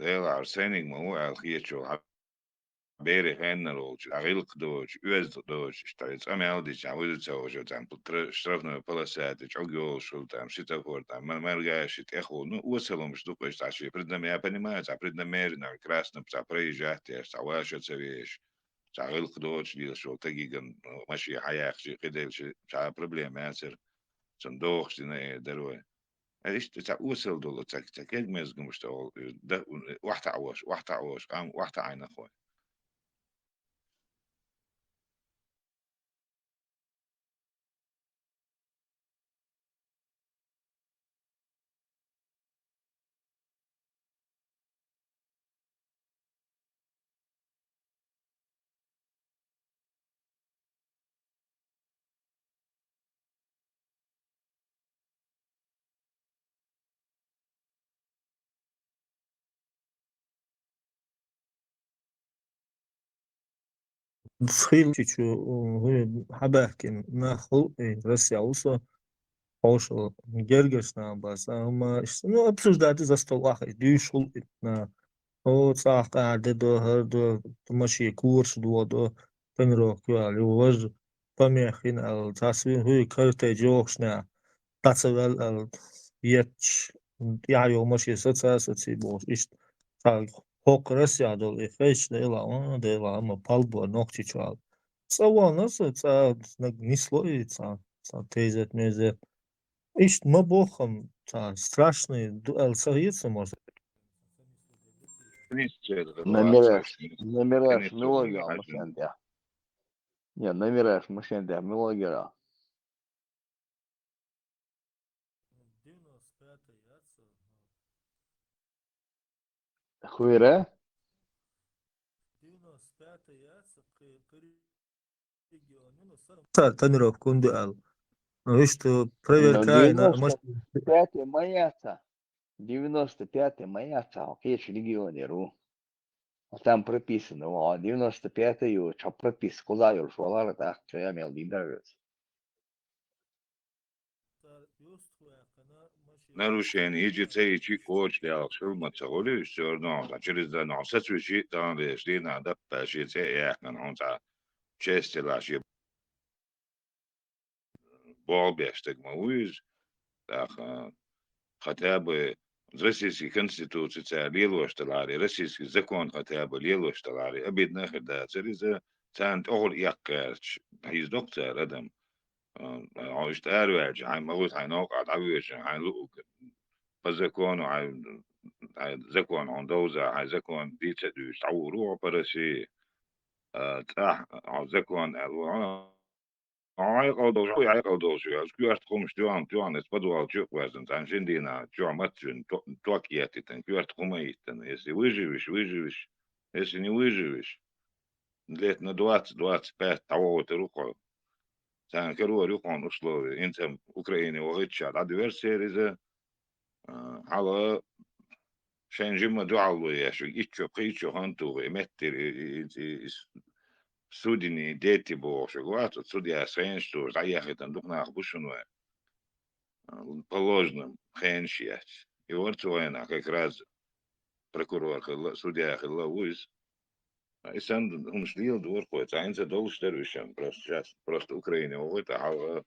ديل عرسانيك ما هو الخيتشو بيري خينا روج عقيلق دوج يوز دوج اشتريت أمي دي تعود تسوي تام اشترفنا بلاسات عقيول شو تام شتا فور تام ما رجعش تأخو نو وصلوا مش دوك ايش تعشي بريدنا ميا بني ما تاع بريدنا ميرنا كراسنا بتاع بريجات ايش تعواش تسويش عقيلق دوج دي شو تجيجن ماشي حياة شي كده شي تاع بروبليم ياسر صندوق شنو دروي ايش تاع وصل دول تاع كيك مزق مشتغل ده واحد عواش قام واحد عين اخوي تخيل شو هو حباكي ما خلق رسي عوصة حوشل جرجسنا بس أما إنه обсуждать за стол واحد ديش خلق هو صح قاعد دو هردو تمشي كورس دو تنرو كوالي ووز طميخين التصوير هو كرتي جوكسنا تصوير يتش يعني ماشي سوتسا سوتسي بوش إشت تاع حق رسيا دول إخيش ديلا أما بالبو نوكتي شوال سوا ناس تاع نسلوي تاع تيزت ميزة إشت ما بوخم تاع страшный дуэл союза может نمرش ملوجرا مش عندي يا نمرش مش عندي ملوجرا 95 яйца. خويرة 95 яйца к региону, ну, Тенеров Кундуэл. Ну, что проверкай на... Может, 95 маяца. 95 маяца, окей, в регионе РУ. Там прописано, 95-ю, что прописку лавил, что лара, так, что я имел лидерец. نروشين يجي تسي شي كوتش لي شو ما تقولي شو نو через да но сету شي там ليش لي نادب شي تسي احنا نونتا честь لا شي بول بيشتك مويز تاخ хотя бы российский конституция лило что лари российский закон хотя бы лило что лари обидно когда через цент اول يقش هيز دكتور ادم عايش تارواج هاي موت هاي نوقع تعويش هاي لوك فزكون هاي زكون عن دوزة هاي زكون بيتsa دوش تعورو برسي تاح زكون هاي قودوش هاي قودوش كيوش تقومش توان اسبدوال تشوك وزن تان شندينا جو ماتشن توكياتي تن كيوش تقوميتن если выживешь если не выживешь лет на 20-25 того ты рукой تان كرو ريقون условия انت اوكرانيا وغيتش على adversaries على شان جيما دعالو يا شو إيشو قيشو هانتو متر سودني ديتي بو شغلات سوديا سينشتو زي خيتن دقنا خبوشنو положенным хэншият и вот война как раз прокурор судья хилла уиз и сам он шлил двор кот а инца дол штервишем просто сейчас просто Украина вот а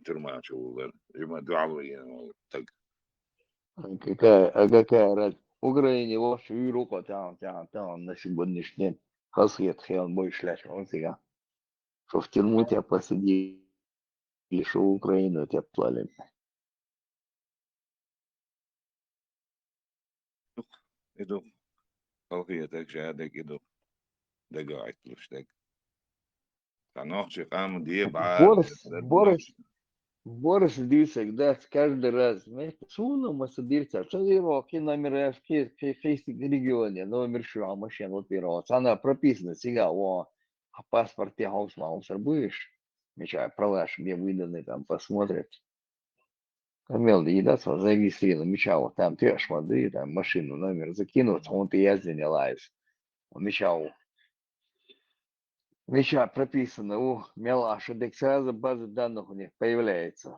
тюрьма чего жима дуалу так какая разница? Украине вообще Европа там на сегодняшний хасхет хел больше ляж, он сега. Что в тюрьму тебя посадили, что в Украину тебя плали. иду خلقية تك شهادة كده ده قاعد تلوشتك فنوخش قام دي بعد Борис дивится, да, каждый раз. Суну мы садимся, что его номер в регионе, номер что, машина вот первого. Она прописана сега, о паспорте Хаусмаун будешь? Меча, права, мне выданы, там посмотрят. Камел, да, зарегистрирован, меча, вот там ты аж воды, там машину, номер закинут, он ты езди не лаешь. Меча, Меча прописано, Мелаша, так сразу база данных у них появляется.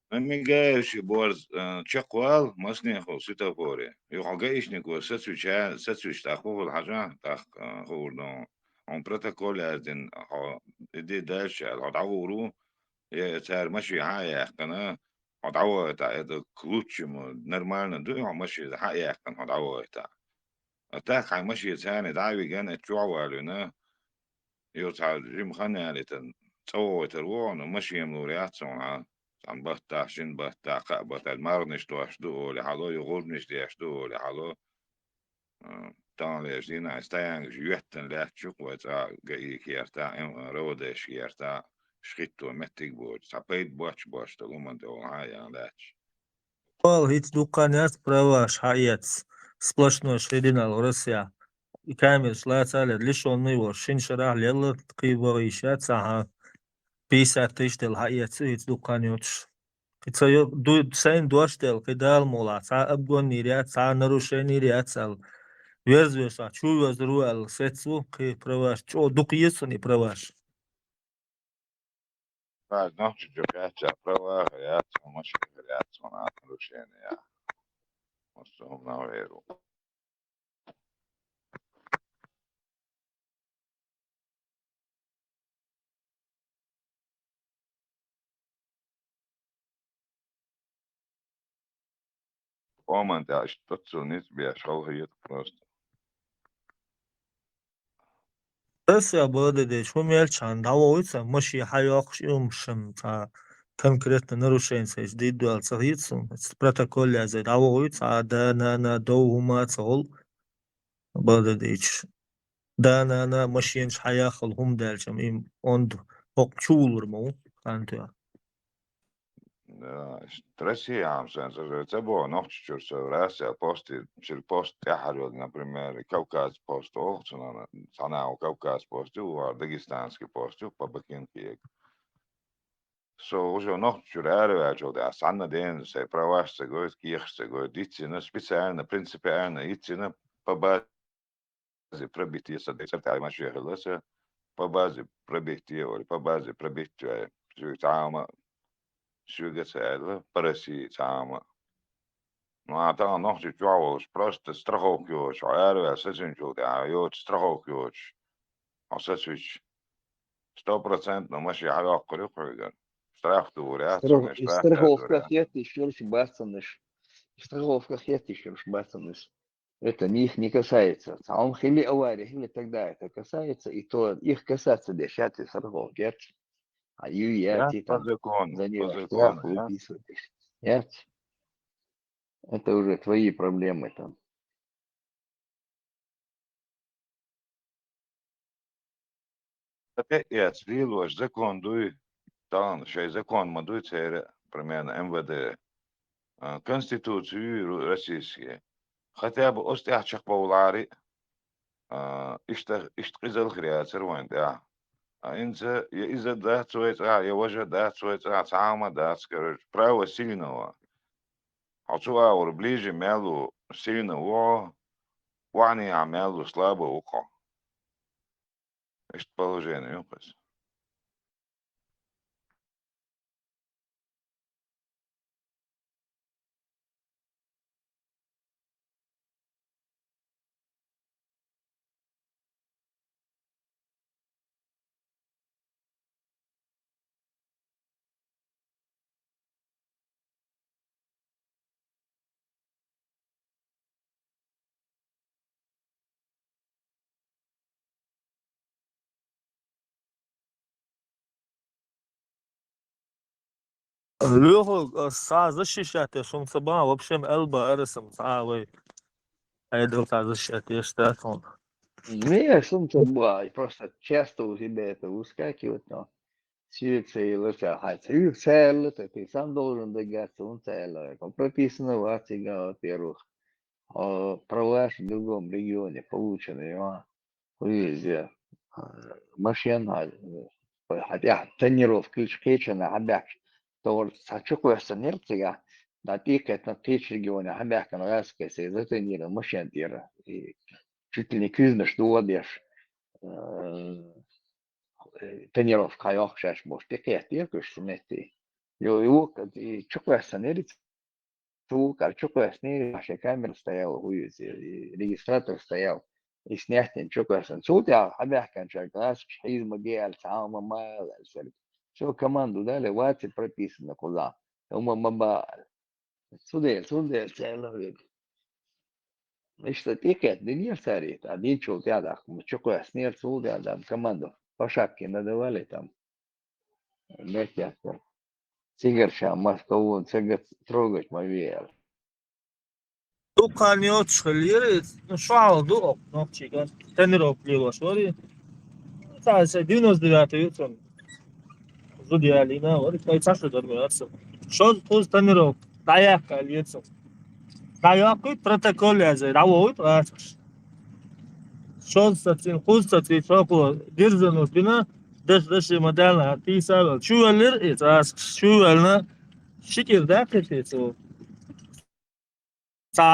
Мигаешь борз чаквал маснехо ситапоре. Юхагаишник was сацвич таховал хажа тах хордон. Он протокол один иди дальше хадавуру я царь маши хаяк кана хадаву это к лучшему нормально да маши хаяк кан хадаву это. А так хай маши царь дави ген чуавалю يوتها جيم خانة لتن تصوت الوان ومشي مورياتهم عم بحتاح شن بحتاح قبط المرنش تواشدو لحالو يغورنش دياشدو لحالو تان ليجدين استيان جيوتن لا تشوك وتا جاي كيرتا رودش كيرتا شخيتو متك بود سابيت باش تلومن دو هاي لاتش Пал ведь дуканят права шаяц. Сплошной ширинал Россия. И камер шлацали лишённый его. Шиншара лела криво ища цага. 50 тысяч дел хаяц ведь дуканётш. Кицаё ду сайн дуаштел кидал мола. Ца абгон нирят, ца нарушение ряцал. Верзвеса, чуваз руал сецу ки праваш. Чо дукиесу не праваш. بعد نحكي جوكاتشا بروا هياتهم مش هياتهم عطلوشين يا مصهم نويرو ومن داش تتصل بيشغل هي просто Россия была шумел чан, давоится, мощи хайох шум та конкретно нарушение индивидуал царицу, протоколе за давоится, а да на до ума цол балдадич. Да на машин хаях хум дальчем им он покчулur му антя. Россия عم سنسر تبو نحكي شو راسي بوستي شو البوست احد например كوكاز بوست او صنع كوكاز بوست و داغستانسكي بوست بابكين So уже nog чуряривать, да, санна ден, се праваш се го, ких се го, дицина, специально, принципиально, ицина, по базе пробития садекса, маш ехалася, по базе пробития, или по базе пробития, тама, шугацайла, параси тама. Ну, а там nog чувствовалось просто страховки, чуряривать, сеченчу, да, йод страховки, а сечвич 100% маш ехала, корюкориган. Штраф дурят, не штраф страховка дурят. хет еще бацаныш. Страховка хет еще бацаныш. Это не их не касается. Сам хили авария, или тогда это касается, и то их касаться дешати страховки. А Я юяти по там закону, за по него штраф закону, я. выписываешь. Нет, это уже твои проблемы там. Так я цвилу, закон дуй, там, шей закон мадуй цере, примерно МВД, Конституцию российские. Хотя бы остяхчак баулари, ишт قزل خرياتر وين да. Инце, из-за да, цуэца, я уже да, цуэца, сама да, скажешь, право сильного. А цуаур ближе мелу сильного, вани а мелу слабого уха. Ишт положение, юпас. Лёгу са защищать, шумца ба, в общем, элба эресом, са вы. Айдл са защищать, я что он. Не, сумка была, просто часто у тебя это выскакивает, но Ситуация хотя цель, это ты сам должен добиться, он цель. Как прописано в акте, во-первых, права в другом регионе полученные, везде, машина, хотя тренировка кичена, хабяк, то сачукуя санерция, да тикет на тысяч регионе, хабяк на раскай, се затренировал машин тира, и чуть ли не кюзнешь, дуодешь, тренировка, я сейчас может, такие тиркуешь, смети. его чокая снерит, тука, чокая снерит, наша камера стояла, регистратор стоял. И снять чокая снерит. Суд я обязан кончать, раз шизма геаль, сама мал, все команду дали, вати прописано куда. Ума мабал. Судель, целый. Значит, тикет, дни старит, один человек, да, чокая снерит, суд я дам команду. По шапке надавали там. Вместе. Сигарша, Москву, трогать мовеял. Дуканiyot chiqilgeri, шалду, ногчика, тренировок лилось, вроде. Sadece 99 там, зудиалина, вроде, кай чашу дормиятся. Что пусть тренировок, даяк кальется. Даяк и протокол язы, равоит, что сатин, пусть сатин, шоку, дирзану, бина, дашь модельна, писал, чувалер, и раз, чувальна, шикер, да, кстати,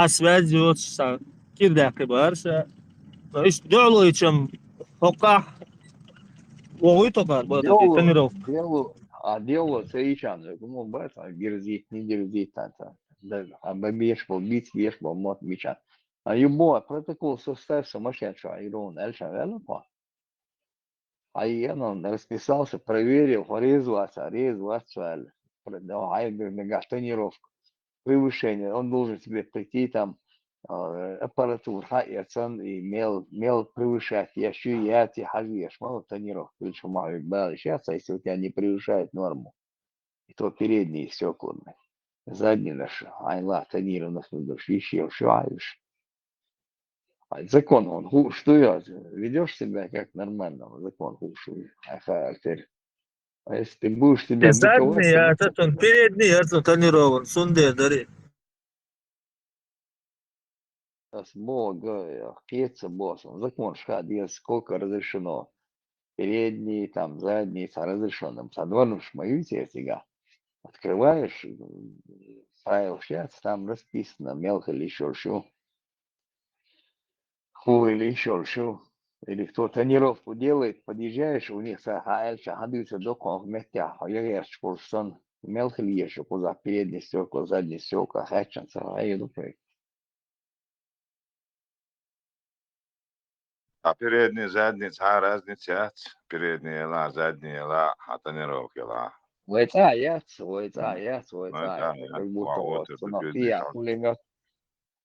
связь вот, кирдак, барша. ايش دعوه يشم فوقع وغيطه كار بوتي تنيرو Дело совершенно, ну, бата, герзит, не герзит, да, а бабеш был, бит, беш был, мот, бича. А юбо, протокол состав сумасшедшего, Ирон, Эльша, Велопа. А я, расписался, проверил, резваться, да, тренировку, превышение, он должен себе прийти там, аппаратур, имел превышать, я тебе хажешь, мало тренировок, лучше мало сейчас, а если у тебя не превышает норму, и то передние стекла, задние наши, айла, тонированных нужно, еще шаешь. Закон, что я, ведешь себя как нормально, закон, а если ты будешь себя задний быковаться, этот он передний этот тонирован сунде дари с бога, кеца боссом, закон шхадия, сколько разрешено, передние, там, задние, с разрешенным, с одворным шмаюте сега. Открываешь, файл сейчас, там расписано, мелко или еще что, хуй или еще что. Или кто тренировку делает, подъезжаешь, у них шахадуется до вместе, а я шпорсон, мелко ли еще, куда передние стекла, задние стекла, хачанца, а я думаю, А передний, задний, разный цвет. Передний ла, задний ла, а тренировки ла. Войца, Ну, это, как будто вот вот, это бедный сонатия, шаг.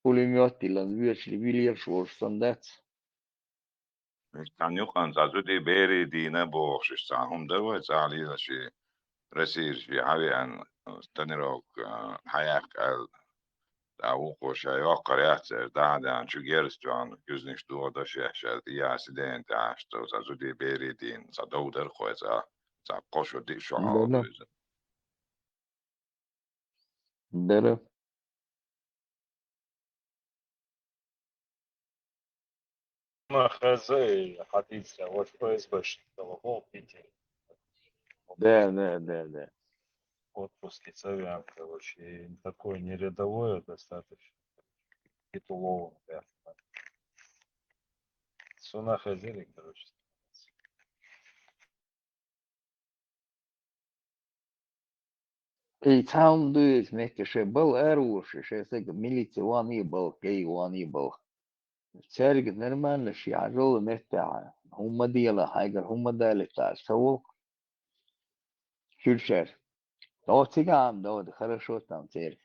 пулемет, пилон, вильер, шворстандец. Kan yuqan zazudi beri dina boxsh sahum dawa zali shi رسيج في حاليا تنيروك حياك او قوشا يوقر يحتر دعدا شو جيرستوان يزنش دو دا شيحشا يا سيدين تعشتو زودي بيري دين زادو در خويزا زا قوشو دي شو Да, عادو да. На ХЗ حديث вот ФСБ головол в Питере. Да. Отпуск Савян, короче, и такое не рядовое достаточно, титуловым, да. Суна Хазели, короче. И там дует вместе, что был оружие, что это милиция, он и был, кей он и был. Церковь нормально, что я жил вместе, هم ديلا حاجة هم دالك تاع سوق شو الشر لو تيجان دو хорошо там теперь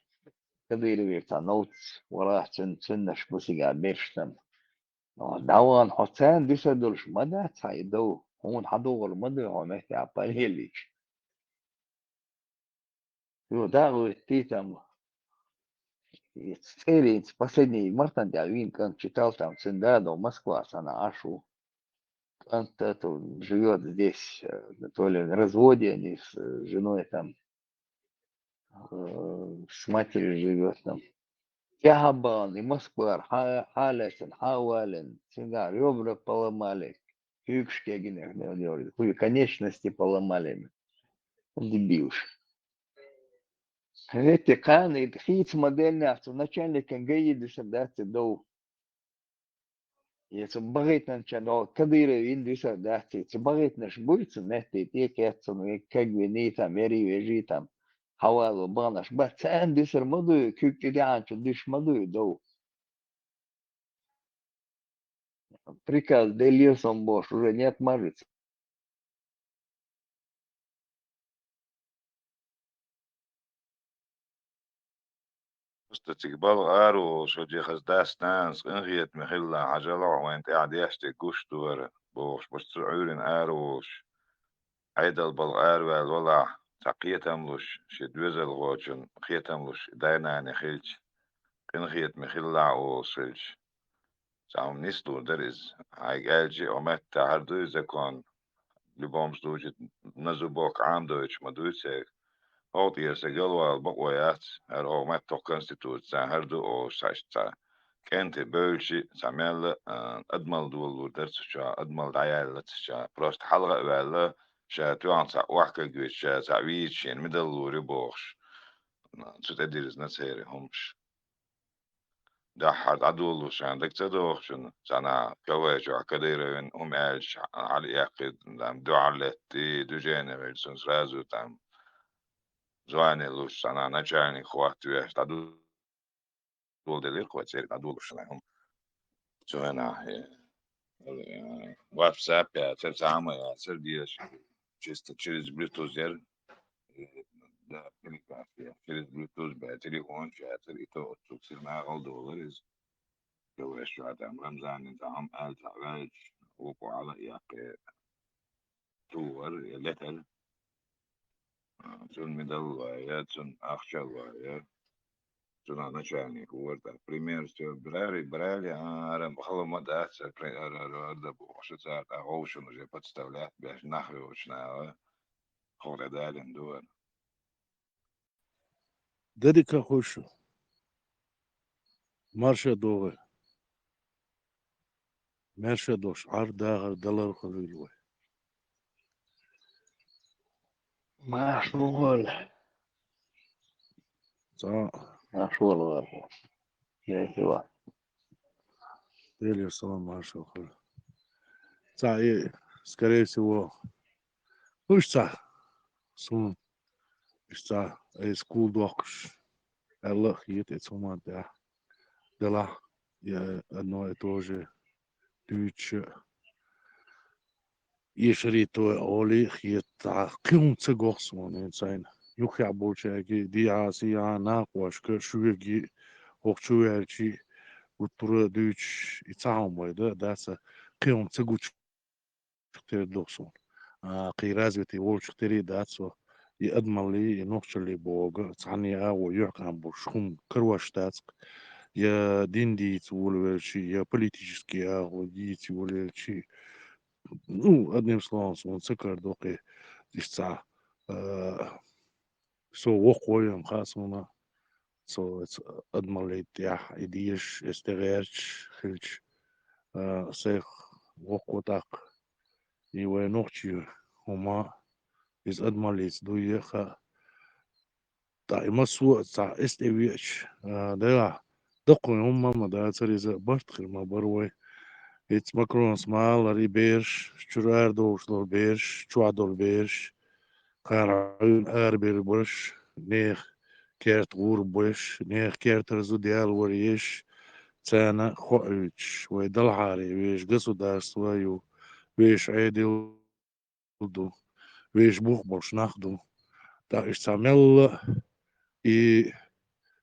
когда يريد نوت وراه سنش بوسيجا بيرشتم داوان حسين ديسدولش مدى تايدو هون حدوغل مدى هو مهتي عباليليش يو داغو تيتم Экспириенс последний Мартин Дявин, как читал там Циндадо, Москва, sana Ашу, он живет здесь, то ли в разводе, они с женой там, с матерью живет там. Тягабан, и Москва, Халесен, Хауален, всегда ребра поломали, Хюкшкегенер, конечности поломали, дебилш. Эти каны, хиц модельный авто, начальник ГАИ, солдаты до. Если багать начало, кадыры индуса, да, если багать наш будет, нести те кецу, ну и как бы не там, вери вежи там, حواله بانش بس عندي سر مدو كيك دي عن شديش مدو دو تريكال ديليو سمبوش ورنيت مرت استقبال غارو شو جي خز داس نانس انغيت مخلا عجلة وانت قاعد يشتي قوش دور بوش بس عورين آروش عيدل بالغار والولا تقيت املوش شدوزل غوچن خيت املوش داينا خيلش انغيت مخلا وصلش سام نستو درز هاي قالجي ومت تعردو زكون لبومس دوجت نزوبوك عام دوش مدوسك هوت يسجلوا البقويات هر ما تو كونستيتوت هردو او ساشتا كانت بولشي سامل ادمل دول درتشا ادمل دايال لتشا بروست حلقة ولا شا توان سا وحكا جوش شا سعويش ين مدل وريبوش شو تديرز نسيري همش ده حد عدول وش عندك تدوخ شنو سانا كواش وعكديرين هم عالش على يقد دو علتي دو جيني ويلسونس رازو تام زواني لوش سانا نجاني خوات ويش تعدول دليل خوات سيري تعدول وش هم زوانا WhatsApp ja, це саме, це дієш чисто через Bluetooth, da коммуникация, через Bluetooth, телефон, чат, и то, что все на $1 جو شو هذا رمضان انت عم قال تعبان وقوا على ياك تور لتل سن مدل يا سن أخشى يا سن أنا شاني هو ده بريمير سو برالي أنا بخلو ما ده أحسن ده بوش ساعة أغوش ونجي بتستولات بيش نحوي وشنا خور دالين دور دديكا خوشو مارشا دوغي مارشا دوش عرض دلار خلوي ما شغل صا ما شغل غير كيف هو ديلي السلام مارشا خل صا إيه скорее всего уж صا сун صا إيه سكول دوكش الله خيط إتسوما ده دلا يا одно тоже дүйч يشريتو أولي خيط قيم تسقوخسون إنسان يخيع بولشاكي دي عاسي عنا قواشك شوية وقتشوية وطر ديوش يتعاون ويدا داسا قيم تسقوش كتير دوخسون قيرازبتي وولش كتير داسو يأدمن لي ينوخش اللي بوغ تعني ويحكم بوشخون كرواش تاسك يا دين دي تقول ولا يا политический ودي تقول شيء ну одним словом он цикар доки дисца со وقويم خاصنا so أدمن يا إديش استغيرش خلش سيخ وقوتك يوي نوختي هما إز أدمن ليت دوية خا دائما سوء تاع استويش ده دقوا هما ما ده تريزا برتخل ما بروي It's Macron small, Larry Beers, Churardo, Beers, Chuadol Beers, Karaun Arber Bush, Neer Kert Woer Bush, Neer Kerter Zudial Wariesh, Tsana Hoich, Wedalhari, Wish Gasudarstva, you Wish Edil do, Wish Buchbosch Nachdo, da is Samel I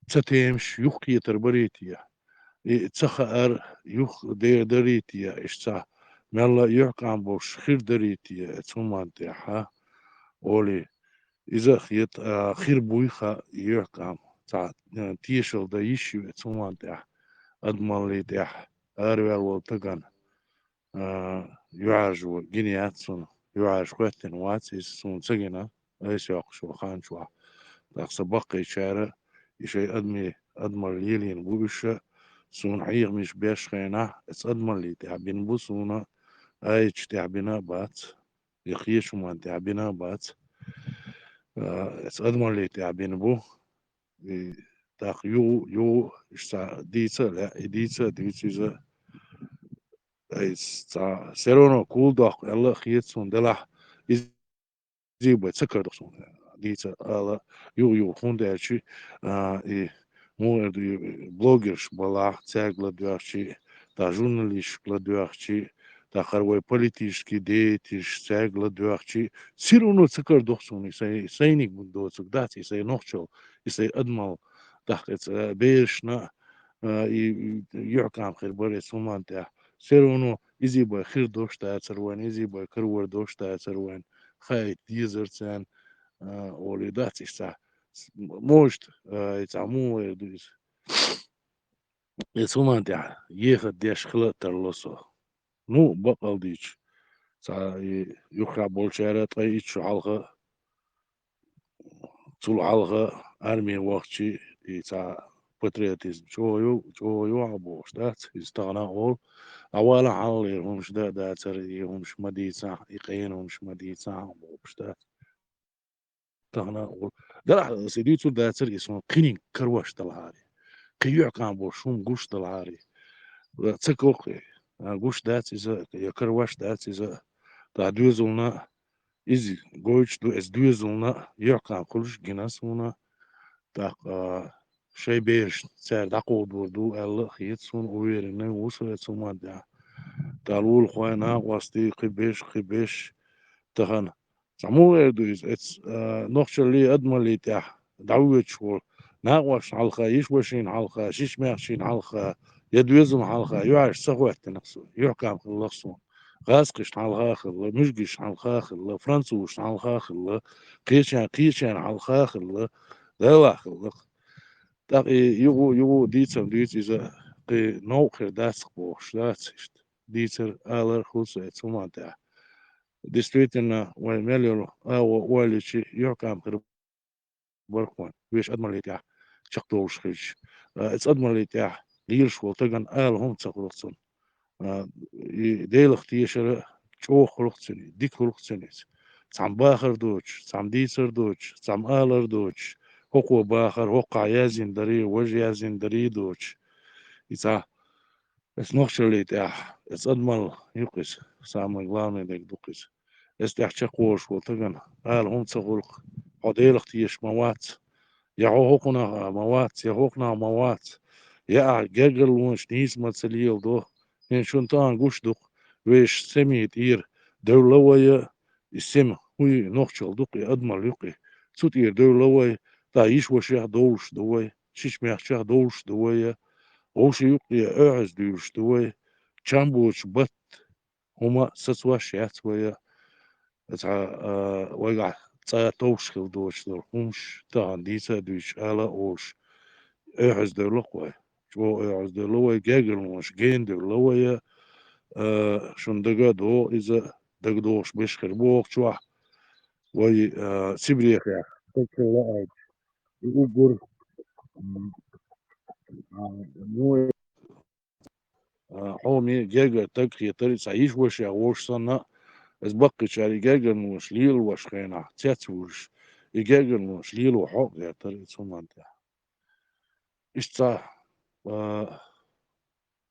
Tsatems, Yuki Terberitia. تسخر يخ دريتيا إشتا ملا يحكم بوش خير دريتيا تسمان تاعها أولي إذا خيط خير بويخا يحكم تاع تيشل دا يشيو تسمان تاع أدمان لي تاع أروال والتقن يعجو جينيات سن يعج قوتين واتس سن سجنا أيش يقشو خانشوا تاق بقي شارع يشي أدمر يلين بوبشة سون عيغ مش بيش خينا اس أدمر لي تعبين بوسونا ايش تعبينا بات يخيش ومان تعبينا بات اس أدمر لي تعبين بو تاق يو اشتا ديتا لا ديتا ايس تا سيرونو كول دوخ يلا خيت سون دلح يزيب تسكر دوخ سون ديتا على يو خوندرشي إيه مو блогерш была цегла дверчи та журналист дверчи та харвай политический деятель цегла дверчи все равно цикар дохсон и сейник бундоцук дать и сей нохчел и сей адмал так это бешна и يحكم خير بري سومان تا все равно изи бай хир дошта церван изи бай кырвар дошта церван хай дизерцен оли дать иса может يتعمو يدوس سومان تا يخد ديش خلق ترلصو نو بقل ديش تا يخرع بولشارة طيش علغة طول علغة أرمي وقتي تا patriotism جو عبوش دات يستغنى أول أولا على همش دا داتر همش مديسة يقين همش مديسة عبوش دات تغنى أول دا سيديتو داتر اسمه قينين كروش دلهاري قيوع كان بوشوم قوش دلهاري تسكوقي قوش دات إذا يكروش دات إذا دا دوزلنا إزي قوش دو إز دوزلنا يعقان قلش جناسونا دا شي بيش سعر دقو دوردو ألا خيط سون ويرنا وصل سوما دا دالول خوينا واستي خبيش تهنا سمو يردويز اتس نوخشلي أدمالي تاح دعوة شور ناقوش حلقة يشوشين حلقة شيش ميخشين حلقة يدويزم حلقة يعيش سخوة تنقصو يحكام خلصون غاسقش حلقة خلا مشقش حلقة خلا فرنسوش حلقة خلا قيشان حلقة خلا دالا خلا تاقي يغو ديتر ديت إذا قي نوخر داسق بوش داتشت ديتر آلر خلصو اتسوما تاح действительно мелиор уаличи يحكم خرب بركوان ويش أدمر تاع شقتوش خيش اتس أدمر تاع ليش والتجن هم تخلصون ديل اختيشر شو خلصني ديك خلصني سام باخر دوتش سام ديسر دوتش سام آلر دوتش هو باخر هو يازين دري وجه يازين دري دوتش إذا es noch شليت es أدمر يقص سام главный ديك دوقص استحقاقوش وطجن هم تغلق عديل اختيش موات يعوقنا موات يعوقنا موات يا جاجل ونش نيس متسليل دو إن شنطان قوش دق ويش سميت إير دولوية السم وي نوخشل دقي أدمر يقي صوت إير دولوية تعيش وشيخ دولش دوي شيش ميخشيخ دولش دوي وش يقي أعز دولش دوي شامبوش بط هما سسوا شيات ويا ويقع توش دوش دور همش تان ديسا دوش على اوش اعز دور لقوي شو اعز دور لوي جاجل مش جين دور لوي شون دقا دو اذا دق دوش بيشخر بوق شو وي سيبريخ يا تكر لا يقول مو حومي جاجل تكري تري سعيش وش يا وش صنع es bakkič arī geganos lielos hēnā cecūš, I geganos lielo hokēt arī cumantē. Išcā,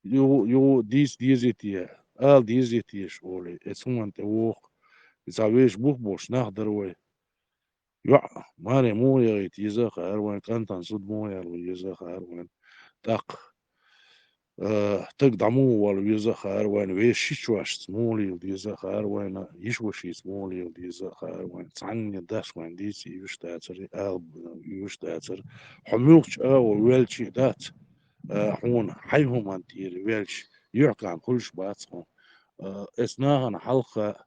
jo dīzietie, dīzietie šoli, cumantē vok, Išcā vēš buhboš nahdaroja. Ja, mare moja it jezaka arvan, kantan sud moja lu jezaka arvan. Tak, تقدموا والويزا خاروان ويش يشواش سمولي وديزا خاروان يشوشي سمولي وديزا خاروان تعني داش وان ديسي يشتاتر يشتاتر حموخش ويلشي دات حون حيهم انتير ويلش يحكى عن كلش باتهم اسناهن حلقة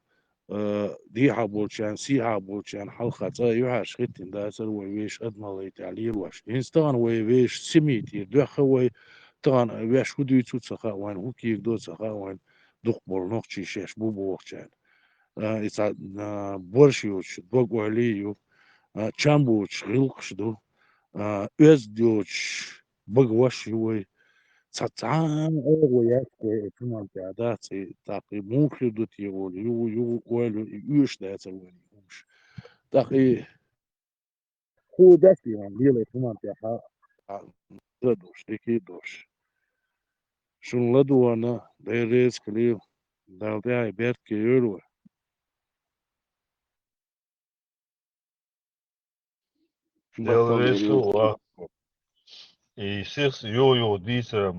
دي حبوشان سي حبوشان حلقة تا يوحش ختين داتر ويش ادمالي تعليل واش انستان ويش سميتي دوخوي طبعا ويش هدو يتوتسخا وين هوكي دوتسخا وين دقبل نوخشي شيش بوبو وخشان إذا بورشيوش دوغو عليو تشامبوش غلقش دو أز ديوش بغوش يوي تسعان أغو ياسكي كمان تعدات تاقي ممكن دو تيغول يو ويلو يوش داتا وين يوش تاقي هو داتي يعني ليلة كمان تعها دوش ديكي دوش شون لدوانا دايريز كليو دالتاي بيرت كيولو Батон берет. И сирс йо дисер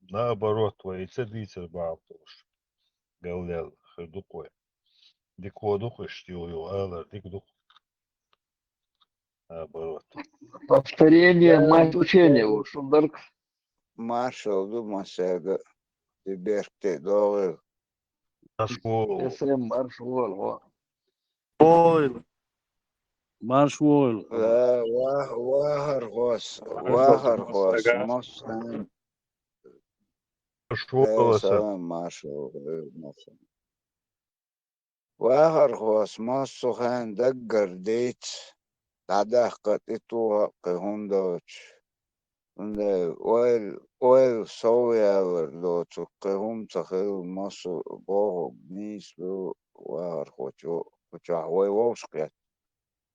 наоборот твои дисер баптуш. Галлел хедукой. Дикодух йо алар дикдух. Наоборот. Повторение мать учения. Шундарк. Marshall думасяга тиберте долы Нашко СМ маршвол. Oil. Marshwall. وهرغوس مصن шволоса. سواء Marshall مثلا وهرغوس مصخان دقر ديت بعدها قطيتوها قهوندوش ويل صويا لو تقهم تخيل مصر بوغ بنيس لو وهرغوشو وشعوي ووشقيت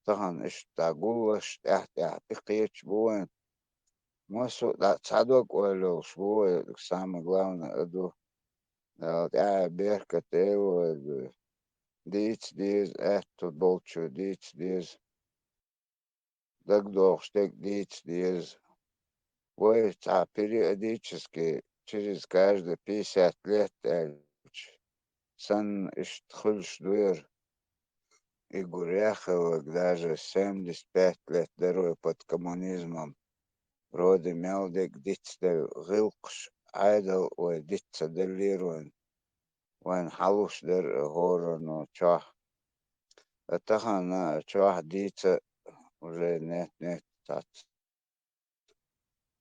طبعا ايش تقولش تحت قيتش بوين مصر لا تصدق ولا شوي سامي главное ادو بيركة ايو ديتس ديز اتو بولتشو ديتس ديز دقدوغ штек дичь дичь. Ой, периодически, через каждые 50 лет, сан иштхульш дуэр и Гуряхова, даже 75 лет дорой под коммунизмом, вроде мелдик дичте гилкш, айдал, ой, дичте делируен, вайн халуш дер горону чах. Это хана чах дичте уже нет, тат.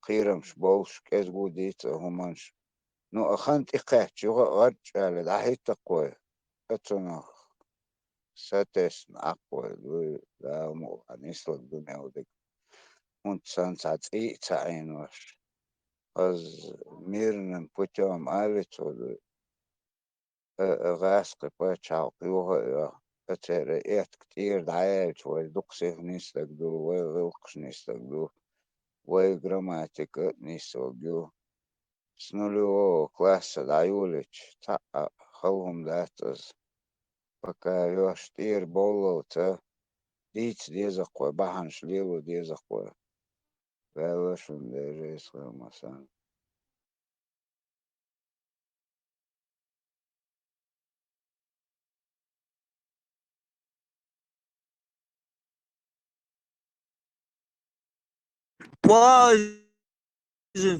خيرمش بولش كاس جوديت همانش نو أخنت إقاح شو غرج على دحيت تقوي أتنا ستس أقوي لا مو أنيسل الدنيا ودك هنت سانسات إيه تعين وش از ميرن بوتيوم آلت ود غاسق بوتشاو قيوها أتر إيت كتير دعايش ويدقسيخ نيستك دو ويغلقش نيستك دو ويجراماتيك نيستك دو с нулевого класса до Юлич, халум датас, пока ёш тир боло, та диц дезакой, бахан шливу дезакой, вэлэшун дежэсхэ масан. Vay.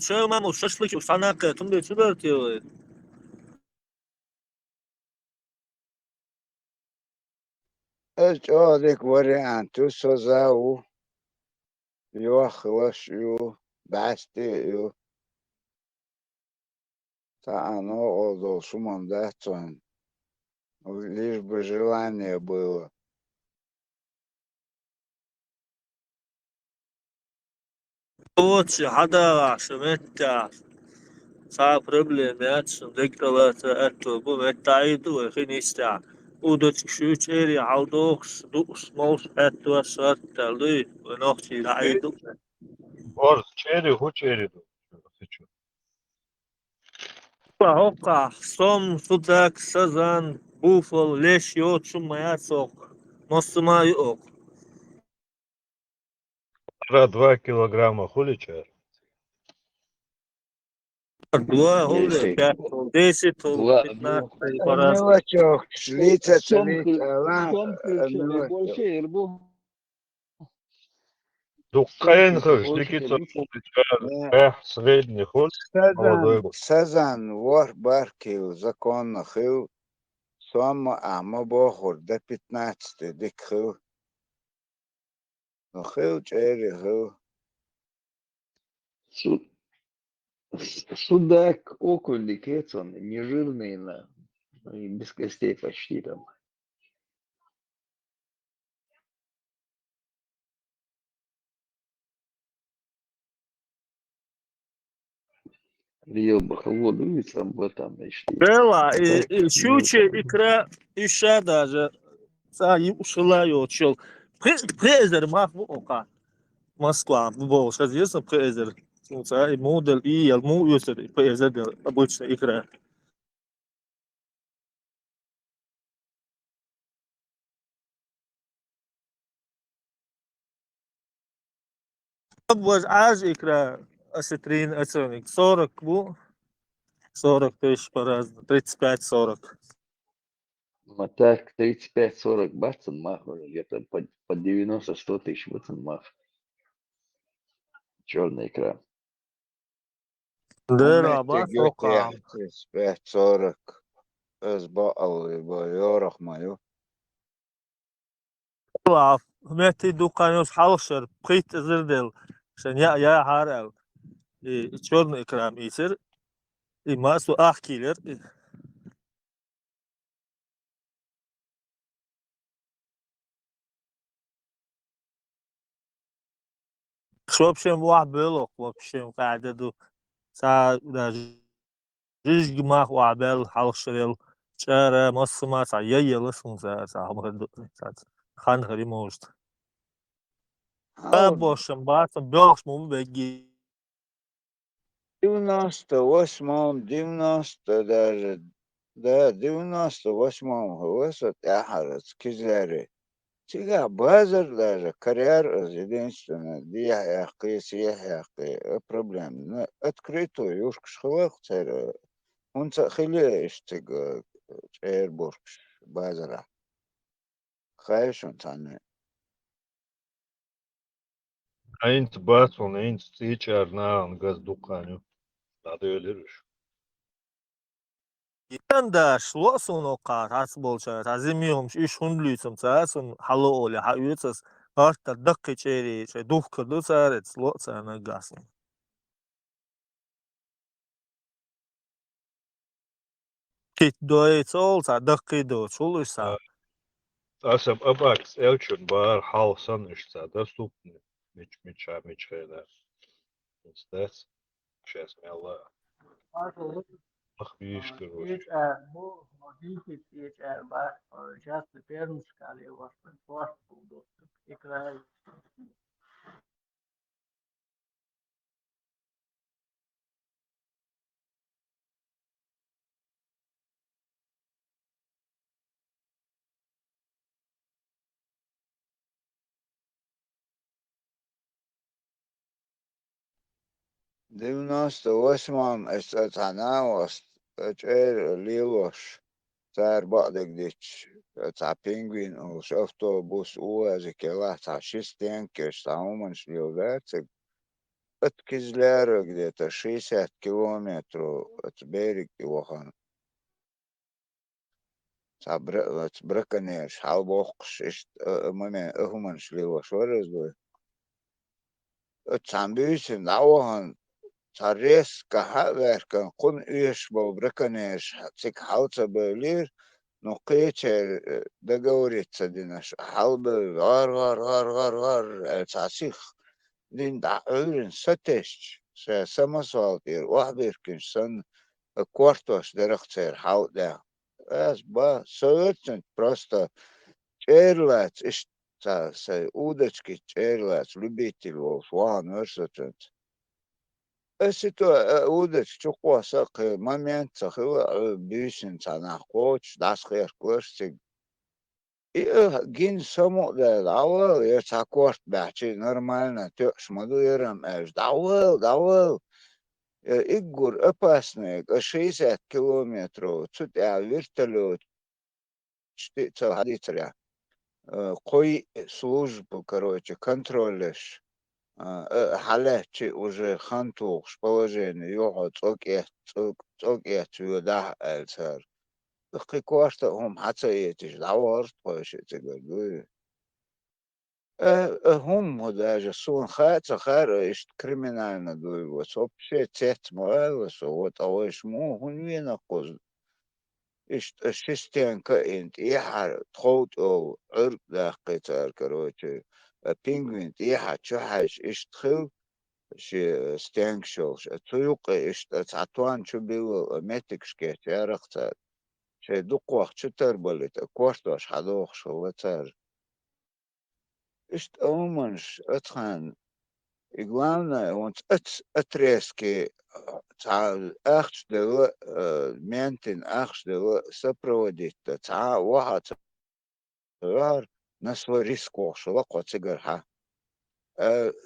Çöğüm ama şaşlık yok. Sana kıtım da çübertiyor. Эчодик варианту созау, ёхлаш ю, басти ю, та оно одол шумом датсон, лишь бы желание было. Вот hada şömette. Sağ problem yatsın. Dektalatı etto. Bu mettaidu ve finista. Udo çıkışıç eri aldoks. Duks mos etto sartaldı. Ve nohti raidu. Орс чери хучериду. Hoka. Som, sudak, sazan, bufal, leş yok. Şumaya sok. Mosuma yok. 2 килограмма хуличер. Два года, 5, 10, 15, по-разному. Мелочок, шлица, Сомки шлица, или больше, мелочок. ирбу. Дуккаен Сомки хэш, больше, дикица лучше. хуличер. Средний хуль. Молодой был. Сазан, вор баркил, законно хил, сома ама бохур, до 15 дик хил. Ну хил, чери хил. Судак окольник, он нежирный, и без костей почти там. Ел бахалоду, и сам бы там почти. Бела, щучья икра, еще даже. Ушла ее чел. Презер махму ока. Москва, был, сейчас известно презер. И модель, и ялму, и презер, обычная икра. Was عاج إكرا أسترين أتونيك 40 بو 40 тысяч по раз 35-40. Так, 35-40 бацан мах, где-то по 90-100 тысяч бацан мах. Черная икра. Да, همتي ба قلت يا сока. تسبيح صورك أسبوع أو يورخ مايو Лав. Мети дуканёс халшер прит зердел. Шен я харал. И черный экран исер. И массу ахкилер. В общем, واحد بيلق в общем قاعدة دو سا دا جيج ماخ وعبال халшерел. شارع مصر سا يلا سونزا سا هم خان غري موجود. حاول باشم باشم بخش مو بگی. 98 90 даже да 98 هوسة أحرز كزاري تيجا بازر даже карьер единственное дия яхки сия яхки проблем открытую юшк шхлах цер он цахили иштиг эйрбург базара خايشون تاني Ain't batman, ain't teacher now, gaz dukkanı. Hadi ölürüz. Да, шло сунока, раз болча, разимиумш, и шундлюцем, цаsun, хало оля, хаюцас, арта дакки чери, че дух кырду царец, лоца на гасн. Кит доец олца, дакки до, чулуса. Asam abaks elçun bar halsan işte доступны. Miç şeyler. İstes. Сейчас мела. Ах, видишь, короче. девяносто восьмом استطعناوس اتشير ليلوش صار بعضك ديتش تاع بينجوين وشفتو بوس اوه زي كلا تاع شيستين كيش تاع هما شليوغات اتكزلار где-то 60 километров от берега وخان تاع بركنيش حالبوخش اشت امامي اهمن شليوش ورزبو اتسام بيسن دعوهن Sarres kahaverkan kun üyesbol браконьерш цик халца бөлир но кечер договориться динаш халбы вар цасих дин да ölün satеш се самосвалтир вахберкин сан квартош дерахцер халда as ба совершенно просто черлац иш са удочки черлац любитель волф ван версотент السيتو ودش تقوى ساق مامين تخيل بيشن تانا قوش داس خير كوش إيه جين سمو ده دعوة يتاكورت بحكي نورمالنا تقش مدو يرم إيش دعوة إيجور أباسنك 60 كيلومتر تسد вертолет что حديث قوي службу короче контролешь حالات уже хантугш положение يقعد цокет يودع السر اخي كواشتا هم حتى يتش دعوارت قوش تقول هم هداج سون خات خار اشت كريمنالنا دوي وصوب شي تيت موال وصوت اوش مو هنوين قوز اشت الشيستين كاينت يحر تخوت او عرق داقيتار كروتي بينجوين يحر شحش اشت خل شي ستانكشوش تسوق اشت تعطوان شو بيو ميتك شكيت يا رختار شي دوق وقت شو تربلت كوشتوش حدوخ شو وتر اشت اومنش اتخان إغلانا وانت اتريسكي تاع اخش دلو مينتين اخش دلو سبروديت تاع واحد تغار نسوى ريسكوش لقوة تقرها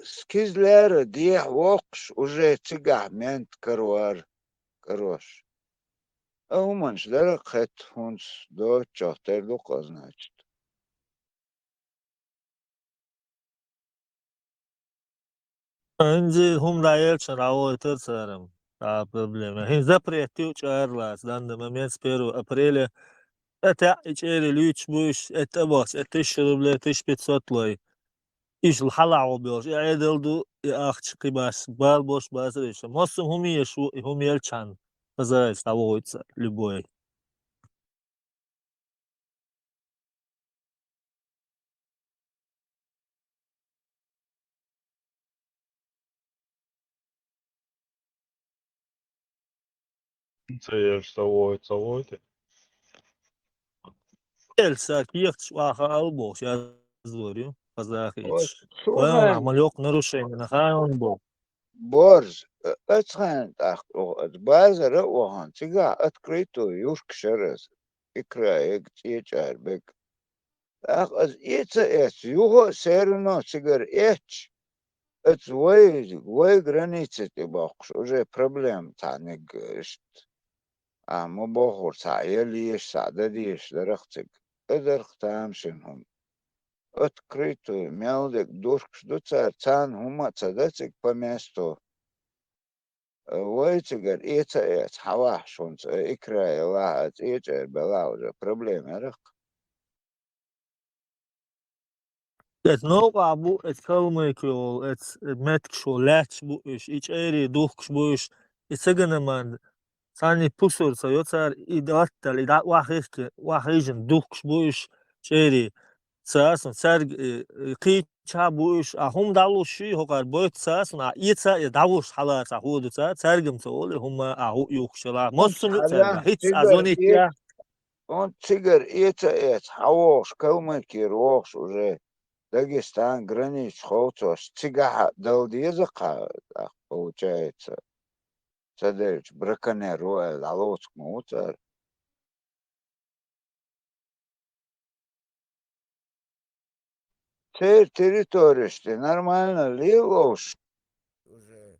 Скизлера дих вокш уже цигах мент карвар карош. А уманш дара хет хунс до чохтер до значит. Önce hum dair çarawo tersaram. Ta problema. Hin zaprettiu charlas dandama men spero aprele ata içeri lüç buş ete bas ete şurubler teşbit sotloy. İş halaw biyor. Edeldu ahçı qibas bal boş bazır işte. Mosum hum yeşu hum yelçan. Pazar stavoyts любой. Це є ж совой. Elsa kiyx waxa alboş yazıyor. Pazar hiç. Вот Вон слухай, amal yok narушение. Нахай он был. борз, ацхан так, базара охан, цига открытую юшк шерез. Икраек течарбек. Ах, az ица эц, юго серно цигар эч. Это вой границы ты бахш, уже проблем таныг шт. А мы бахур саялиш, сададиш, дарахцыг. Эдэрх таамшинхум. Открытую, мялдик, душк, шдуца, цан, хума, цадацыг по месту. Вой цигар ица эц, хавах шунц, икрая лахац, ичар бела уже проблем, арах. Et nova bu et kalmıyor et metkşo laç bu iş iç eri duhkş bu iş iseganaman sani pusur sayotsar idattal idat wahijin duhkş bu iş çeri saasun serg qicha bu iş ahum dalu şu hokar boyut saasun a itsa davuş halas ahudu sa sergim sol huma ahu yokşala mosun serga hiç azonik ya Он цигар ица эц, хавош, калмыки, рош уже. Дагестан, границ, Холцош, Цыгаха, Далдезака, получается, Цадевич, браконьер, Лалоцк, Муцар. Территория, что нормально, Лилош. Уже,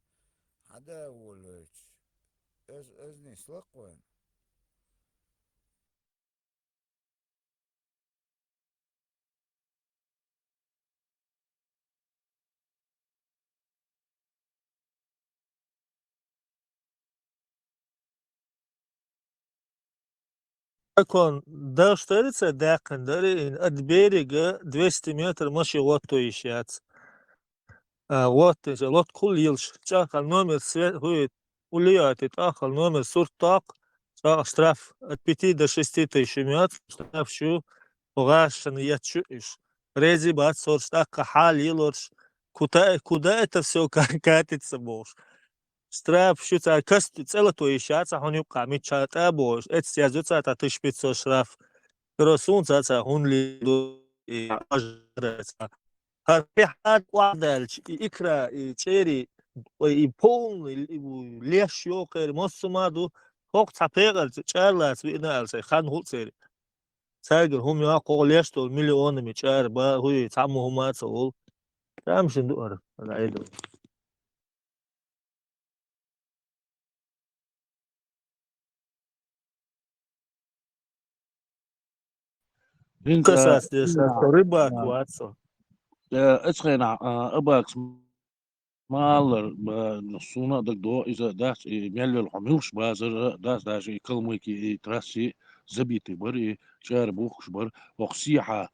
хада волоч, не слакуем. Закон, да, что это дакандари от берега 200 метров маши вот то ищется. Вот же лот кулилш чахал номер свет хует улият ахал номер суртак штраф от 5 до 6 тысяч мят штраф шу погашен я чуешь рези бат сорштак кахал илорш куда это все катится бож штраф шу каст цело то ищется он юка мечата бож это связывается от 1500 штраф кросун за хунли и Harfihat واحدة إكرا تشيري ويبون ليش يوكر مصمادو فوق تبيغل تشارلاس بينا ألسي خان هول سيري سايقل هم يقول ليش تول مليون ميشار با هو تعمو هما تسول تامشن دور العيدو انت كساس ديش رباك واتسو اتخينا اباكس مالر نصونا دك دو إذا داس ميل الحميوش بازر داس يكلمي كي تراسي زبيتي بر شار بوخش بر وقسيحة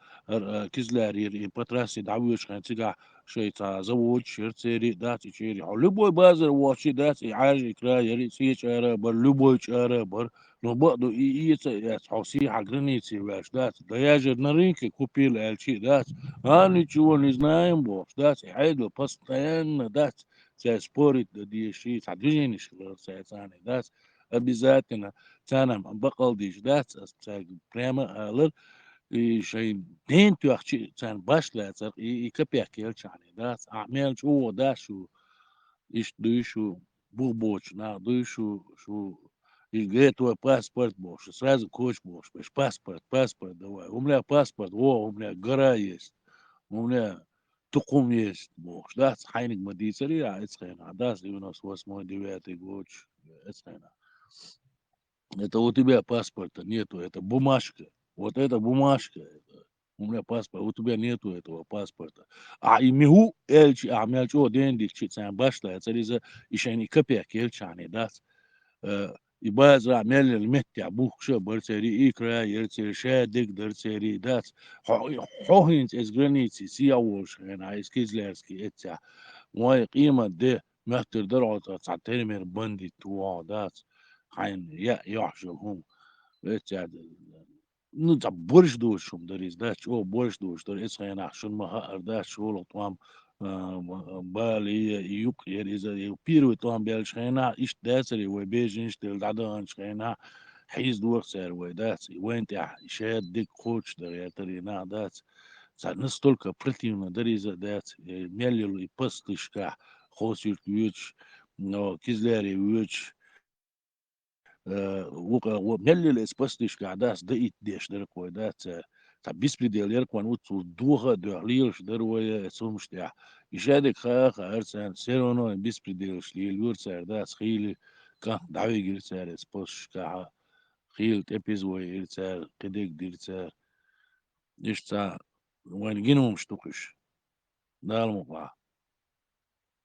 كزلاري بتراسي دعويش كان تيجا شيء زوج شرتيري داس يشيري لبوي بازر واشي داس عاجي كرا يري سي شار بر لبوي شار بر نو بعضو يا حوسيحة границы واش داس دايجر نرينك كوبيل الشي داس ничего не знаем, бог, да, عيدوا постоянно, да, спорить, да, диши, движение, да, обязательно, цанам, бакалдиш, да, прямо, алыр, и шей, день тюахчи, цан башляцар, и копейки, елчани, да, амел, чего, да, шу, иш, душу, бубоч, на, душу, шу, и говорит, твой паспорт, бог, сразу коч, бог, паспорт, давай, у меня паспорт, у меня гора есть. У меня تقوم есть بوش داس حينك مديسري اتخينا داس يونس واسمو ديواتي гуч اتخينا. Это у тебя паспорта нету, это бумажка. Вот эта бумажка, у меня паспорт, у тебя нету этого паспорта. А имиху эльчи, а мелчо дендик читсан башла, это риза еще не копейки эльчани, да. И база мель المتع بوخشة برتري إكرا يرتري شادك درتري دات حوهنت إزغرانيتي سياوش هنا عايز كيزلرسكي إتسع واي قيمة ده مهتر درعو تعتري من بندي توع دات حين يحشهم إتسع ну да борщ душом дарис да чего борщ душ да это я нашел маха да шел там бали юг ериза первый там белшина иш дасри وبيجين штел дадان шхена حيز دوخ سر ويدات وين تاع شاد ديك خوش да я тарина дат за настолько противно дариза дат мелил и пастышка хосюр юч но кизлери юч وملل اسبستش قعداس دقيت ديش درك ويدات بيسبريديل يركوان وتو دوغا دعليلش دروي سومش تاع يشادك خاخ ارسان سيرونو بيسبريديل شليل يورسار داس خيل كان دعوي يرسار اسبوش كاها خيل تبيزوي يرسار قديك ديرسار ايش تا وين جينو مشتوقش دا المقع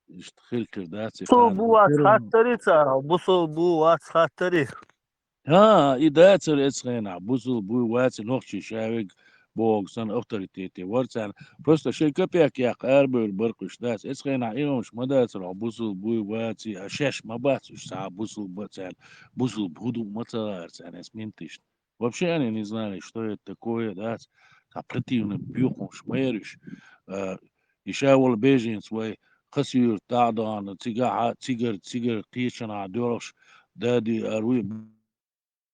يشتخيل كرداتي بوصل قام بو سيرونو خاطري بوصل بو خاطري ها إداتر إسخينا بوسو بوي واتس نوخشي شاويك بوغسان أوتوريتيتي ورسان بروستا شركة بيك يا قاربر برقش داس إسخينا إيمش مداتر بوسو بوي واتي أشاش ما باتش ساعة بوسو باتسان بوسو بهدو متى أرسان اسمنتش вообще они не знали, что это такое, да, а противно бьюхом шмериш, еще вол бежин свой خسير تعدان تيجر قيشنا دورش دادي أروي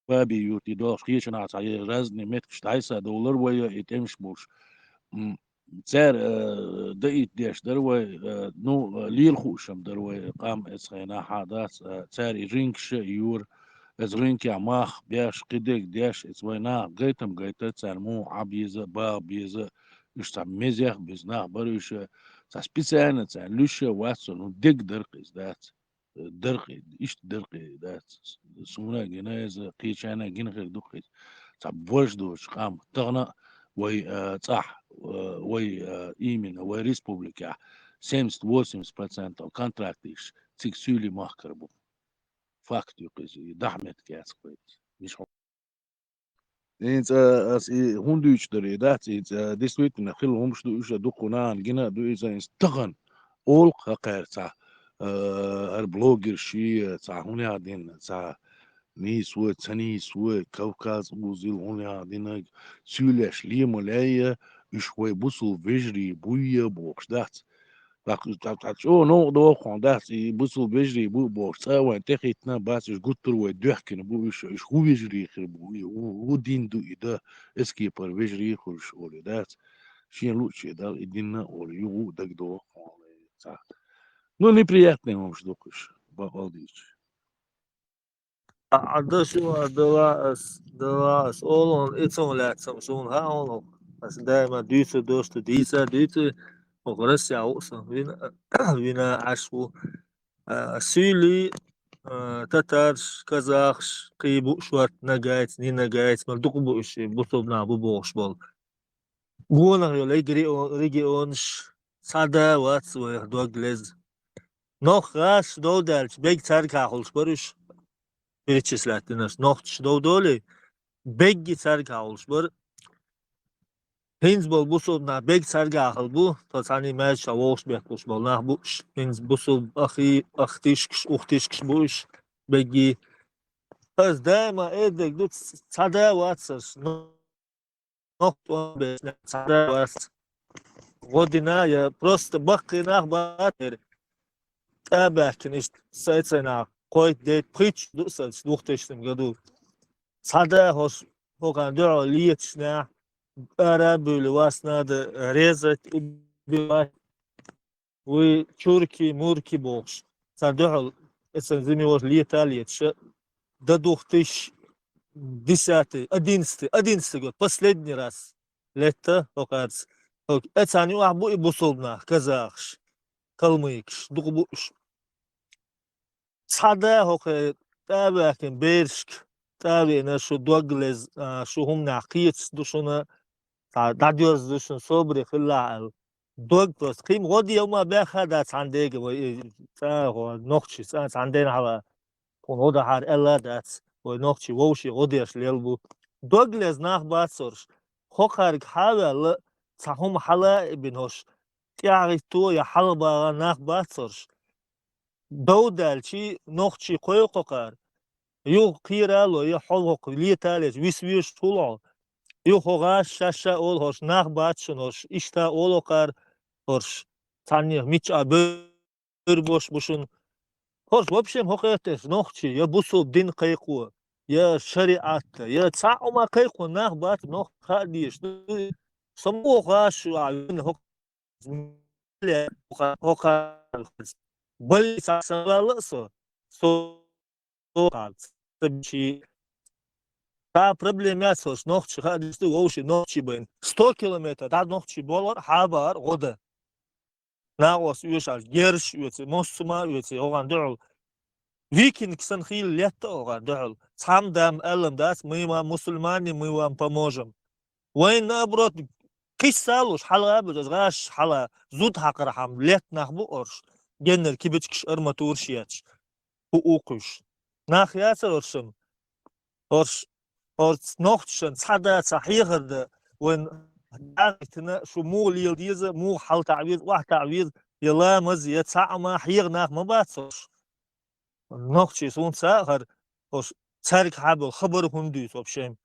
بابي يوتي دوش قيشنا تعي رزني متكش تعيسى دولار ويا يتمش بوش تسار دقيت ديش دروي نو ليل خوشم دروي قام اسخينا حادث تسار رينكش يور از رينك يا ماخ بياش قدك ديش اسوينا قيتم قيتت تسار مو عبيزة بابيزة يشتع مزيخ بزناخ بروش تسار سبيسانا تسار لوشة واسو نو ديك درقز دات درقي إيش درقي دات سونا جناز قيش أنا جن غير دقي تعبوش دوش قام تغنى وي صح وي إيمن وي ريسبوبليكا 78% أو كونتراكتيش تكسولي مهكربو فاكت يقزي دعمت كاس كويس مش هو إنت هندوش دري دات إنت ديسويت نخيل همش دوش دقنان جنا دو إذا استغن أول قارتا البلوجر شيء تاع هوني قاعدين تاع نيسوة تنيسوة كوكاز وزيل هوني قاعدين سيلاش ليه ملايا شوي بوصل فيجري بويا بوكش دات شو نو دو خون دات بوصل فيجري بو بوكش وين تخيتنا باس قطر ودحكن بو ايش هو يجري خير بو هو دين دو إذا اسكي بر فيجري خرش أولي دات شين لوتشي دا إدينا أولي يو دك دو خون تاع Ну, неприятные вам штукаш, Балдич. عدا شو دواس أولون إتسون لاتسون شون ها أولون بس دائما ديسة دوست ديسة ديسة وغرس يا وصل وينا عشو سيلي تترش كازاخش قيبو شوات نجايت ني نجايت مردوق بوش بوصبنا بوش بول قونا يولي ريجيونش سادا واتس ويهدوغلز نوخ راش دودالش بيك تاركا خلش برش перечислять ногч доудоли бегги царга олш бор пинз бол бусу на бег царга ахал бу то цани мэж шавош бек буш бол на бу пинз бусу ахи ахтиш ухтиш буш бегги аз дайма эдек ду цада ватсас ногт беш цада ватс година я просто бакинах батер табакин иш сайцена قوي ديت بريتش دوسل دوختشتم قدو صدا هوس هوكان دعو ليتشنا أراب لواسنا دا ريزت بيوات وشوركي موركي بوش صدعو اسم زمي وش ليتا ليتش دا دوختش دесятый, 11 год, последний раз лето, окажется, اتاني واحد بو يبصلنا كزاخش كلميكش دقبوش صدا هوك تابعكن بيرشك تابعنا شو دوغلز شو هم نعقيت دوشنا داديوز دوشن صبري خلا دوغ بس قيم غودي يوم باخدات عندك هو نوختشي عندنا على هذا هار الا دات ونوختشي ووشي غوديش ليلبو دوغلز ناخ باتسورش خوخارك حالا صحهم حلا بنوش يعني تو يا حلبا ناخ باتسورش دودالشي نوختشي قوي قوقار يو قيرالو يو حلوق ليتالج ويش طولو يو هوغاش شاشا اول هوش ناخ باتشن هوش اشتا اولوقار هوش تاني ميتش ابر بوش بوشن هوش وبشم هوقيتش نوختشي يا بوسو دين قيقو يا شريعات يا تساعو ما قيقو ناخ بات نوخ خاديش سمو غاش وعين هوك هوقار بل ساسا لأسو سوقات تبشي تا проблема сош нохчи хадисти оши нохчи бен 100 километр да нохчи болор хабар года нагос юшал герш юци мосма юци оган дул викинг сан хил лето оган дул самдам элм дас мы мусульмане мы вам поможем وين наоборот قيسالوش حلقه بجاش حلا زود حقرحم لет нахбу орш генер кибичкиш арматуршияч уукуш нахясер оршим орш орц нохтшен цада صحيح وين داغتنا شو مو ليل ديزه مو حل تعويض واحد تعويض يلا مزيت ساعة ما حيغ ناخ ما باتسوش نوختشي سون ساخر وش تارك حابل خبر هندوس وبشيم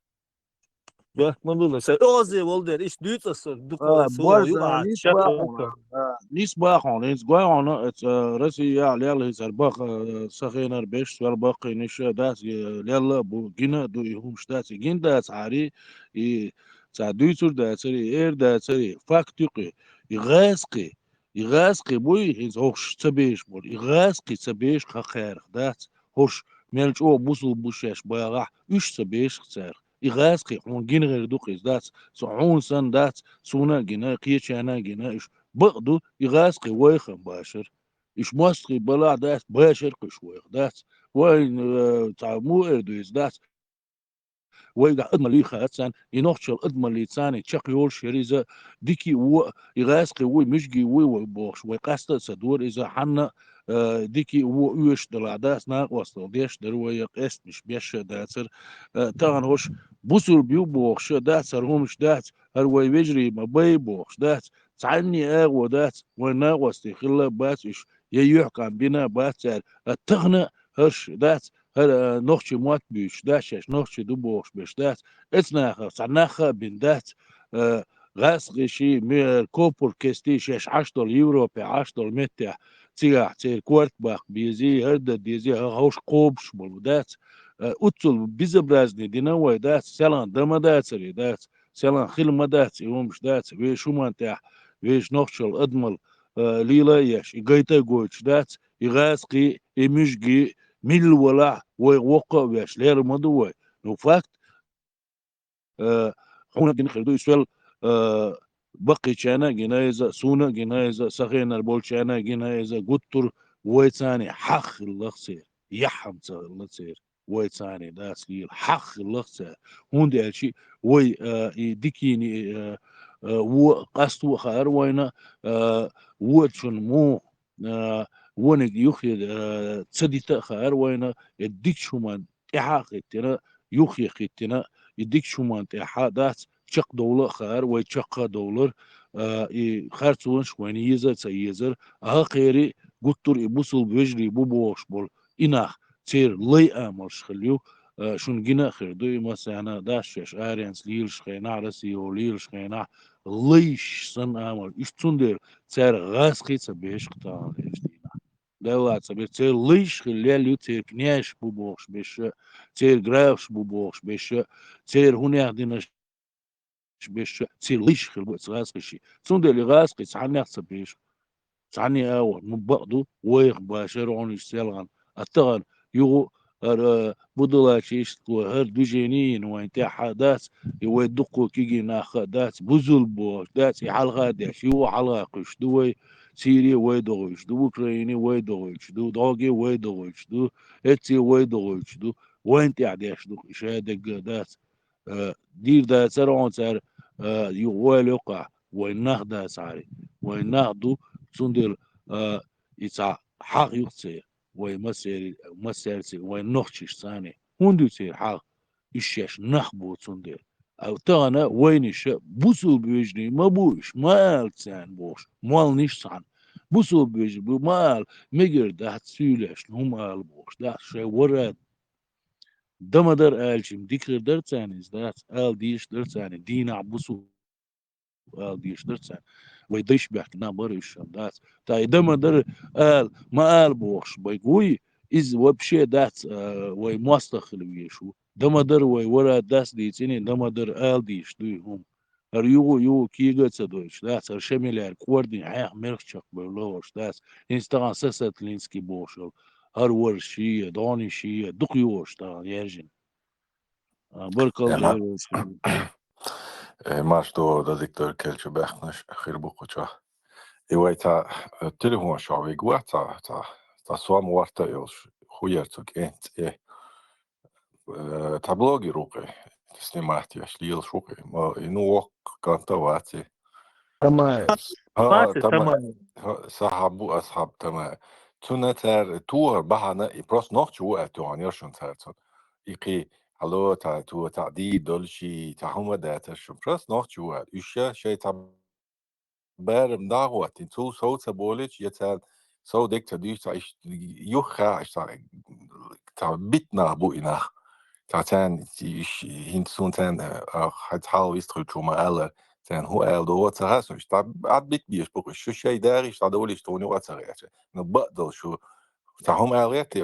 يا ما بقول لك اوزي ولدر ايش دوت اصل دكتور سو باز يقعد نيس شكل باخون نيس باخون نيس قاعون رسي يا ليال هيزر باخ سخينر بيش سوال باقي نيش داس ليال بو جينا دو يهم شتاس جين داس عاري ي تا دويتور داسري اير داسري فاكتوقي يغاسقي بوي هيز هوش تبيش بول يغاسقي تبيش خير داس هوش ميلج او بوسو بوشاش باغا ايش تبيش خسر يغاسقي هون جين غير دوقيس داس صعون سن داس سونا جنا قيشانا جنا إيش بقدو يغاسقي ويخن باشر إيش ماسقي بلا داس باشر قش ويخ داس وين تعمو إردويس داس ويقع ادمى لي خاتسان ينوخشل ادمى لي تساني تشق يول شريزة ديكي و يغاسقي وي مشجي وي بوخش ويقاستا سدور إذا حنا ديكي و يوش دلع داس ناق وصل ديش دروي قست مش بيش داسر تاغن هوش بوسر بيو بوخش داسر همش داس هروي بيجري ما بي بوخش داس تعني اغو داس ويناق وصل خلا باس إيش يحكم بنا باس التغنى هرش داس هر نوختي موات بيش داشش نوختي دوبوش بيش داس اتناخ صناخ بين داس غاس غشي مير كوبور كستي شش 10 يورو ب 10 متر تيغ تير كورت باخ بيزي هرد ديزي هوش قوبش بول داس اتل بيزبرازني دينوي داس سلان دما داس ري داس سلان خيل داس يومش داس ويش مانتاح ويش نوختشل ادمل ليلا يش يغيتا غوتش داس يغاسقي يمشجي ميل ولا ووقع ويش لير مدوي نو فاكت حونا جن خردو يسول بقي شانا جنايزة سونا جنايزة سخينا البولشانا جنايزة قطر ويتاني حخ اللخسير يحم اللخسير ويتاني داس ليل حخ اللخسير هون دي الشي وي ديكيني و قاستو خير وينا وشن مو ونك يخي تصديت خير وينا يديك شومان إحاقتنا يخي خيتنا يديك شومان إحادات شق دولة خير ويشق دولار خير تون شوين يزر تيزر خيري قطر يبوصل بوجري بوبوش بول إناخ تير لي أمرش خليو شون جنا خردو مثلا داشش آرينس ليلش خينا رسيو ليلش خينا ليش سن أمر إيش تندر تير غاسقي تبيش قطار دلع تبي تير ليش خليلو تير كنياش بوبوش بيش تير جرافش بوبوش بيش تير هنا دينش بيش تير ليش خلبو تغاسقي شي تندر اللي غاسقي تعني تبيش تعني أول من بعضه ويخ باشر عن يشتغل أتغن يو بدلا شيشتكو هر دوجينين وين تاع داس يودقو كيجي ناخ داس بوزل بوش داس يحلغا داش يو حلغا قش دوي سيري ويدوش دو اوكرايني ويدوش دو دوغي ويدوش دو اتسي ويدوش دو وين تاع داش دو شادق داس دير داس رون سار يوال يقع وين ناخ داس عاري وين ناخدو سندر يتسع حق يقصي وين مسير وين نخشش ثاني هندو سير حق إيش نخبو سندر أو تانا وين إيش بوسو بيجني ما بوش مال سان بوش مال نيش سان بوسو بيجني بمال ميجر ده تسيلش هم قال بوش ده شيء ورد دمدر آلشم ديكر در ثاني ده آل ديش در ثاني دينا بوسو آل ديش در ثاني ويديش بيحكي بريش دات تاي دم در قال ما قال بوخش بيقوي إز وبشي دات وي مستخل ويشو دم در وي ورا داس ديتيني دم در قال ديش دوي هم يو كيغا تدوش دات شميلار كوردين حيح ميرخشق بلوش دات انستغان سست لينسكي بوشل ورشي دوني شي دقيوش تا يرجن بركل ما دير ماش دو دكتور كيلش بخنش خير بوقتها إيوه تا تليفون شعبي جوا تا سوام ورتا يوش خويرتك انت إيه تا بلوغي روقي سنماتي اش ليل شوقي ما إنو وق كانتا واتي تمام ها فاتي تما تمام صحابو أصحاب تما تونا تار تور بحنا إبراس نوخ جو أتوان يرشون تارتون إيقي هلو تا تو تعدي دولشي تا هما داتش براس نوخ جو إيشا شي تا بارم داغوات إن تو صوت بولج يتال صوت ديك تديش تا إيش يوخا إيش تا بيتنا بو إناخ تا تان إيش هنتسون تان هتحاول يستخل شو ما قال تان هو قال دو تغاس مش تا عاد بيت بيش بقى شو شيء داري تا دولش توني واتغاس نبقدر شو تا هم قاليتي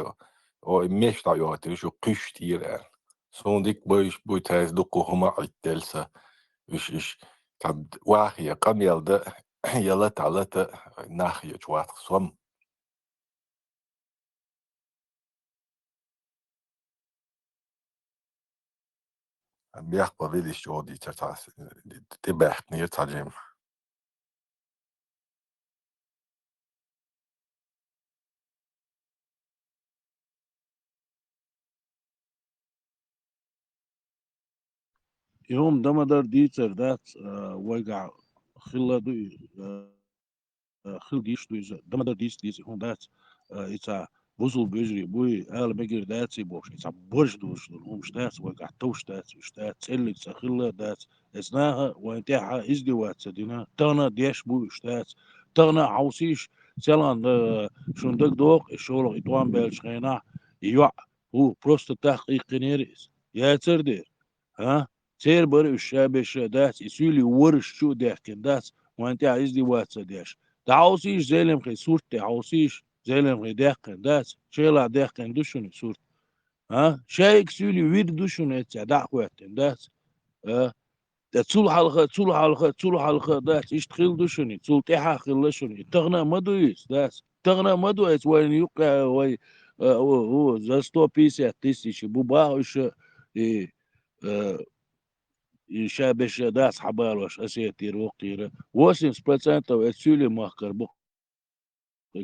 أو مش تا يواتي شو قش تير سون ديك بيش بوي تاز دقو هما عيدلسا إيش تا واحية قم يلدا يلا تعالى ناحية جوات صم بيحبا بيديش جودي تتعس تباحت نير تعجم يوم دمدر ديتر دات ويقع خلا دوي خل ديش دوي دمدر ديس هون دات إتا بوزل بيجري بوي آل مجر دات سيبوش إتا برش دوش هم شتات ويقع توش دات شتات سلك سخلا دات إسناها وانتاحها إزدي وات سدينا تغنا ديش بوي شتات تغنا عوسيش سلان شندق دوق الشغل إطوان بالشخينا يوع هو بروست تحقيق نيريس يا تردير ها سير بر الشابش داس يسولي ورش شو داكن داس وانت عايز دي واتس داش تعوسيش زي خي صورت تعوسيش زي خي داكن داس شيلا داكن دوشن صورت ها شايك سولي ويد دوشن اتسع داكواتن داس تسول حلقة داس يشتخيل دوشني تسول تيحا خلشني تغنى مدويس داس تغنى مدويس وين يوقع وي هو زستو بيسي تيسي بوبا وش شابش داس حبالوش أسيتير وقتيرة واسين سبرتسانتا واتسولي مهكر بوك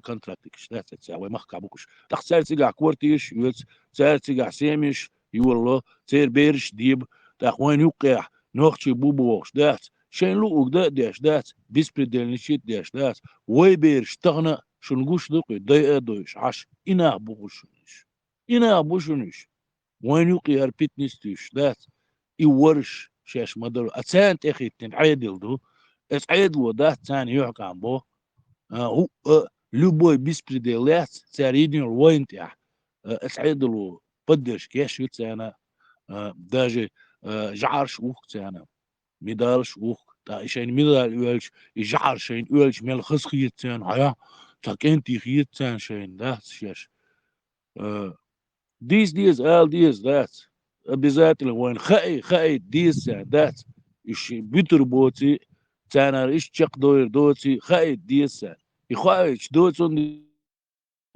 كونتراكتك شتات تساوي مهكا بوكش تخسر تيجع كورتيش يوتس تسار تيجع سيمش يولو تسير بيرش ديب تاخوين يوقع نوختي بوبوش دات شين لوك داش دات بيسبريدل نشيت داش دات وي بيرش تغنى شنقوش دوقي داي ادوش عش إنا بوشنش وين يوقي هربيت تيش دات يورش شاش مدر أتسان تأخي تنعيدل دو أسعيدلو ده تاني يحكى عن بو هو любой беспределец царидин وينتع أسعيدلو بدش كيش يتسانا даже جعرش ووك تسانا ميدالش ووك تا إشين ميدال يولش يجعر شين يولش ميل خسخ يتسان هيا تاك انتي خيتسان شين ده شاش ديز ذات обязательно وين خاي ديز ذات إيش بيتر بوتي تانا إيش تشق دوير دوتي خاي ديز يخايش دوتون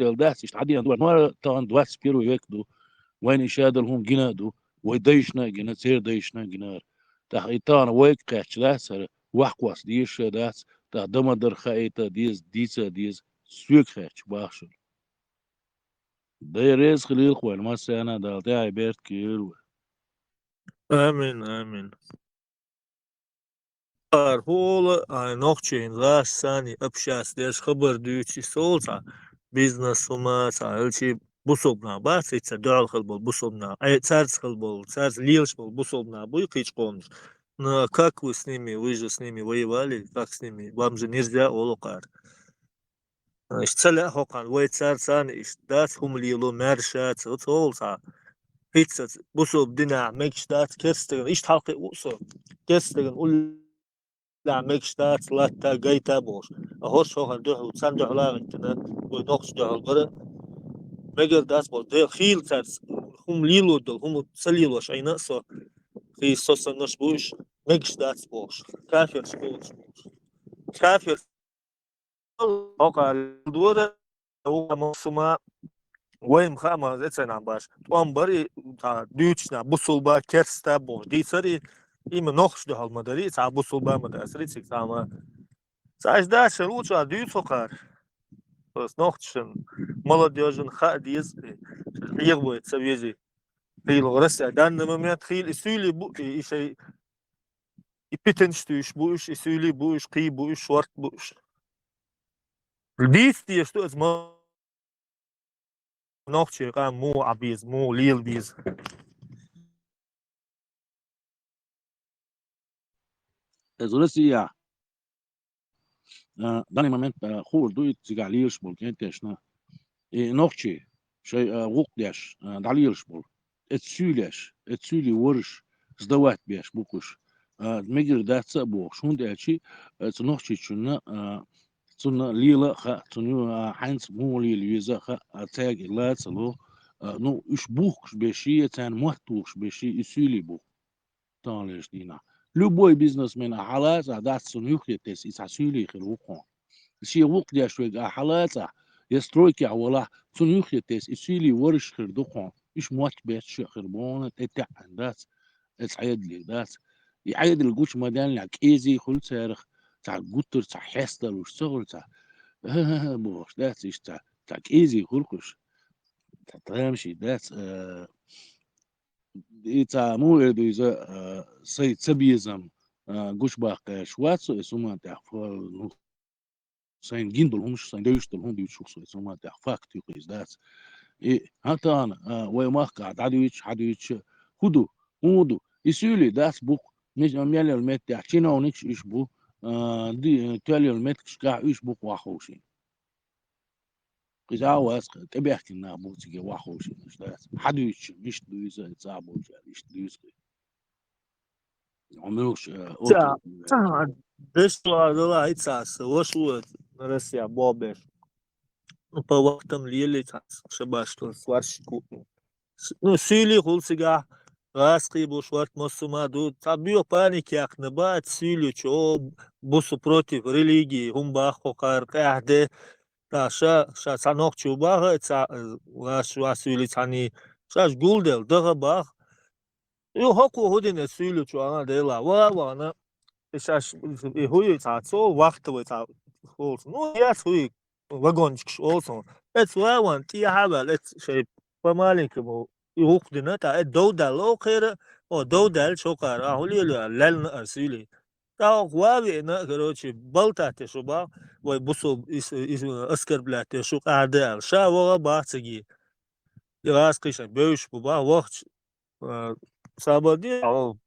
ذات إيش عادي أندوار نور تان دوات سبيرو يكدو وين إشادة لهم جنادو ويديشنا جنا سير ديشنا جنار تحيطان ويك قاتش لاسر وحقواس ديش داس تا دمدر خايتا ديز سويك خاتش باخشل ده ريز خليل خوال ما سانا دالتي عبيرت كيلو آمين آمين هو نوخچين راش ساني общаться ديش خبر دوچي سولتا بيزنس وما تعالشي بوصبنا بس يتصدع الخلبول بوصبنا أي تارس خلبول تارس ليلش بول بوصبنا بوي قيش قومش но как вы с ними, вы же с ними воевали, как с ними, вам же нельзя олокар. Ишцаля хокан, вы цар сан, иштат хумлилу мершат, вот олса. Пицца, бусоб дина, мекштат, керстеген, ишт халқи усо, керстеген, لا مكشتات لاتا جيتا بوش أهوش هو هندوه وتسان دوه لا انتنا ونقص دوه القرى مجر داس بول ده خيل تارس هم ليلو دل هم سليلو شيء نقصه في صوص النش بوش مكشتات بوش كافر بوش كافر هوكا الدورة هو مصمع وين خامة زيتنا باش توام بري تا دوتشنا بوصل كرستا بوش دي سري إما نقص دوه المدري تا بوصل مدرسة تسامة Саждаши лучше отдают сокар. То есть нохчен молодежен хадис يغبط سويزي خيل غرس данный момент خيل يسولي بو يشي يبتنشتوش بوش يسولي بوش قي بوش شورت بوش الديس دي شتو اسمه نوخشي قام مو عبيز مو ليل بيز Ezolesi داني момент خول دويت زيغاليش بول كنتشنا نوخشي شيء وقداش داليش بول اتسولي ورش زدوات بيش بوكش ميجر دات بو شون دالشي تنوخشي شنا تنا ليلا خا تنو حينس مو ليل يزا خا تاج لا تلو نو اش بوكش بشي تان محتوش بشي يسولي بو تانلش دينا любой бизнесмен حالات دات سنوخي تس يسولي خلوقون شي وقت شوي حالات يسترويك ولا سنوخي تس يسولي ورش خردوقون مش موت بيت شي خربون تتع عندات تعيد لي ذات يعيد الجوش مدان لك ايزي خل سارخ تاع جوتر تاع حستر وشتغل تاع بوش ذات ايش تاع ايزي خلقش تمشي ذات تاع مو اذا سي تبيزم جوش باقي شواتسو اسمه تاع سين جندل همش سين دوشتل هم بيشوفوا اسمه تاع فاكت يقيس ذات ايه حتى انا وما قاعد عدويتش خدو مودو يسولي داس بوك مش ميال المت تاع تشينا ونكش ايش بو دي تالي المت كشكا ايش بوك واخوشين إذا واس تبي أحكي لنا بوتيجي واخوشين مش داس حدويتش مش دويزة تصابو مش دويزة عملوش تا دشوا دلا يتساس وشو Россия бобер по вактам лили тас шабашто сваршку ну сили хулсига раски бушварт мосумаду табио паники акнабат сили чо бусу против религии хумба хокар кахде таша санок чубага ца васули цани шаш гулдел дага 요 허구 호딘에 수일로 좋아하나 내라 와와나 샤시 후유 자초 와크트 자 홀스 노 야스위 와곤치 올소 ets 와원 티하바 ets 쉐 파말링 뭐 يوقدنا تا دودا لو خير او دودا شوكارا هوليلا لن ارسيلي تا واوينا كروتشي بلتا تشوبا وي بوسو اسكر بلات شو قاعده شا وغا باصجي يراس قيش بيش بوبا وقت سابدي او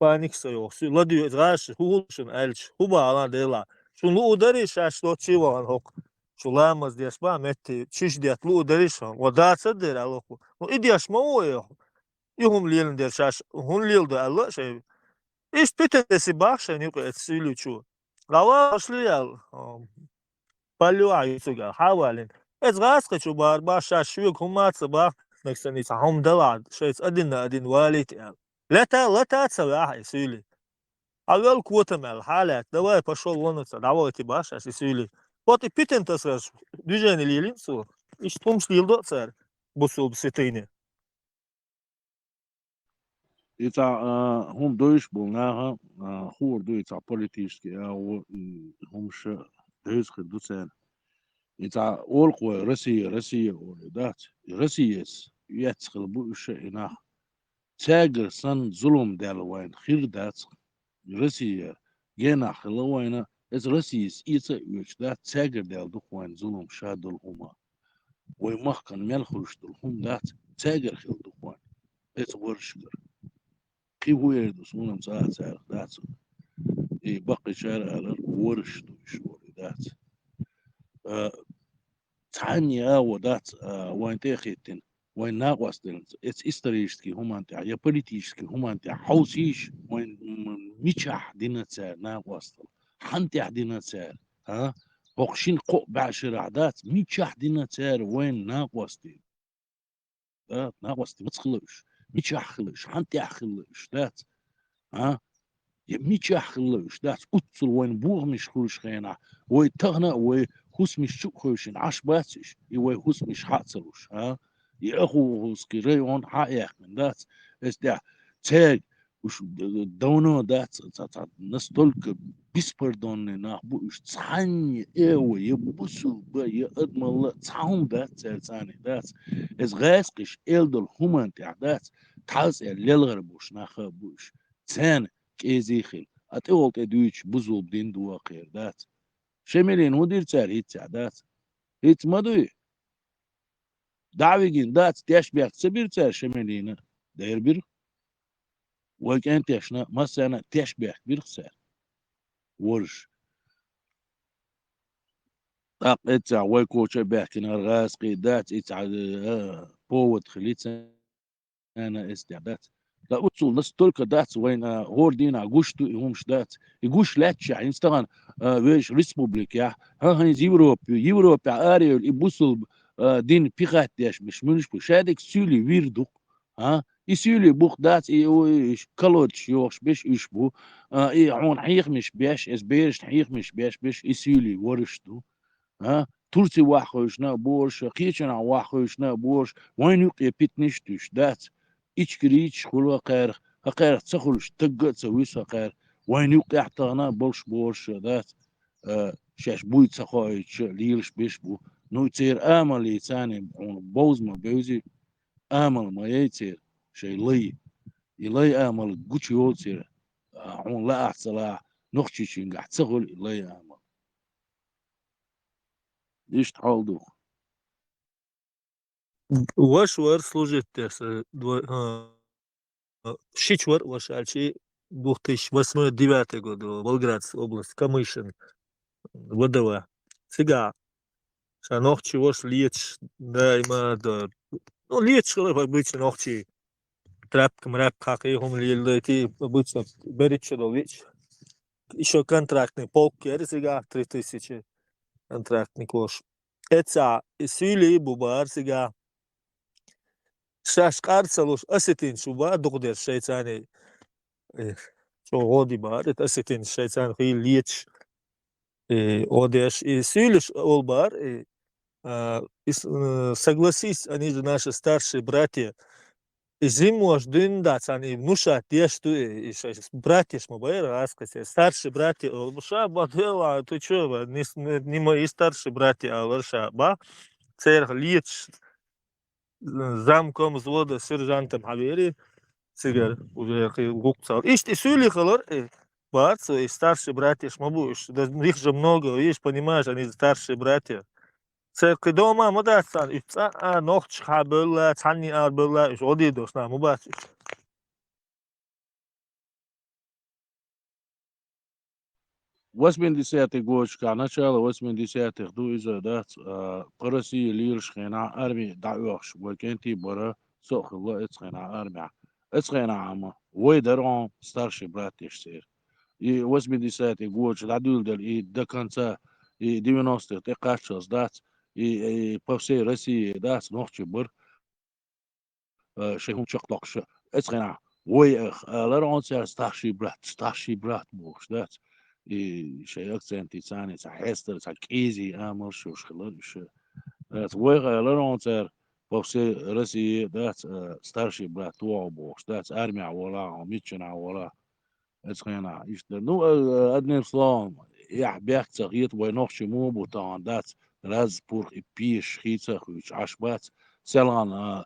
паник сойох лади раш хулшен элч хуба ала дела шун удари шаш лочиван хок шуламаз диашба метти чиш диат удари шон одаца дер алоку ну идиаш моё юхум лилен дер шаш хун лилда алла шей иш питеси бахшен юк эцилючу лава шлиял палю айсуга хавален эц гасқа чубар баша шук хумац ба نكسني تعهم دلع شيء أدين واليت لا تسوي يسولي أول قوة من الحالات دواء بشول ونص دواء تباش يسولي بطي بيتن تسرش دجاني ليلين سو إيش تومش ليل دوت سر بسوب ستينه إذا هم دوش بولناها خور دو إذا политически أو هم ش دوش خدوسان إذا أول قوة Россия ولدات Россия's يتخل بوش إنها تاجر سن ظلم دالوين خير دات Россия جينا خلوينا إذا Россия's إذا يوش دات تاجر دال دخوين ظلم شادل هما ويمخن ملخوش دل هم دات تاجر خل دخوين إذا ورشكر كي هو يردوس ونم ساعة دات باقي شارع على ورش دوش ولدات تعني ودات وين تاخيتن وين ناقص دل اتس استريشتكي هم انت يا بوليتيشتكي هم انت حوسيش وين ميتشح دينا تسار ناقص حنتي دينا تسار ها بوقشين قو بعشر عدات ميتشح دينا تسار وين ناقص دي ناقص دي متخلوش ميتشح خلوش حنتي خلوش دات ها يميتشح خلوش دات أتصل وين بوغ مش خلوش خينا وي تغنى وي خوس مش شو خوشين عش باتش يوي خوس مش حاصلوش ها يأخو خوس كريون حقيق من دات ده تاج وش دونو دات نستولك بيسبردون ناخبوش تصحني ايوه يبوسو با يقدم الله تصحون دات ثاني دات از غاسقش إلدل همان تعدات تحس للغربوش ناخبوش ثاني كيزيخل أتقول تدويش بزول بدين دوا خير دات شمالين ودير تار هيت سعدات هيت مدوي دعويجين دات تياش بيات سبير تار شمالين داير بير وكان تياشنا مثلا تياش بيات بير سار ورش طاق اتسع ويكوش بيحكي نرغاس قيدات اتسع بوت خليت انا استعداد لا أتصل ناس تلك دات وين هور دينا جوشتو يهمش دات يجوش لاتش يعني استغن ويش ريسبوبليكا ها هنز يوروب اريو يبوسل دين بيغات داش مش بشادك سولي ويردو ها يسولي بوخ دات ايش كلوتش يوش بيش يشبو اي عون حيخ مش بيش اس بيش حيخ مش بيش يسولي ورشتو ها ترسي واخوشنا بورش قيشنا واخوشنا بورش وين يقي بيتنش دوش دات إيش كريتش خلوا خير تسخلش تقت سويس خير وين يوقع احتغنا بورش ذات شاش بوي تسخويتش ليلش بيشبو نو يصير امل يتاني بوز ما بيوزي امل ما يصير شيء يلي امل قوتش يوصير عون لا احصلا نخشي شين قاعد تسخل يلي امل ليش تحاول Ваш вар служит Шичвар, ваш альчи 2008-2009 год, Волгоградская область, Камышин, ВДВ. Сега, шанохчи ваш леч, да, има, да, ну, леч, обычно, нохчи, трапкам, рэп, как и хум лилети, обычно, беречь дович. Еще контрактный полк, сега, 3000 контрактный кош. Это, сюли, бубар, сега, شاش قارصلوش أستين شوبا دغدر شيطاني شو غودي بار أستين شيطان في ليتش одеш и сюлиш олбар согласись, они же наши старшие братья. И зиму аж дындats, они внушат, те, что братья шмабай рассказать, старшие братья, олбуша, бадела, ты чё, не мои старшие братья, а ларша, ба, церх лич, замком взвода сержантом Хавери, цигар, уже гукцал. Ишь, и сюли халор, бац, и старшие братья шмабуешь, да их же много, видишь, понимаешь, они старшие братья. Церкви дома, мудацан, и нохч хабыла, цанни арбыла, иш одидос, на, мубациш. восьмидесятый год, начало 80-х, до изодат, Россия лирш хена армии дауш, вакенти бара сохла эцхена армия. Эцхена ама, войдерон старший брат ешсер. И 80-й год, дадулдер, и до конца, и 90-х, ты качал сдать, и по всей России, да, ночью бар, шехум чоклокша. Эцхена, вой, лерон старший брат, муж, да. И شيء أكسنتي ثاني تحسر تكيزي أمر شو شخلر شو تقول لهم تر بوكسي رسي دات ستارشي برا تو بوكس دات ارمي ولا ميتشنا ولا اتخينا يشتر نو ادني سلام يح بيحت صغير وينوخش مو بوتان دات راز بور بيش خيتsa خوش عشبات سلان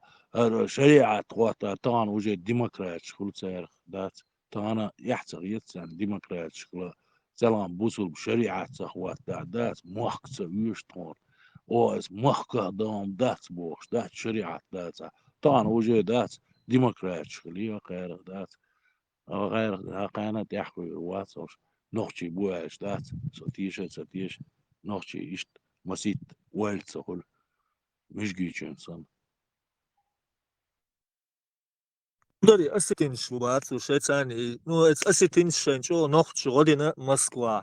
شريعة قوات تان وجه ديمقراط شغل سير دات تانا يحت صغير سان ديمقراط شغل سلام بوصل بشريعة قوات دات موخ تسويش تون او اس موخ دام دات بوش دات شريعة دات تان وجه دات ديمقراط شغل غير دات غير قانات يحكوا واتسوش نوختي بواش دات ستيش نوختي إشت مسيت والد سهول مش جيتشن صن داري أسيتين شوبات وشيتاني نو أسيتين شنشو نوخت شغلنا موسكوا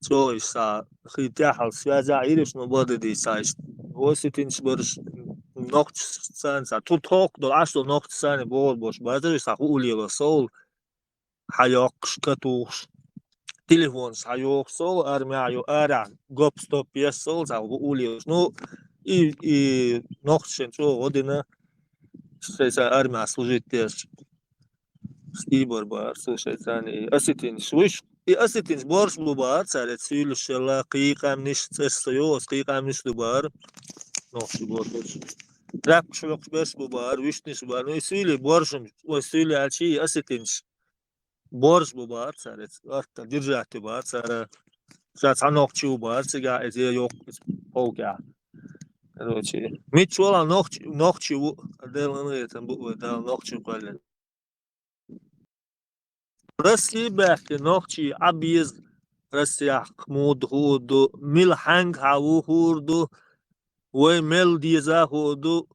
شو إشتا خيتيا حوس يا زعيرش نبض دي سايش وأسيتين شبرش نوخت سان سا تو توك دو عشتو نوخت سان بول بوش بازر سا خولي رسول حياقش كتوش تليفونش حيوق سول أرميايو أرع جوب ستوب يسول سا خولي نو и نوخت شنشو غدنا شيسا أرميا служить تيش Stibor bar, слушай, Тани, осетин, швыш, и осетин борш бубар, царец сюль шела, киикам ниш цесоёс, киикам ниш дубар, нох шибор борш. Рак швок берш бубар, вишниш бубар, ну и сюли боршем, ой, сюли ачи, осетин, борш бубар, царец, арта, держать бубар, цара, царец анох чу бубар, цыга, это ёк, полка. Короче, митчуала нох чу, делано это, дал нох чу кален. راسي بحكي نوختي عبيز راسي حمود هودو ميل هنگ هاو هوردو وي ميل ديزا هودو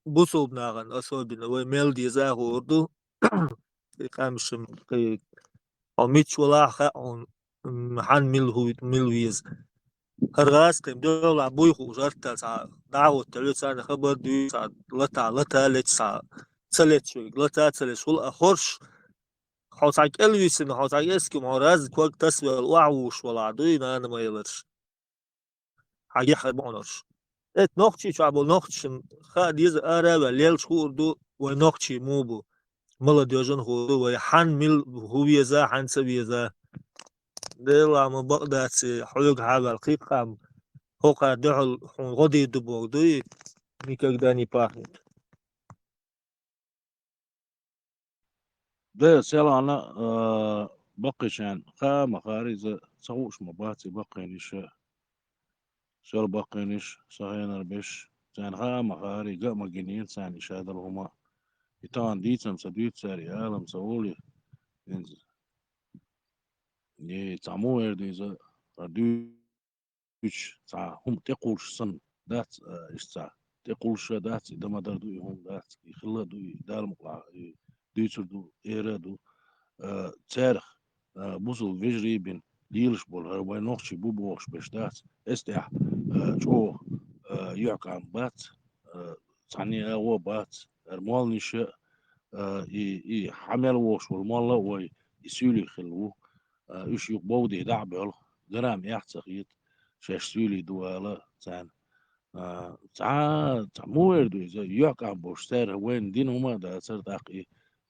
بوسو بناغن أصوبنا وي ميل ديزا هوردو خامشم أو ميتش ولا خاون محن ميل ويز هرغاس قيم دولا بوي خوزارتا سا دعوة تلو سا خبر دو سا لتا لت سا تلت شوي لتا تلت شول أخورش حوتاك الويسن حوتاك اسكم هراز كوك تسوي الوعوش ولا عدوين انا ما يلرش حاجة حربونرش ات نوختي شعبو نوختشن خا ديز ارابا ليل شهوردو ونوختي موبو ملا ديوجن هودو ويحن ميل هويزا حن سويزا ديلا ما بقداتي حلوك حابا القيقام هوكا دعل غدي دبوغدوي ميكاك داني باحنت ده سيلانا بقيشان خا مخارج صوش مباتي بقينيش شل بقينيش صهينا البش سان خا مخارج قا مجنين سان إشادة هما يتان ديتم سديت ساري عالم سولي إنز يتعمو يرديزا ردوش تاع هم تقولش سن دات إشتا تقولش دات دما دردو هم دات يخلا دو دال مقلع ديتردو إيرادو تاريخ بوصل فيجري بين ليلش بول هرباي نوخشي بوبوش بشتات استيح شو يعكم بات تعني هو بات المال نشأ اي حمل وش والمال وي يسولي خلو ايش يقبودي دعبل درام يحتقيت شاش سولي دوالا تان مو يردو إذا يعكم بوشتار وين دين هما دا تردقي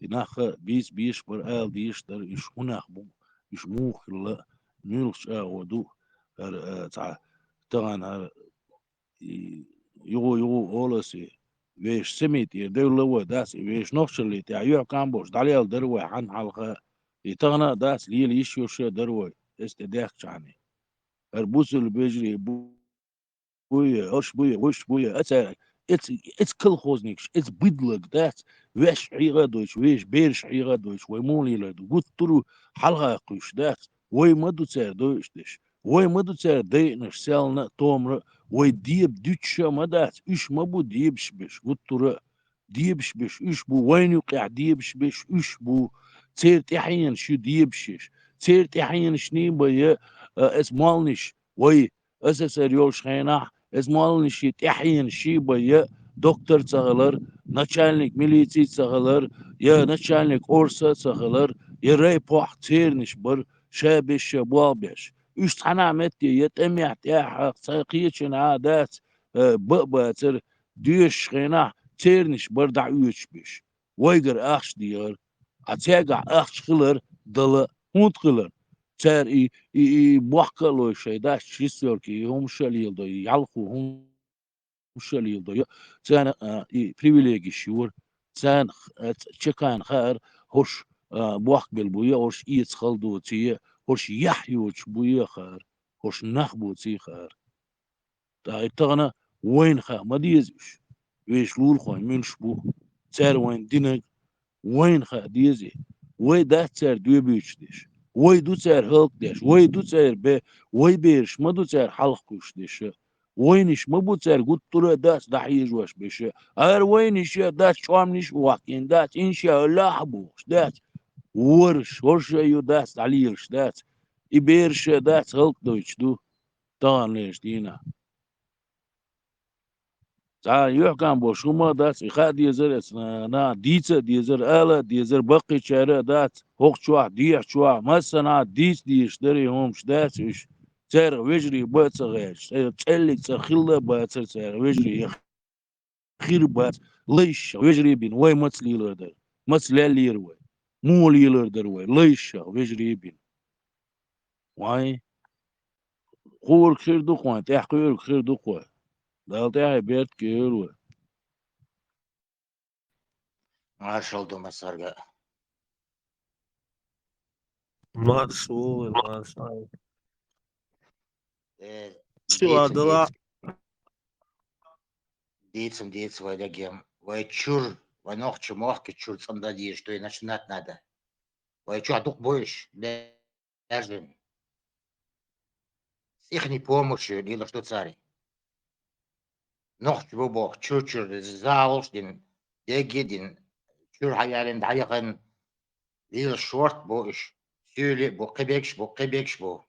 ناخ بيش بر ديش در إيش هناخ بو إيش موخ لا نيلش ودو تاع طبعا يو أولسي ويش سميت يدور لو داس ويش نقش اللي تاع يعكم بوش داليال دروي عن حلقة يتغنى داس ليل يشوش دروي استداخ يعني البوس اللي بيجري بويا اش بويا وش بويا it's كلخوزنيكش it's بدلك ذات ويش عيغا دوش ويش بيرش عيغا دوش ويمولي لدو قلت ترو حلقة قوش ذات وي مدو تسير دوش دش وي مدو تسير دينش سالنا تومر وي ديب دوتشا مدات اش مبو ديبش بش قلت ترو ديبش بش اش بو وين يقع ديبش بش اش بو تسير تحين شو ديبشش تسير تحين شنين بيا اسمالنش وي اساسر يوش خيناح اسمالن شي تحين شي بيا دكتور تغلر начальник ميليتي تغلر يا начальник أورسا تغلر يا راي بوح تيرنش بر شابش شبابش إيش حنا عمتي يتأمي احتياح ساقيتش عادات بقبة تر ديش خينا تيرنش بردع يوش بيش ويجر أخش ديار أتيجع أخش خلر دل هونت خلر تار إي بوحكلو شيء ده شيسور كي هم شليل ده يالخو هم شليل ده تان إي بريفيليج شور تان تشكان خير هوش بوحك بالبويا هوش إيت خلدو تي هوش يحيوش بويا خير هوش نخبو تي خير تا إتغنا وين خا ما ديزش ويش لول خوي منش بو تار وين دينك وين خا ديزي وي ده تار دوي بيش ديش وي دو تار هلق ديش وي دو تار بي وي بيرش ما دو تار حلق كوش ديش وينش ما بو تار قلت له داس دحيج واش بيش وينش داس شوامنش واكين داس انشا لا حبوش داس ورش يو داس عليش داس يبيرش داس هلق دويش دو طان ليش دينا يحكم بوشوما دات إخاء ديزر نا ديتsa ديزر آلا ديزر بقي شارع دات هوك شوع ديح شوع مسنا ديش دري همش دات إيش تر وجري بات غيش تسلك تخيل بات تر وجري خير بات ليش وجري بين وي متسلي لردر متسلي ليروي مو ليردر وي ليش وجري بين واي خور خير دخوان تحقير خير دخوان دالتها بيت كيلو Marshall do masarga. ما شو ما شاء شو Deets هذا deets weil der gem. Weil chur, weil noch chumach chur zum da die что иначе надо. Weil чё дух больше. Даже с их помощью или что царь. Noch чего бог чур заалштин. Der geht in chur hayalen dayagan. Lil short boish. Söyle bu kebekş bu.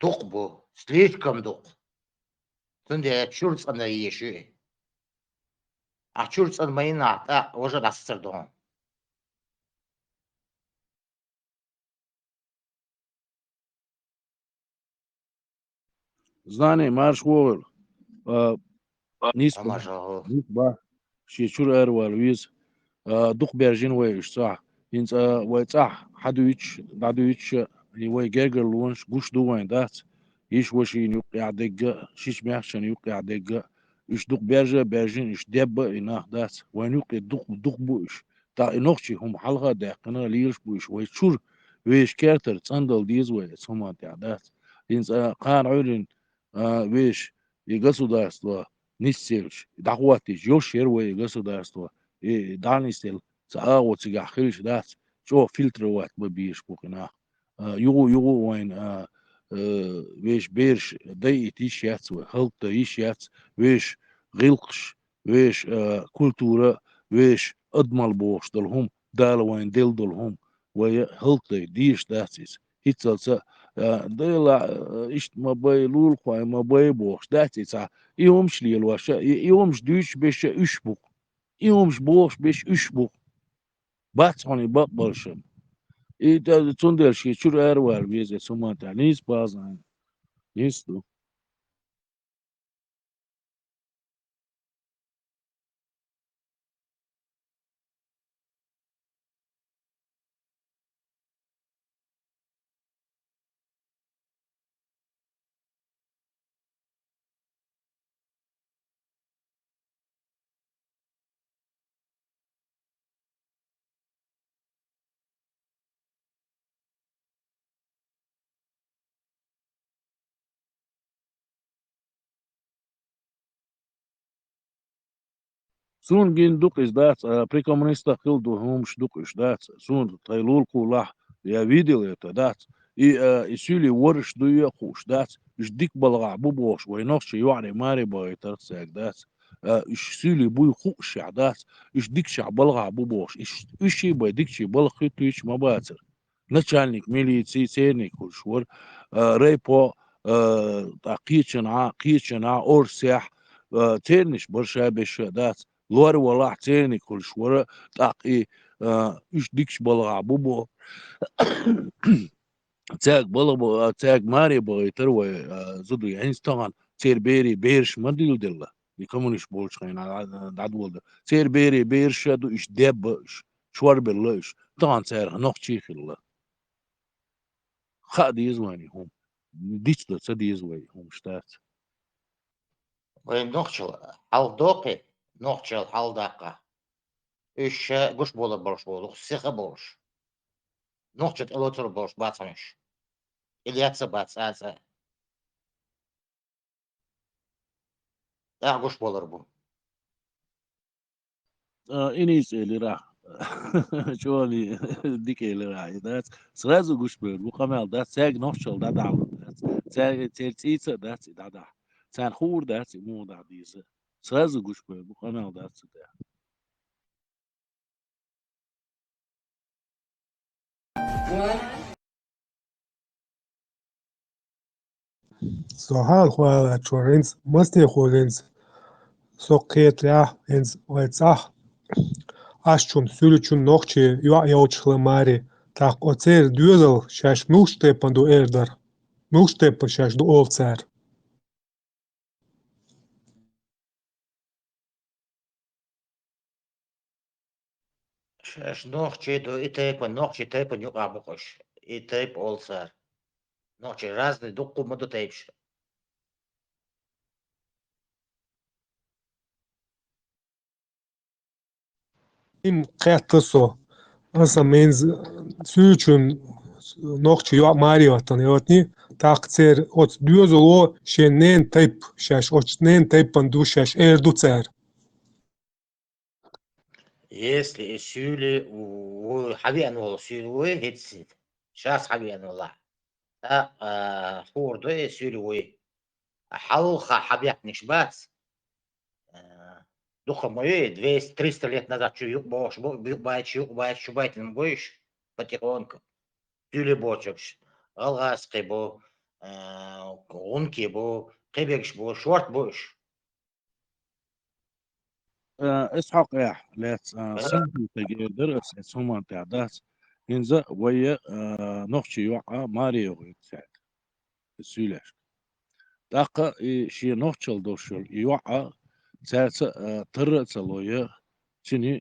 Дух bu. Слишком дух. Тунде чур цана еши. А чур цан майна та уже расцердон. Знание марш вовер. نيس А Marshall نيس با شيشور اروال ويز دوخ بيرجين ويش صح ينز ويصح حدويتش دادويتش وي جيرجر لونش غوش دوين دات يش وشي يوقع دق شيش ميخشن يوقع دق يش دوخ بيرجين يش دب إناه دات وين يوقع دوخ بوش تا إنوخشي هم حلقة دقنا ليش بوش ويشور ويش كارتر تصندل ديز ويس هما تعدات ينز قان عورين ويش государство нисельш дахватиш ёшер ве государство и данистел цаагоцига хирш дац чо фильтровать бабиш букина югу вайн веш берш дай итиш яц ве халта иш яц веш гилкш веш культура веш адмал бош долхум дал вайн дел долхум ве халта диш дацис хитцалца ديلا إيش ما بيلول خواي ما بيبوش داتي تا يومش ليل واشا يومش دوش بيش اشبو يومش بوش بيش اشبو بات هوني بقبلشم إيه تندر شي شو أروال بيزة سما تانيس بازان يستو سون جين دوك إز دات بريكومونيستا خلدو همش دوك إش دات سون تايلول كولاح يا فيديو يتا دات يسولي ورش دو يخوش دات إش ديك بلغع بوبوش وينوش يوعني ماري باي ترساك دات إش سولي بوي خوش دات إش ديك شع بلغع بوبوش إشي باي ديك شي بلغ خيتو إش مباتر начальник милиции церник كل ريبو قيتشنا أورسيح تيرنش برشا بش دات لور ولا تاني كل شوره تاقي ايش ديكش بلغع بوبو تاق بلغ تاق ماري بغي تروي زدو يعني طبعا تير بيري بيرش ما ديل دلا يكمنش بولشين داد ولد سير بيري بيرشة دو إش دبش شوار باللش طبعا سير نوخشي خلا خا ديزواني هم ديش ده سديزوي هم شتات وين نوخشل حال دوقي نوخشل حال داقة إيش قش بولا برش بولا سيخة برش نوخشت ألوتر برش باتنش إلياتسا باتساسا قش بولا ربو إنيس اللي راح شو اللي ديك اللي راح ده سرازو قش بير وقمال ده ساق نوخشل ده دعوة ساق تيرتيتا ده ده سان خور ده مو ده ديزه سرازو قش بير وقمال ده Så här har Torrens måste hållens så ketla ens vetsah ashchun sülüchun noqchi yauchlamari tak ocer düzel şaş nuştepan du erdar nuştepan şaş du ovcer نوخشي دو إتيب ونوخشي تيب يقع بقش إتيب أول سار نوخشي رازني دقو مدو تيبش im qetso asa mens sülüchun noqchi mari vatan yotni tak cer ot düzel o şenen tep şaş ochnen tepan du şaş erdu cer Если сюли وحبيان والله سюли هيتسيد شاس حبيان والله تا خور سюли وي حلخة حبيات نشبات духа моей 200-300 лет назад чуюк бош, бач, чубайтин боиш потихоньку. Тюли бочокш, алгаски бо, гунки бо, кебекш бо, шорт боиш. اسحاق لات سنتي تغير درس سوما تعدات ينزا ويا نوخشي يوعى ماريو يتساعد السيلاش داقا شي نوخشل دوشل يوعى تساعد ترت لويا شني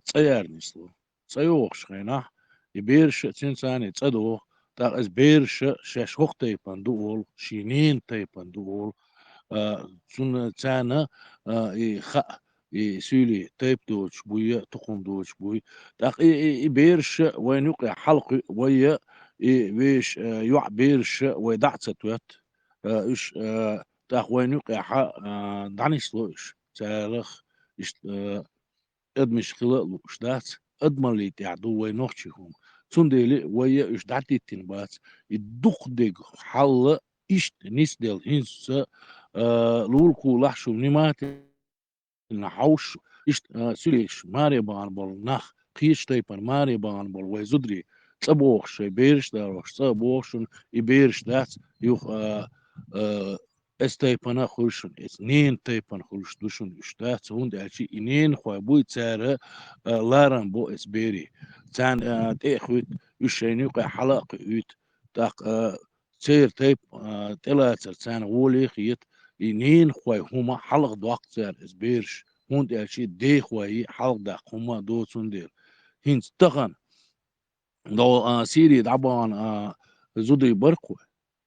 تسيار نسلو تسيوخش خينا يبيرش تنساني تصدو داق از بيرش شاش وقت تيبان دول شينين تيبان دول سن تانا خا سيلي تيب دوش بويا تقوم دوش بوي داق بيرش وين يقع حلق ويا بيش يوع بيرش ويدعت توت ايش داق وين يقع دعنيش لوش تاريخ ادمش خلق لوش دات ادملي تعدو وين نوخشهم تندلي ويا ايش دعتي تنبات يدق دق حل ايش نسدل هنس لولكو لحشو نمات نحوش إشت سليش ماري بان بول نخ قيش تيبان ماري بان بول ويزدري تبوخش بيرش داروش تبوخشن يبيرش دات يوخ استيبانا خلشن نين تيبان خلش دوشن اشتات هون دالشي نين خوي بوي تسارة لارن بو اسبيري تان تيخويت يشين يوقع حلق يوت تاق تير تيب تلاتر تان وولي خيت ينين خوي هما حلق دوق تسار اسبيرش هون دالشي دي خوي حلق داق هما دو سندير هينز تغن دو سيري دعبان زودي بركو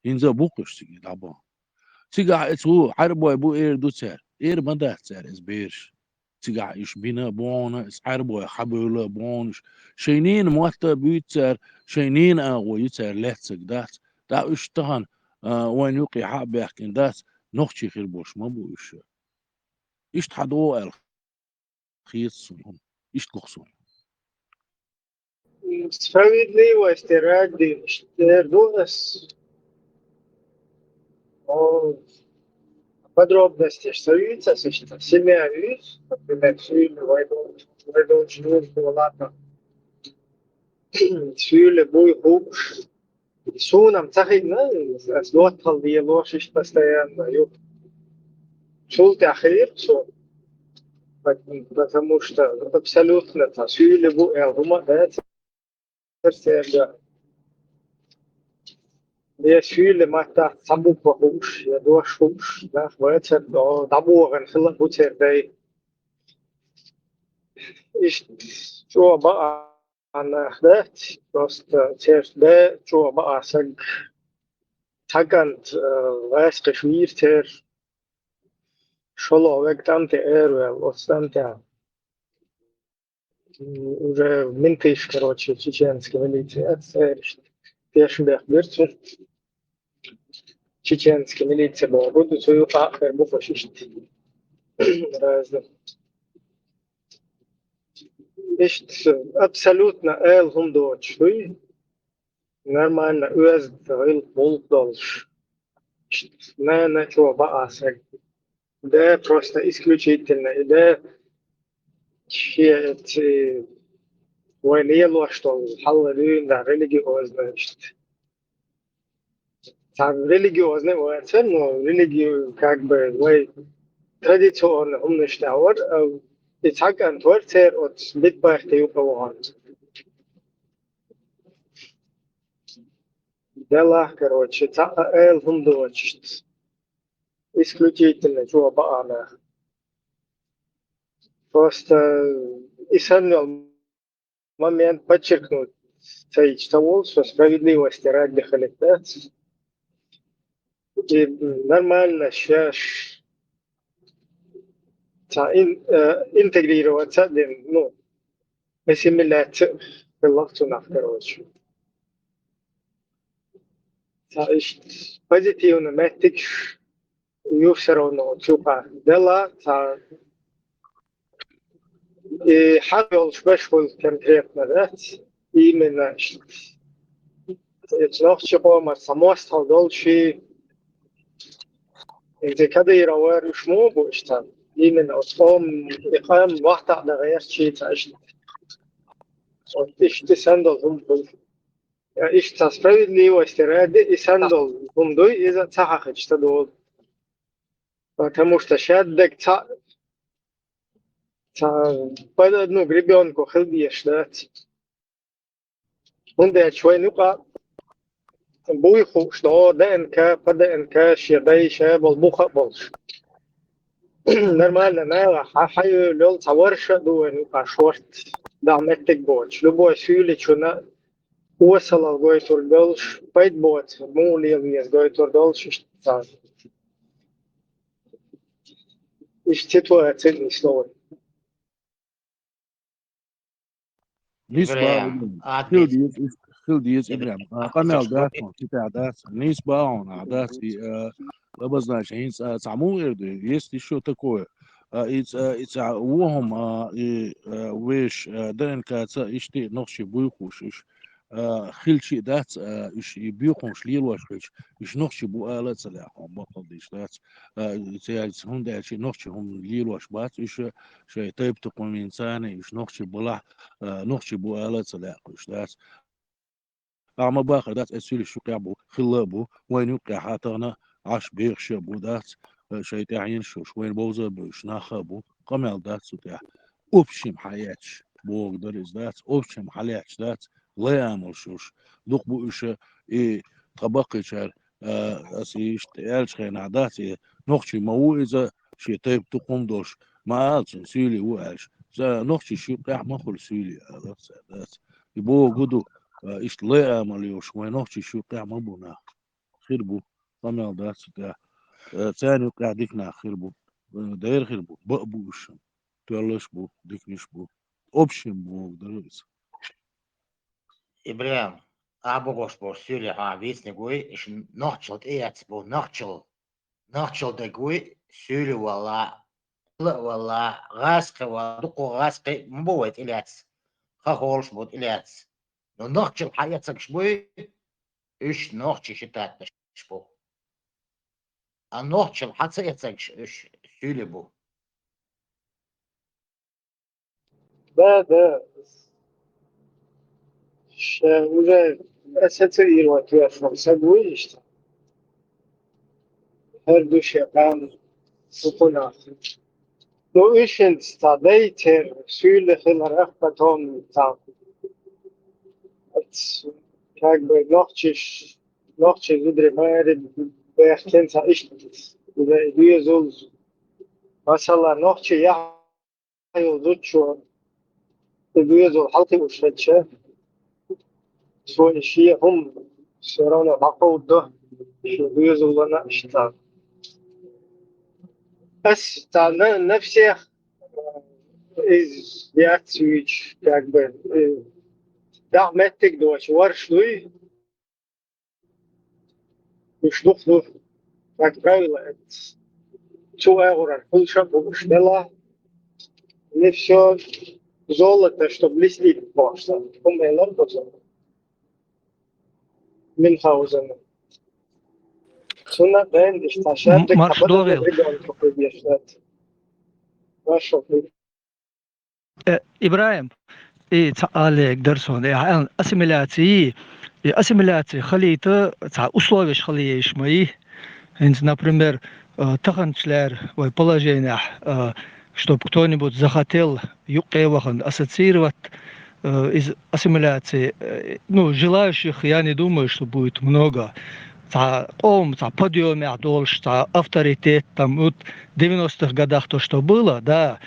هينزا بوكش سيجي دعبان سيجا اسو حربو ابو اير دو تسار اير مدى تسار اسبيرش سيجا ايش بينا بونا اس حربو حبولا بونش شينين موتا بيتسار شينين ويتسار لاتسك دات دا ايش تغن وين يوقي حاب يحكي دات نوخشي خير بوش ما بوش ايش تحدو الخيصهم ايش تقصون Справедливо ради, что нас о подробности остаются, что семья видит, например, Сюля войдут живут в Латвии, Сюля будет хуже. Сунам цахина, слотал диалог, постоянно, шулт ахир, потому что абсолютно Сюля будет, это Я сюле мата сабу похуш, я дош хуш, да, вецер до дабуген хила бутер дай. Ich شو بقى أنا خدت بس تيرت ده شو بقى سج تاجنت غاس كشمير تير شلو وقتام تير وستام تير уже ментыш, короче, чеченский милиция, пешбех бирцу, чеченский милиция была, буду свою ахер буфашишт, разно. Ist абсолютно элхум доч, нормально, уез эл болуп долш. Не чего баасак. Да просто исключительно. Да эти войны что халлы да религиозно. Там религиозный вообще, но религию как бы вой традиционно умничтауэр, и так антвертер от битбахте юпаван. Дела, короче, та эл хумдовачт. Исключительно чего баана. Просто исходный момент подчеркнуть того, что справедливости ради халифат. И нормально сейчас интегрироваться, ну, ассимиляция в лактунах, короче. Позитивно, метик, ее все равно, типа, дела, и حاول special конкретно, да, именно это чего мы самостал дольше, где когда я говорю шмо будешь там, именно от том, إقام وقت على غير شيء تعيش. إيش تسندل هم دول. إيش تسبب لي واستراد يسندل هم دول إذا تحقق تدول. потому что شدك بدأ إنه قريبون كخل بيشدات. هنده شوي نقطة بوي خوش ده إنك بدأ إنك شيء شاب البوخ بولش. Нормально, на хаю лёл цаварша дуэн ашорт даметтек боч. Любой сюли чуна уасала гой турдолш пайт боч. Мули виес гой турдолш штан. Иштитуа цельный слово. نسبة إبراهيم خلديز إبراهيم قناة دات كتاع دات نسبة عن عادات обозначение саму есть еще такое it's وهم ويش ДНК ишти нохши буйхуш خلشي دات إيش بيخونش ليلوش إيش نخشي بو آلة سلاحهم بطل ديش دات تيالس هون دات شي نخشي هم ليلوش بات إيش شيء طيب تقوم إنسان إيش نخشي بلا نخشي بو آلة سلاحش دات أما باخر دات أسيل شو قابو خلابو وين يقع حاتنا عش بيخش بو دات شيء تعين شوش وين بوزا بوش ناخبو قمال دات سوتيا أبشم حياتش بوغ دريز دات أبشم حياتش دات لا يعمل شوش دوق بو إيش طبقي شال أسيش تيالش خين عداتي نخشي مو إذا شي طيب تقوم دوش ما ألسن سيلي وعش نخشي شو قاع مخل سيلي دات يبو قدو إيش لا يعمل يوش وين نخشي شو قاع مبونا خربو طمال دات ستا ثاني قاع ديكنا خربو داير خربو بقبوش تولش بو ديكنيش بو أبشم بو دريز إبراهيم أبوغوش بو سوري ها ويس نقول إيش نحشل إيات بو نحشل دقوي سوري ولا غاسقي ودقو غاسقي مبوت إليات خاخولش بود إليات نو نحشل حياتك شبوي إيش نحشي شتات شبو نحشل حياتك إيش سوري بو ده уже ассоциировать верхом собой, her душе kan populationen. Då känns det till skulle hela beton ta att jag blir nördchish نوخشي قدري مارد بيحكين سا إشتكس وده بيزول مثلا نوخشي يحيو زوتشو بيزول حلقي وشفتشة سو إشي هم سيرونا معقود ده شو بيزول لنا إشتاق بس تاع نفسي is the switch как бы да метик доч варшлуй шлухну как правило €2 кулша шнела не все золото что блестит просто умело тоже Мюнхгаузен Суна бен исташат Марш кабада Дорел. регион победишь Хорошо إبراهيم تعالى درسون ассимиляции ассимиляции خليته تاع условия خليش мои например таханчлер ой положение чтобы кто-нибудь захотел юкевахан ассоциировать из ассимиляции ну желающих я не думаю что будет много подъеме должен авторитет там вот в 90-х годах то что было да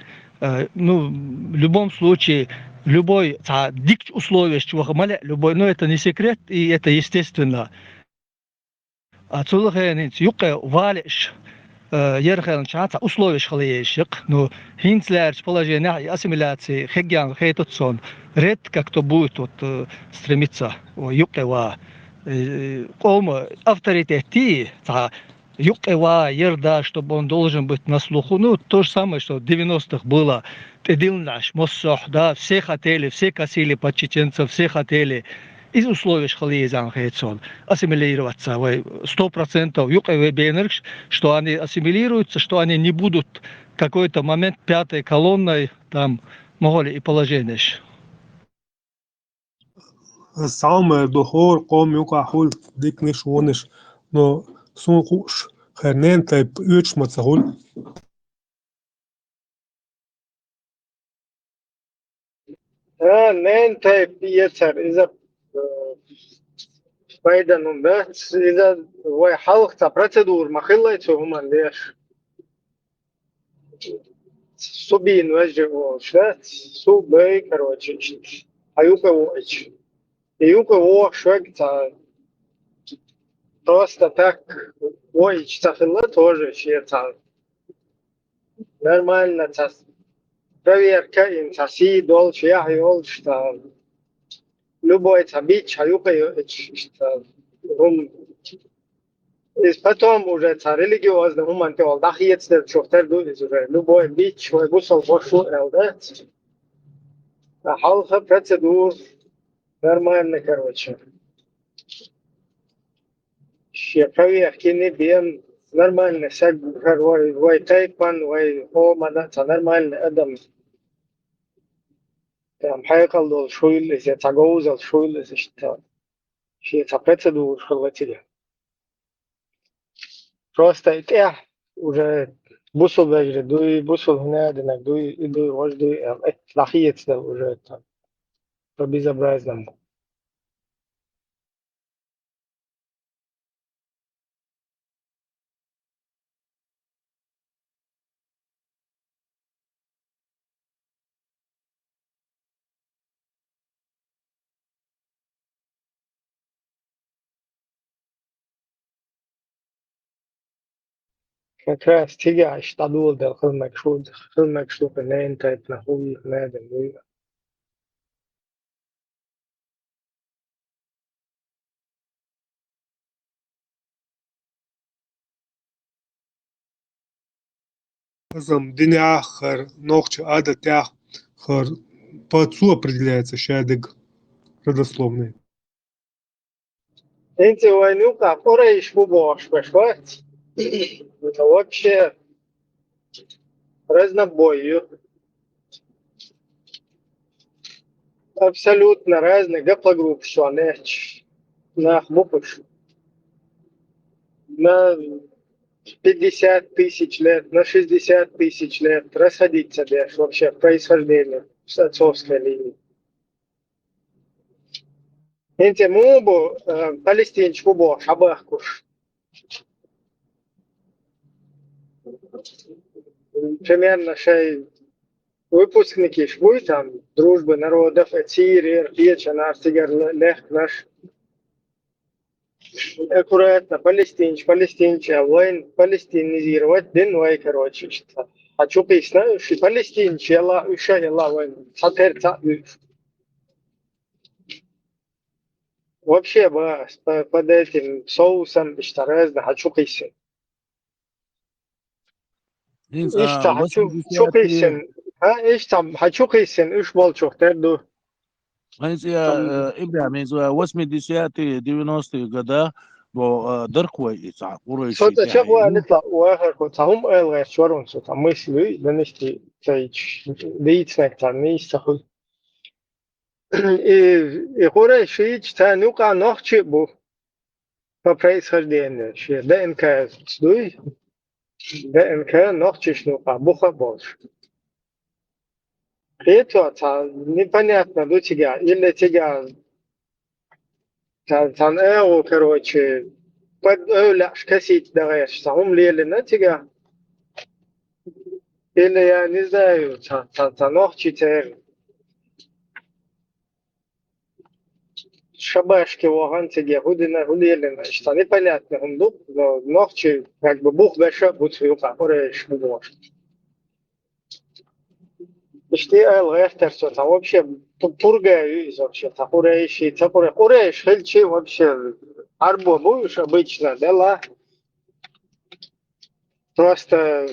ну в любом случае любой дикт условия чего любой но это не секрет и это естественно отсюда юка валиш يرخل شاطع условия خليشق но хинцлерч положение ассимиляции хегян хейтотсон ред как-то будет вот стремиться юкева кома авторитети юкева ерда чтобы он должен быть на слуху ну то же самое что в 90-х было Эдилнаш Моссох да все хотели все косили под чеченцев все хотели из условий шхалиезан хейтсон ассимилироваться 100% юкеве бенерш что они ассимилируются что они не будут в какой-то момент пятой колонной там могли и положенешь Самое дохор ком юка хул дикниш вониш но сунхуш хернен тайп үчмаца хул نين تايب يتر إذا فايدة نمبت إذا وي حلق تا процедур مخليته هما ليش سوبين وجه وشات سو بي короче аюка воич аюка во швек та просто так воич цахилла тоже считал нормально та проверка им таси долче я что любой табич аюка что и потом уже религиозно humanitel дахиецтер чохтер дуйз уже любой бич ой бусал бошу элдет халха процедур нормально короче ще проверки не бен нормально сag ой тайпан ой хомада нормально адам там хайкал дол шуйлес я тагоузал шуйлес что ще процедур хватили просто это уже бусул вежде дуй бусул гнадинак дуй дуй вождуй лахиецтер уже там по безобразному как раз тига штадул дел хылмак шуп нейн тайп на хуй наден дуй Зам день ахар ногче ада тях хар по отцу определяется шадыг родословный. Эти войну которая еще больше понимаете это вообще разнобой абсолютно разные гаплогрупп что на хмупыш на 50 тысяч лет, на 60 тысяч лет расходиться даже вообще происхождение с отцовской линии. انت مو بو فلسطين شو بو حباكوش примерно شيء выпускники швуй там дружбы народов Сирии, Речи, Нарсигар, Лех, наш аккуратно палестинча, войн палестинизировать, ден вой, короче, что. Хочу писать, что палестинча, Аллах, уша, Аллах, войн, сатерца, вообще, под этим соусом, что разно, хочу писать. Ишта, хочу писать, ишта, хочу писать, иш волчок, терду. يا ابراهيم 80 90 года бо дырквой ица урыш Что-то чего нетла уахар кот هم الغي شورون سو там мысли донести тайч дийцнек там мисса ху и хоре шич та нука нохчи бу по происхождению ще ДНК сдуй ДНК нохчи шнука буха больше это непонятно до тебя или тебя там короче под косить даешь там лели тебя или я не знаю нохчи теперь шабашки ваганцеге гудели что непонятно но нохчи как бы бух беша будет юка ореш бумаш Ишти эл все там вообще пургаю из вообще тахурейши ореш хельчи вообще арбо будешь обычно дела просто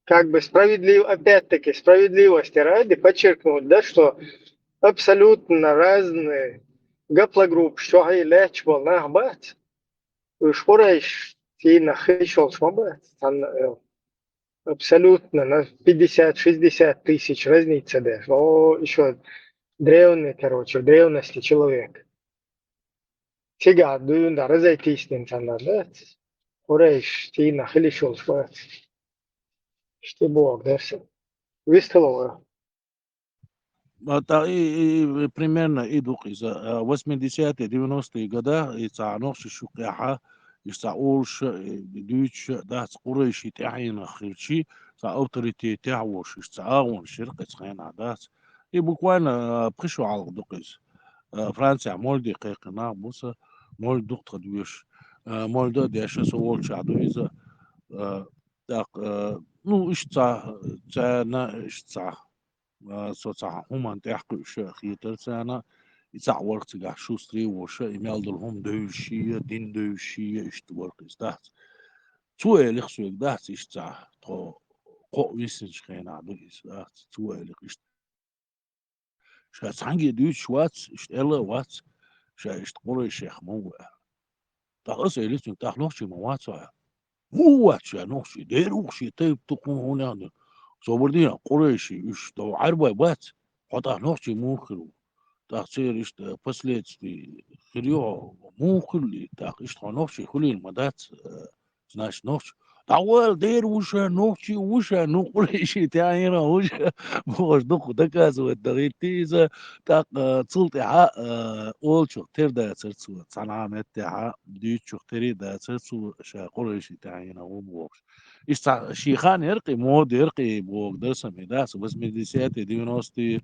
как бы опять-таки справедливости ради подчеркнуть, да, что абсолютно разные гаплогруппы, что они лечь был на бат, уж порейш и на хешол шмабат, абсолютно на 50-60 тысяч разница, да, но еще древний, короче, в древности человек. Сега, да, разойтись не надо, да, порейш и на хешол шмабат. Что Бог, да, все. Вистолово. Это и примерно идут из 80-е, 90-е года, и цаноши шукаха, и цаулш, дюч, да, скурейши тяхина хирчи, авторитет тяхвош, и цаун, ширка цхайна, да. И буквально пришел ал дукис. Франция, Мольди, Кайкана, Буса, Моль дуктор дюш, Мольда, Деша, Совол, Чадуиза, так, ну, ишца, ишца. صوت هم تحكي شيء خيتر سنة يتعورك تجاه شوستري وشيء يميل لهم دوشية دين دوشية اشتورك استهت توه لخسو يقدهت اشتع تو قويسن شخين عدو استهت توه لخشت شات عنجي دوش وات اشتقلا وات شا اشتقوري شيخ مو تقص يلسن تحلوشي موات صايا مو وات شا نوشي ديروشي تيب تقون هنا صوبردينا قريشي ايش تو عربة بات حتى نوشي موخلو تاخير ايش последствий خريو موخلي تاخ ايش نوشي خلي المدات ناش نوش أول دير وشا نو قريشي تاعينا وشا موش دقو دكاز والدغيت تيزا تاق تصلتي ها أول شو تردا ترسو صنعامات تاعها ديت شو تريدا ترسو شا قريشي تاعينا وموش شيخان يرقي مود يرقي بوق درس ميداس بس ميديسيات ديونوستي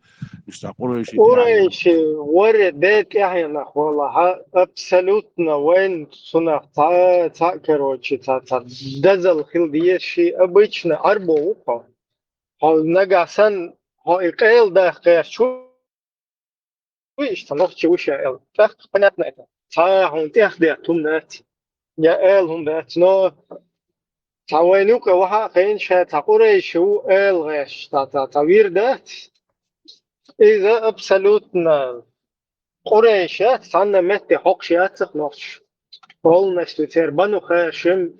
قريشي تاعينا قريش ورد ديت يعني والله абсолютно وين صنع تا короче تا دزل خل ديشي обычно арбо ухо هو نجاسن هو إقيل ده قير شو إيش تنوخ وش إل فخ بنات نأتا تا هم تأخذ توم نات يا إل هم نات نو تا وينوك وها قين شا تا قريش هو إل غش تا ويردات إذا абсолютно قريشات صنع مت حقشات تخنوش полностью тербану хэшим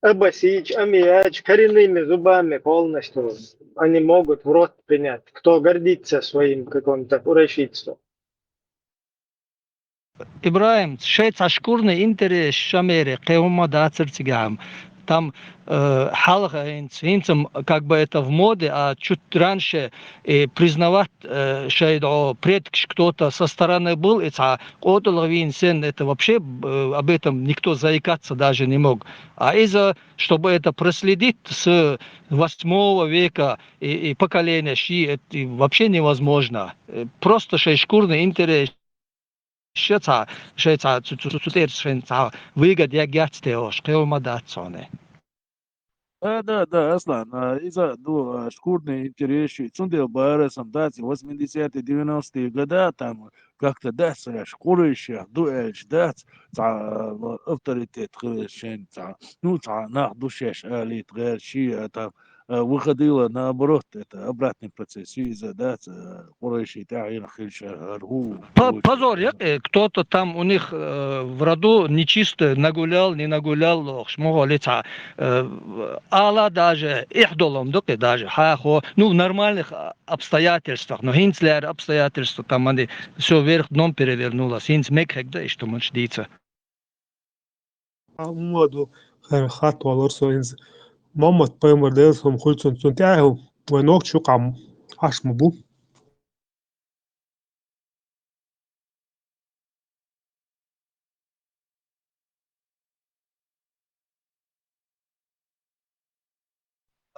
обосить амияч коренными зубами полностью они могут в рот принять кто гордится своим каким-то урочистством. إبراهيم شيء تشكرني أنت الشميري قيوم ما داتر تجام там халха инцем как бы это в моде, а чуть раньше признавать, что предки кто-то со стороны был, это это вообще об этом никто заикаться даже не мог. А чтобы это проследить с 8 века и поколения Ши, это вообще невозможно. Просто шкурный интерес. Выгод я гятстео, шкеумадацоне. Да, Аслан, из-за шкурные интересы, цундел баресом, да, 80-е, 90-е годы, там как-то, да, шкуры еще, дуэльш, да, авторитет, ну, на душе, лит, там, выходило наоборот, это обратный процесс, из-за, да, шкуры, тагин, хильша, ргу. Позор, кто-то там у них в роду нечисто нагулял, не нагулял, лица. Алла даже, их долом, даже, ну, в нормальных обстоятельствах, но хинцлер обстоятельства, там они все вверх дном перевернулось, хинц мекхек, да, и что man шдится. Моду хат валорсо инз момот поймер делсом хульцун цунтяху венок чукам ашмубу.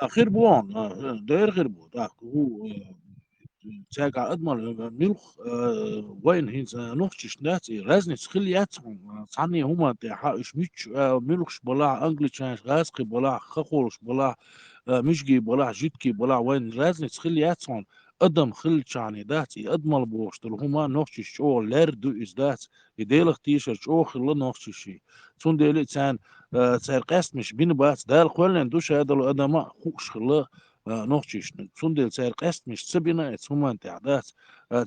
خربون داير خربون هو تاقع أضمن ملخ وين هيز نوخش ناتي رازنس خلياتهم صعني هما تاحاش ميتش ملخش بلاع أنجليش غاسقي بلاع خخولش بلاع مشجي بلاع جيتكي بلاع وين رازنس خلياتهم أدم خل شعني داتي أضمن بوشتل هما نوخش شو لير دو إز دات يديلخ تيشر شو خلا نوخش شي تون ديلي تان تار قاست مش بين بات دال قولن دوش هذا الأدم خوش خلا نوخش تون تار قاست مش سبينا هما تعدات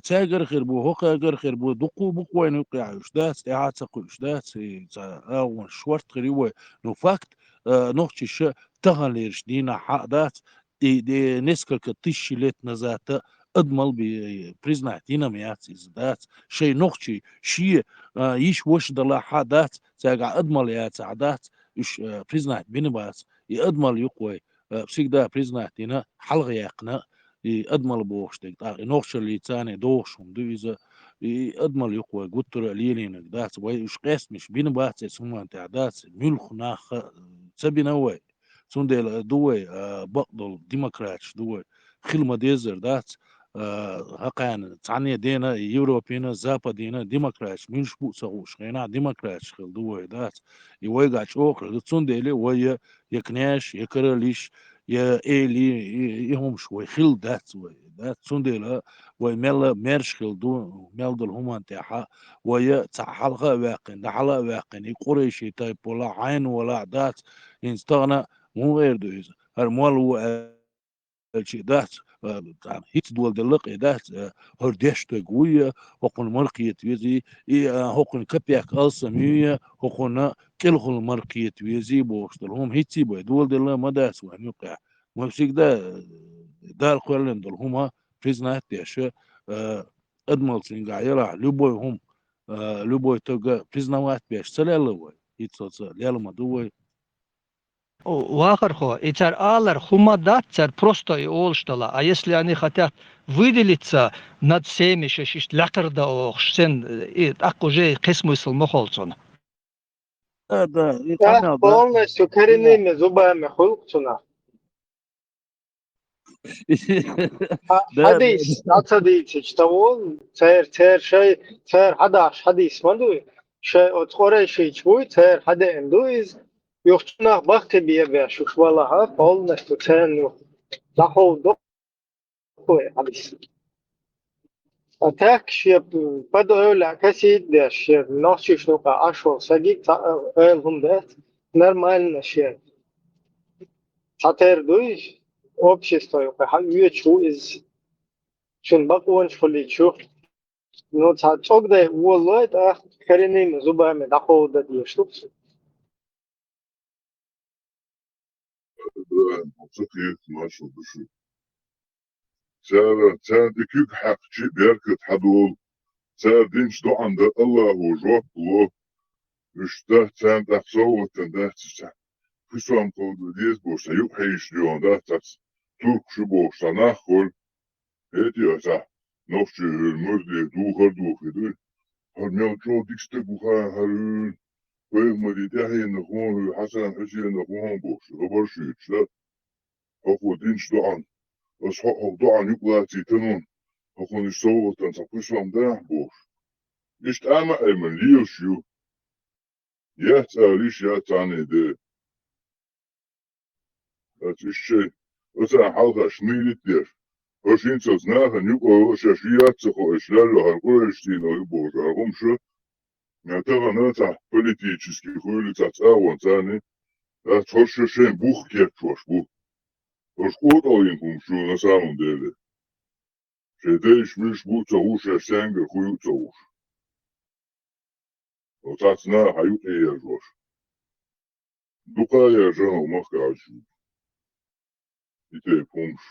تاجر خربو هوكا جر خربو دقو بقوين يقعش دات تعات قلش دات أو شورت خريوه نو فاكت نوخش تغليرش دينا حق دات دي نسكك تشيلت نزات أضمل ببريزنا دينا ميات إزدات شيء نوخشي شيء يش وش دلا حدات تاجع أضمل يا تعدات يش بريزنا بينبات يأضمل يقوي بسيك دا بريزنا دينا حلغ يقنا يأضمل بوشتك نوخش اللي تاني دوشهم دويزة يأضمل يقوي قطر ليلينك دات ويش قاس مش بينبات يسمون تعدات ملخ ناخ سبينا وي سوندل دوي بقدل ديمقراطش دوي خلما ديزر دات هقان تعني دينا يوروبينا زابادينا ديمقراطش مش بو سغوش غينا ديمقراطش خل دوي دات يويغا شوخ سوندل وي يكناش يكرليش يا إيلي يهم شوي خل دات وي دات سوندل وي مل ميرش خل دو ملدل همان تاعها وي تحلقة واقن دحلقة واقن يقريشي تايب ولا عين ولا دات ينستغنى مو غير دويز هرمال هو الشيء دات هيت دول دلق دات هردش تقوية وقن مرقية ويزي هقن كبيك ألسمية هقن كل مرقية ويزي بوشتلهم هيتي بو دول دلق ما داس وان يقع مبسيك دا دار قولن دلهما فيزنا تيش أدمل سنقع يرع لبوي هم لبوي تقع فيزنا بيش سلالوي هيت لالما دوي Вахархо, и царь Аллар, хумадат царь просто и олштала. А если они хотят выделиться над всеми, что лякарда охшен, и так уже кесмысл мохолцон. Да, и Да, понял, да. полностью коренными зубами хулкцуна. Да, حديث أتصديق تشتغل تير شيء تير حداش حديث ما دوي شيء أتخوري شيء شوي تير حدا إندويز يختنا بخت بيا شوش والله полностью تير لحو دقوي حديث أتاك شيء بدو لا كسيد ده شيء ناشي شنو كأشوا سجيك هم ده نورمال شيء تير دوي общество يحيي из شن بقون شخلي شوف نو تصدق ده والله ده كريني زبا دخو ده ديشتوك صحيح ما شو بشو سار ديكيك حق شي بيركت حدول سار دينش دو عند الله وجوك الله مش ده سار ده صوت ده قسم قول ديز بوش يوب حيش ليون ده تاس ترك شو بوش تناخل هيتي أسا نوش المرد دوخر دوخر هرميان جو ديكست بوخا هرون ويغ مدي تحي نخون حسن حسي نخون بوش غبر شيتش لا أخو دينش دوعن أصحاب دوعن يقلاتي تنون أخو نشتوغل تنسا قسم ده بوش إشت أما أيمن ليوشيو يات أريش يات عني ده الشيء أسا حلقة شميلت دير وشين تزناها نيوكو شاشيات سخو إشلال وهرقو إشتين ويبوش أرغم شو نعتبر ناتا политический хуйли تتاون تاني لا تفرش شين بوخ كيف تفرش بوخ وش قوتالين كم شو نسامن ديلي شديش مش بو تهوش أشتانجر خويو تهوش وتاتنا حيوتي يرجوش دوكا يرجانا ومخ عجيب يتي بومش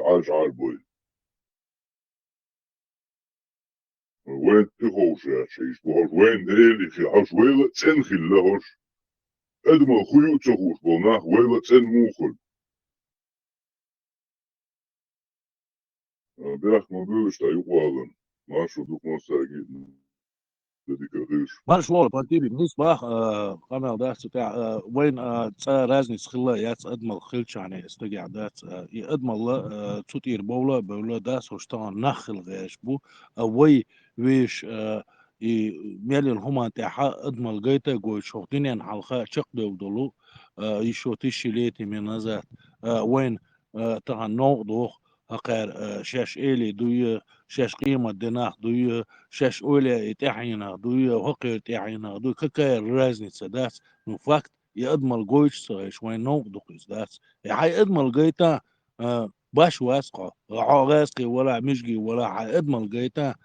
عاج عالبوي وين تخوش يا شيش بوهر وين ديلي خي حوش ويلا تنخي لهوش ادما خويو تهوش بوناخ ويلا تن موخل بيرخ مبيوش تا يقوالن ماشو دوك مستاقيد ديك غيش مالش والله بانتيبي بالنسبة قناة دات بتاع وين تا رازني تخلا يات أدمل خلش يعني استقع دات أدمل تطير بولا داس وشتغل نخل غيش بو وي ويش ميل الهما تاعها أدمل جيتا قوي شوطين حلقة شق دولو يشوتي شليتي من نزات وين تاع نوع دوخ هقار شاش إلي دوي شاش قيمة ديناخ دوي شاش أولى تاعينا دوي هقر تاعينا دوي كاكا رازني تسداس من فاكت يأدمل جويش صغيش وين نوع دوقيس داس حي أدمل جيتا باش واسقة عاغاسقي ولا مشجي ولا حي أدمل جيتا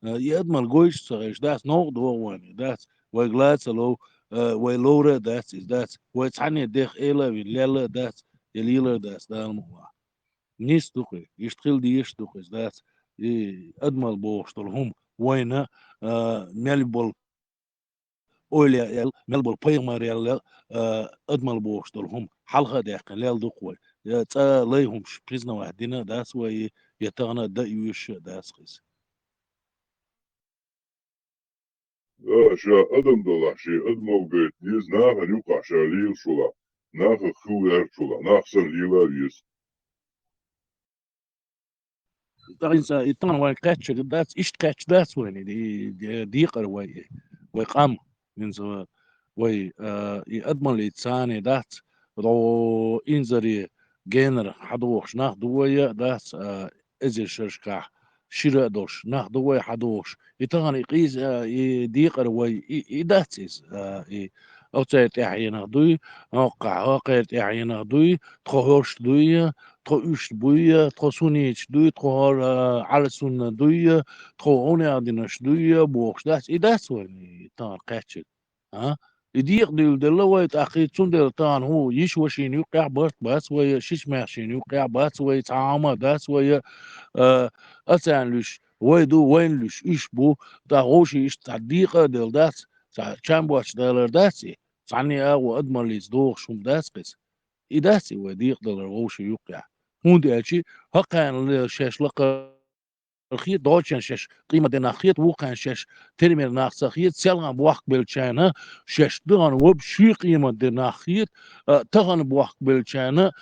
يأدمل جويش صغيش داس نوع دو واني داس ويغلاتس لو ويلورا داس داس ويتعني ديخ إيلا ويليلا داس يليلا داس دا الموضوع نيس دوقي يشتغل دي يشتغل داس أدمل بوشتل هم وين ملبل أوليا يل ملبل بيمر يل أدمل بوشتل هم حلقة داقن ليل دوقوي تا ليهم شبيزنا واحدنا داس وي يتغنى دا يوش داس قيس شا أدم دلع شي أدمل جيت يز ناخ نيوقع شاليل شولا ناخ خوير شولا ناخ سن ليلا يز إنسا يتغنى وين كاتش داس إيش كاتش داس وين دي قر ويقام إنسا وي أدمل يتساني داس رو إنزري جينر حدوش ناخ دوية داس إزي شرشكاح شراء دوش ناخ دوية حدوش يتغنى يقيس يديقر وي يداتيس أو تاعينا دوي أوقع تاعينا دوي تخوش دوي تخوش دوي تخسونيش دوي تخور على سنة دوي تخوني عدناش دوي بوخش داس إداس وين تان قاتشل ها يديق ديل دلوا تأخير تندر تان هو يشوشين يوقع بس ويا شيش ماشين يوقع بس ويا تعامل داس ويا أسانلش ويدو وينلش إيش بو تاغوشي إيش تعديقة ديل داس تشامبوش ديلر داسي تعني أغو أدمر ليز دوغ شوم داسقس إداسي وديق ديلر غوشي يوقع هون دي أشي هقان شاش لقى الخيط دوتشان شاش قيمة دينا خيط وقان شاش ترمير ناقصة خيط سيلغان بوحق بالشانا شاش دغن وب شي قيمة دينا خيط تغن بوحق بالشانا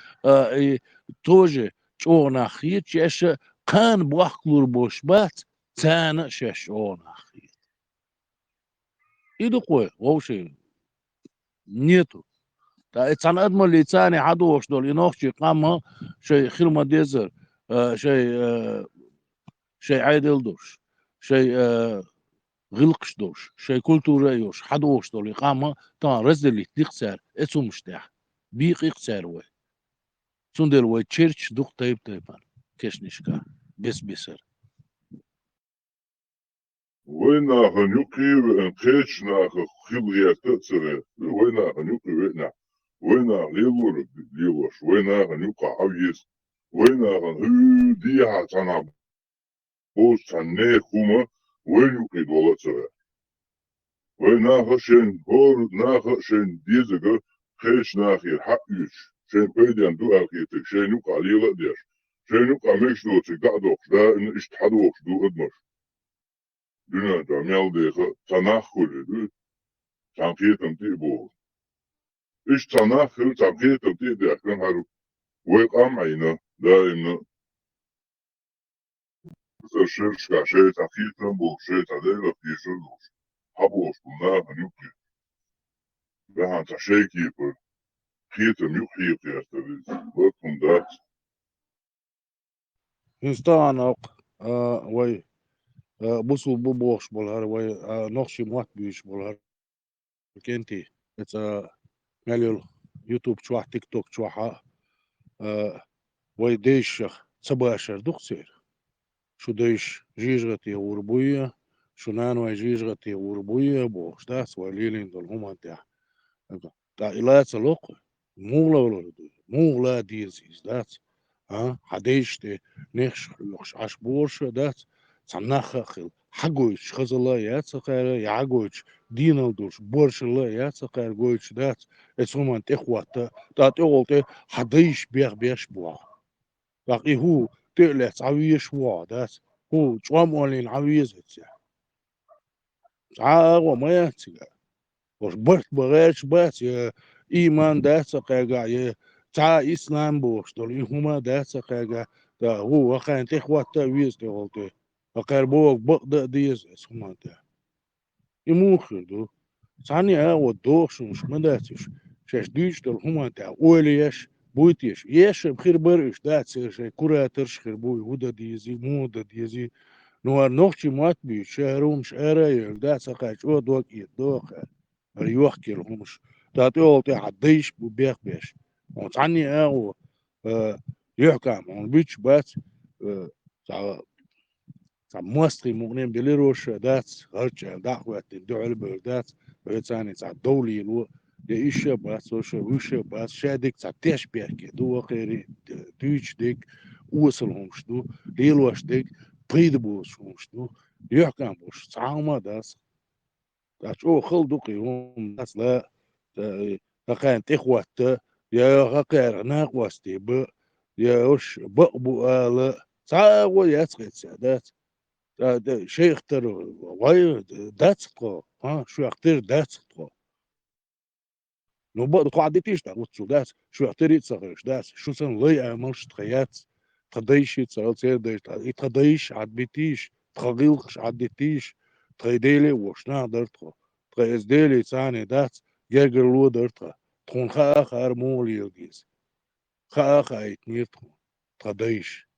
توجي شونا خيط شاش قان بوحق لوربوش بات تانا شاش شونا خيط إيدو قوي ووشي نيتو تا اتسان أدمر اللي تاني حدوش دول ينوخشي قامها شي خيلما ديزر شي عادل دوش شي غلقش دوش شي كولتورا يوش حدوش دول يقامها تا رزلي تيقسار اتسو مشتاح بيق يقسار وي سندل وي تشيرش دوق تيبان كيش نشكا بسر وين ناخ نيوكي وانقيتش ناخ خبريات تأثر وين ناخ نيوكي وين ناخ ليلور ليوش وين ناخ نيوكا عويس وين ناخ هو ديها تانا بوش تاني خوما وين يوكي دولة سر ويناخشين هور ناخشين ديزغ خيش ناخير حقيش شين بيديان دو أخيتك شين يقع ليلا ديش شين يقع ميش دوتك دعدوخ دا إن اشتحدوخ دو أدمش دينا داميال ديخ تناخل دو تنقيتم تيبو إش تناخل تنقيتم تيدي أحكام هارو ويقام عينا دائما زرشرشكا شي تنقيتم بو شي تديلا في شلوش حبوش بنا هنيوكي بها تشيكي بر خيتم يحيي قياستبيز وكم دات إنستان وي بوسو بوبوش بولار وي نقشي موات بيش بولار كنتي اتس ماليول يوتيوب شوح تيك توك شوحا وي ديش صباشر دخسير شو ديش جيجغتي وربوية شو نانو جيجغتي وربوية بوش داس وليلين دول هما انتيا تا إلات لوق موغلا ديزيز دات حديش تي نخش لوخش عش بورش دات صناخ حقويش خزلا ياتسقر يعقويش دينال دوش بورش لا ياتسقر قويش دات اسومان تخوات دات يقولت حديش بيش بوا لقي هو تقلت عويش وا دات هو شوام ولين عويزت وما ياتسقر وش برت بغيش بات إيمان دات قاقع تا إسلام بوش دول هما دات قاقع تا هو وخان تخوات تا ويز تغلطي وقال بوك بقدر ديز هما تا يموخر دو ثاني دوش مش مداتش شاش ديش دول هما تا أوليش بويتيش يش بخير برش دات سير كورا ترشخر بوي ودا ديزي مودا ديزي نوار نوخشي مات بي شهرو مش أرايل دات سقاش او دوك يدوخ يوحكي لهمش تاتيو تي حديش ببيخ بيش وتعني يحكم عن بيتش بات تا مصري مغنم بليروش دات هرش دعوة الدول بردات بيتاني تا دولي لو يإيش بات وش بات شادك تا تيش بيحكي دو غيري دوش ديك وصلهمش دو ليلوش ديك بيد بوشهمش دو يحكم بوش تعاوما داس تاچو خل دوقي هم داس لا كانت إخوة يا غير ناقوستي ب يا وش بقبو لا تعاو يسقط سادات شيخ تر واي داتسقو شو يختار داتسقو نو بقى قاعد تيجي وتشو داس شو يختار يتصغرش داس شو سن لي امرش تخيات تقديش يتصل سير داش تقديش عدبيتيش تخغيلش عدبيتيش تقيديلي وشنا درتخو تقيزديلي ثاني دات جرجر لو درتخو تكون خاخر مولي يلجيز خاخ يتنيرتخو تقديش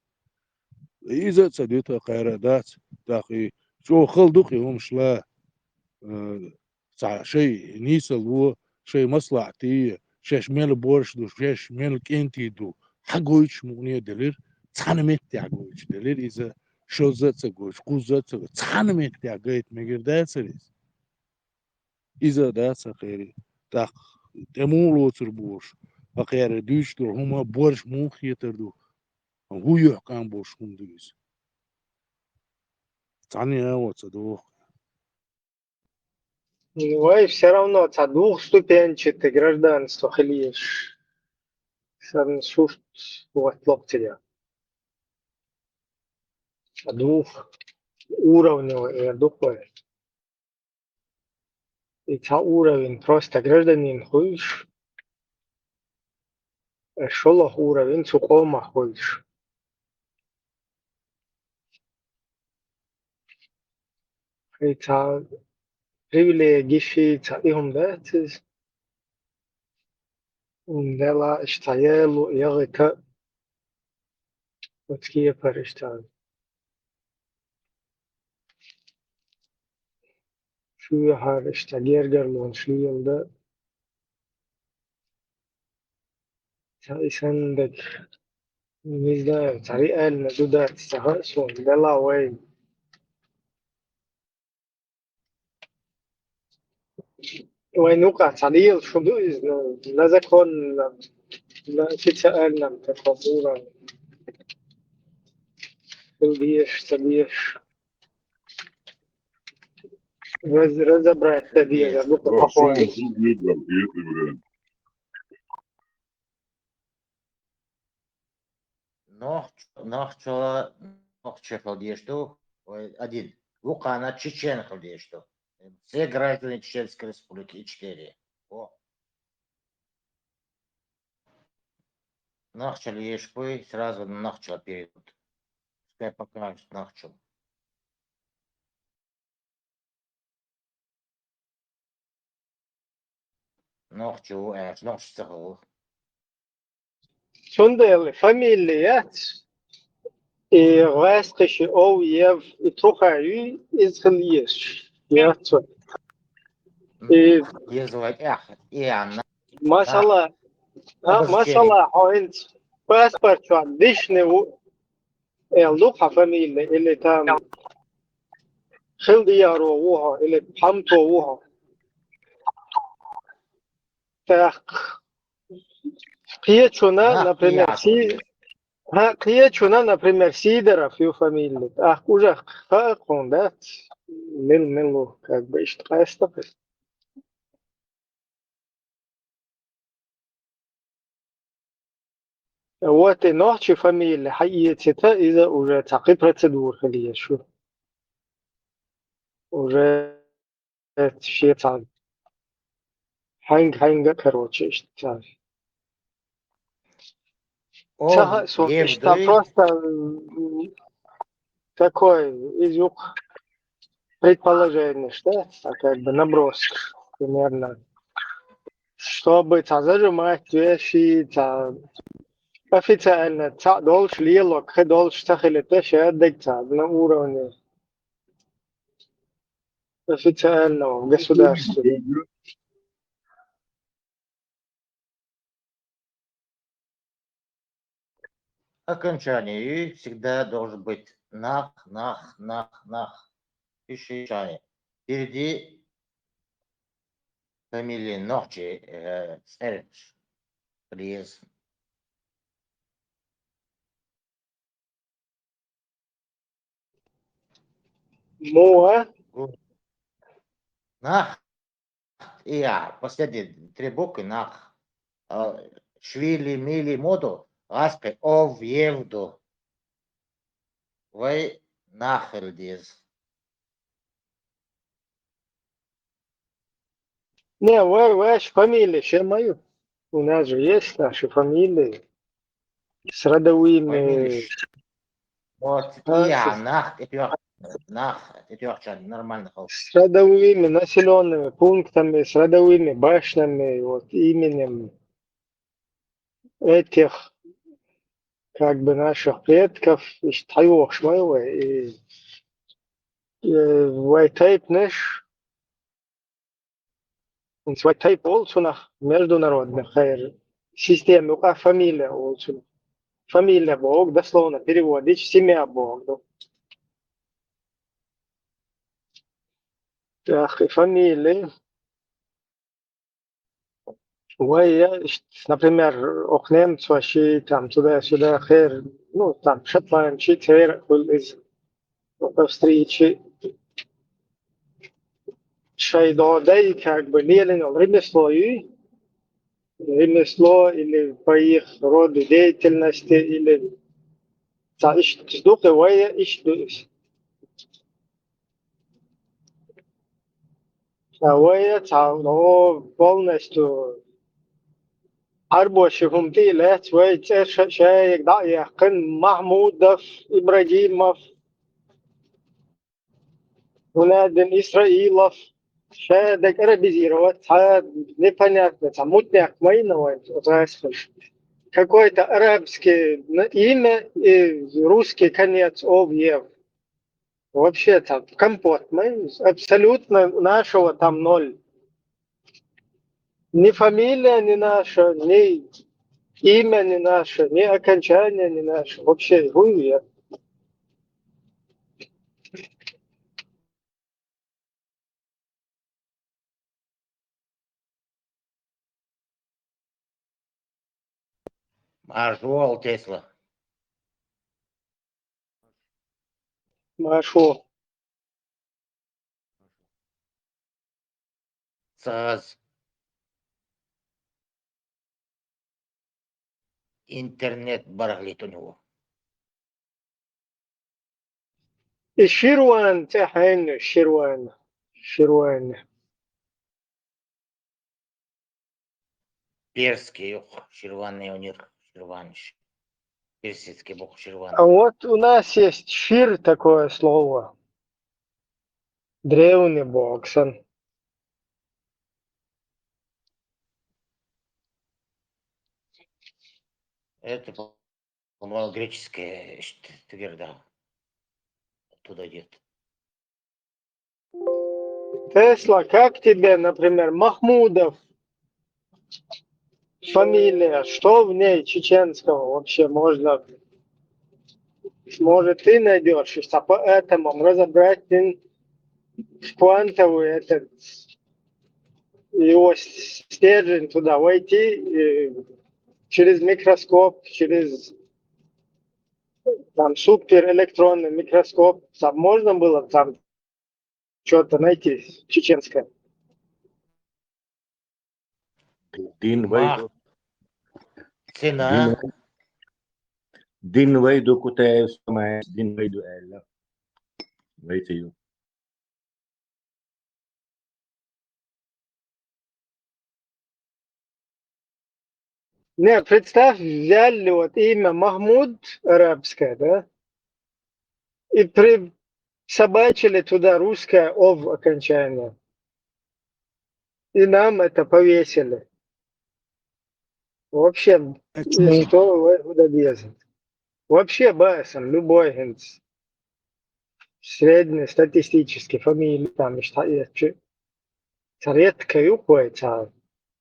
إذا تصديتها قيرادات تاقي شو خل دوقي هم شلا شيء نيسل هو شيء مصلحتي شاش ميل بورش دو شاش ميل كنتي دو حقويش مغنية دلير تحنمت تعقويش دلير إذا شو زت سقوش قوزت سقوش تحنمت تعقيت مجر دات سريس إذا دات سقيري تاق تمولو تربوش أقير دوش دو هما بورش موخ يتردو هو يحكام بورش هم دوش تعني وتصدوخ Ой, все равно, це двухступенчатый гражданство хлеешь. Шуст вот локтя. Двухуровневое духовое. И це уровень просто гражданин хуешь. Шолох уровень сухома хуешь. И це привилегии, це ihum датис. Дела اشتايلو يغتا وتكيه فرشتان. شو يحار اشتاقير قرلون شو يلدا. це сандак. Не знаю, це реально туда согласен, дала way. وينوقع تعليل حدوث لا تكون لا تتساءل تفضولا تلبيش разобрать это дело, Есть. будто Да, похоже. шоу видно, если, блин. Нохче халдешту, один. Лукана чечен халдешту. Все граждане Чеченской Республики, 4. О. Нахчали ешпы, сразу нахчал перейдут. Пускай покажут нахчал. Нахчу, нахчал. Sonderle familie и вестишь о ев и трохаю из хлиеш. Я то. И Езвать эх, и она. масала, Обозначение. масала, он паспорт traditionally لوحة فاميلي اللي تام خلديارو وها اللي بحمتو وها تاخ قيتشونا например си قيتشونا например сидора في фамилии ах уже хакон да милу как бы иштқайста вот ночи фамилии حقيقة إذا уже تعقيد процедур خليه شو уже شيء صعب ханга короче что это просто такой изюк предположение, что как бы набросок примерно. Чтобы зажимать вещи, официально должен лилок, должен стахилить шедек на уровне официального государства. Окончание всегда должен быть нах. Пишите. Впереди фамилия Нохчи, Эрч. Приезд. Моа. Нах. Последние 3 буквы нах. Швили, мили, моду. Аспе, ов, евду. Вы нахердиз. Не, ваша фамилия, что мою? У нас же есть наши фамилии с родовыми. Вот, нах, это нормально. С родовыми населенными пунктами, с родовыми башнями, вот именем этих как бы наших предков, и White наш, White олцунах международных системе, фамилия олцунах. Фамилия Бог, дословно переводить, семья Бог. Так, и фамилии. Например, немцев, там туда-сюда, ну, там, шотландцы, из Австрии, шайдодай, как бы, ремесло или по их роду деятельности, или полностью أربعة لا شوية شايك ضايع كن محمود إبراهيمов ولاد إسرائيلов شادك арабизировать непонятно там мутняк майновать какое-то арабское имя и русский конец овьев вообще там компот абсолютно нашего там ноль ни фамилия не наша ни имя не наше, ни окончание не наше. Вообще, хуйня. Маржуал Тесла. Машу. цаз. Интернет барахлит у него. الشروان تحين الشروان Перский юх, ширванный у них, ширваниш. Персидский бог А ширван. вот у нас есть шир такое слово. Древний боксан. Это, по-моему, греческое, твердо. Оттуда идет. Тесла, как тебе, например, Махмудов? Фамилия, что в ней чеченского вообще можно? Может, ты найдешь, а поэтому разобрать квантовый этот его стержень туда войти через микроскоп, через там суперэлектронный микроскоп, там можно было там что-то найти чеченское. Мах, цена. Din veidu, ku te samē, din veidu ēļa. Veicīju. Не, представь, взяли вот имя Махмуд арабское, да, и присобачили туда русское ов окончание. И нам это повесили. Вообще, что добьется? Вообще басом, любой генц, среднестатистический фамилии, там, редко юкается,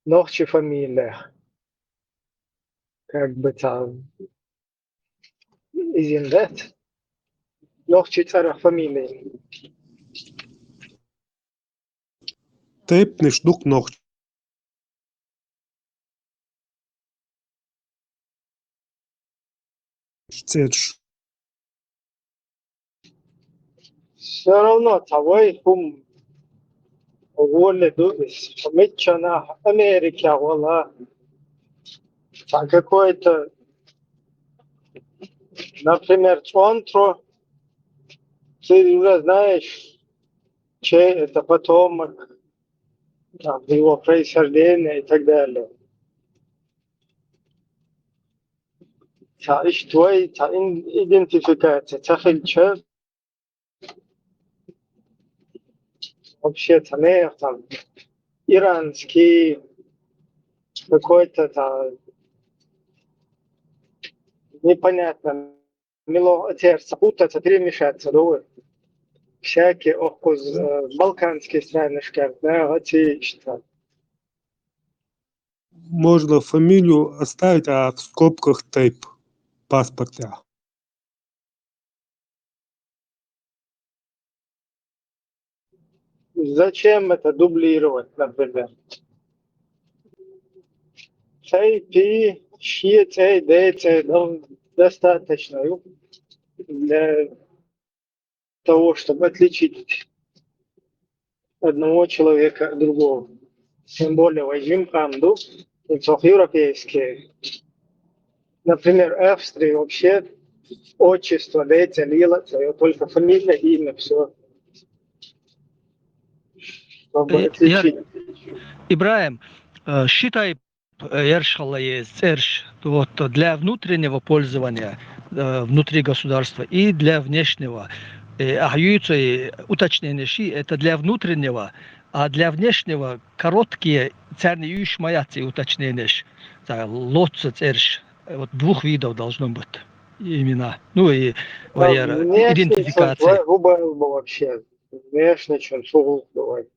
ногчи фамилия, как бы там, изиндет, ногчи цара фамилии. Тепнеш дук ног. Цедж. Все равно того хум воле дубис, помечена Америки, вала, а какой-то, например, Чонтро, ты уже знаешь, чей это потомок, там, его происхождение и так далее. Твой идентификация, цахильча, вообще там иранский, какой-то там непонятно, мило сердце путаться, перемешаться, да, всякие балканские страны, да, отечество. Можно фамилию оставить, а в скобках тейп паспорта. Зачем это дублировать, например? P, C, D, достаточно для того, чтобы отличить одного человека от другого. Тем более возьмем Канаду, европейские. Например, Австрии вообще отчество, Лила, только фамилия, имя, все. Чтобы отличить. Ибраим, считай, вот для внутреннего пользования внутри государства и для внешнего. Уточнение, это для внутреннего, а для внешнего короткие царные уточнения. Вот двух видов должно быть имена. Ну и идентификация. Вообще, внешний чунцу бывает.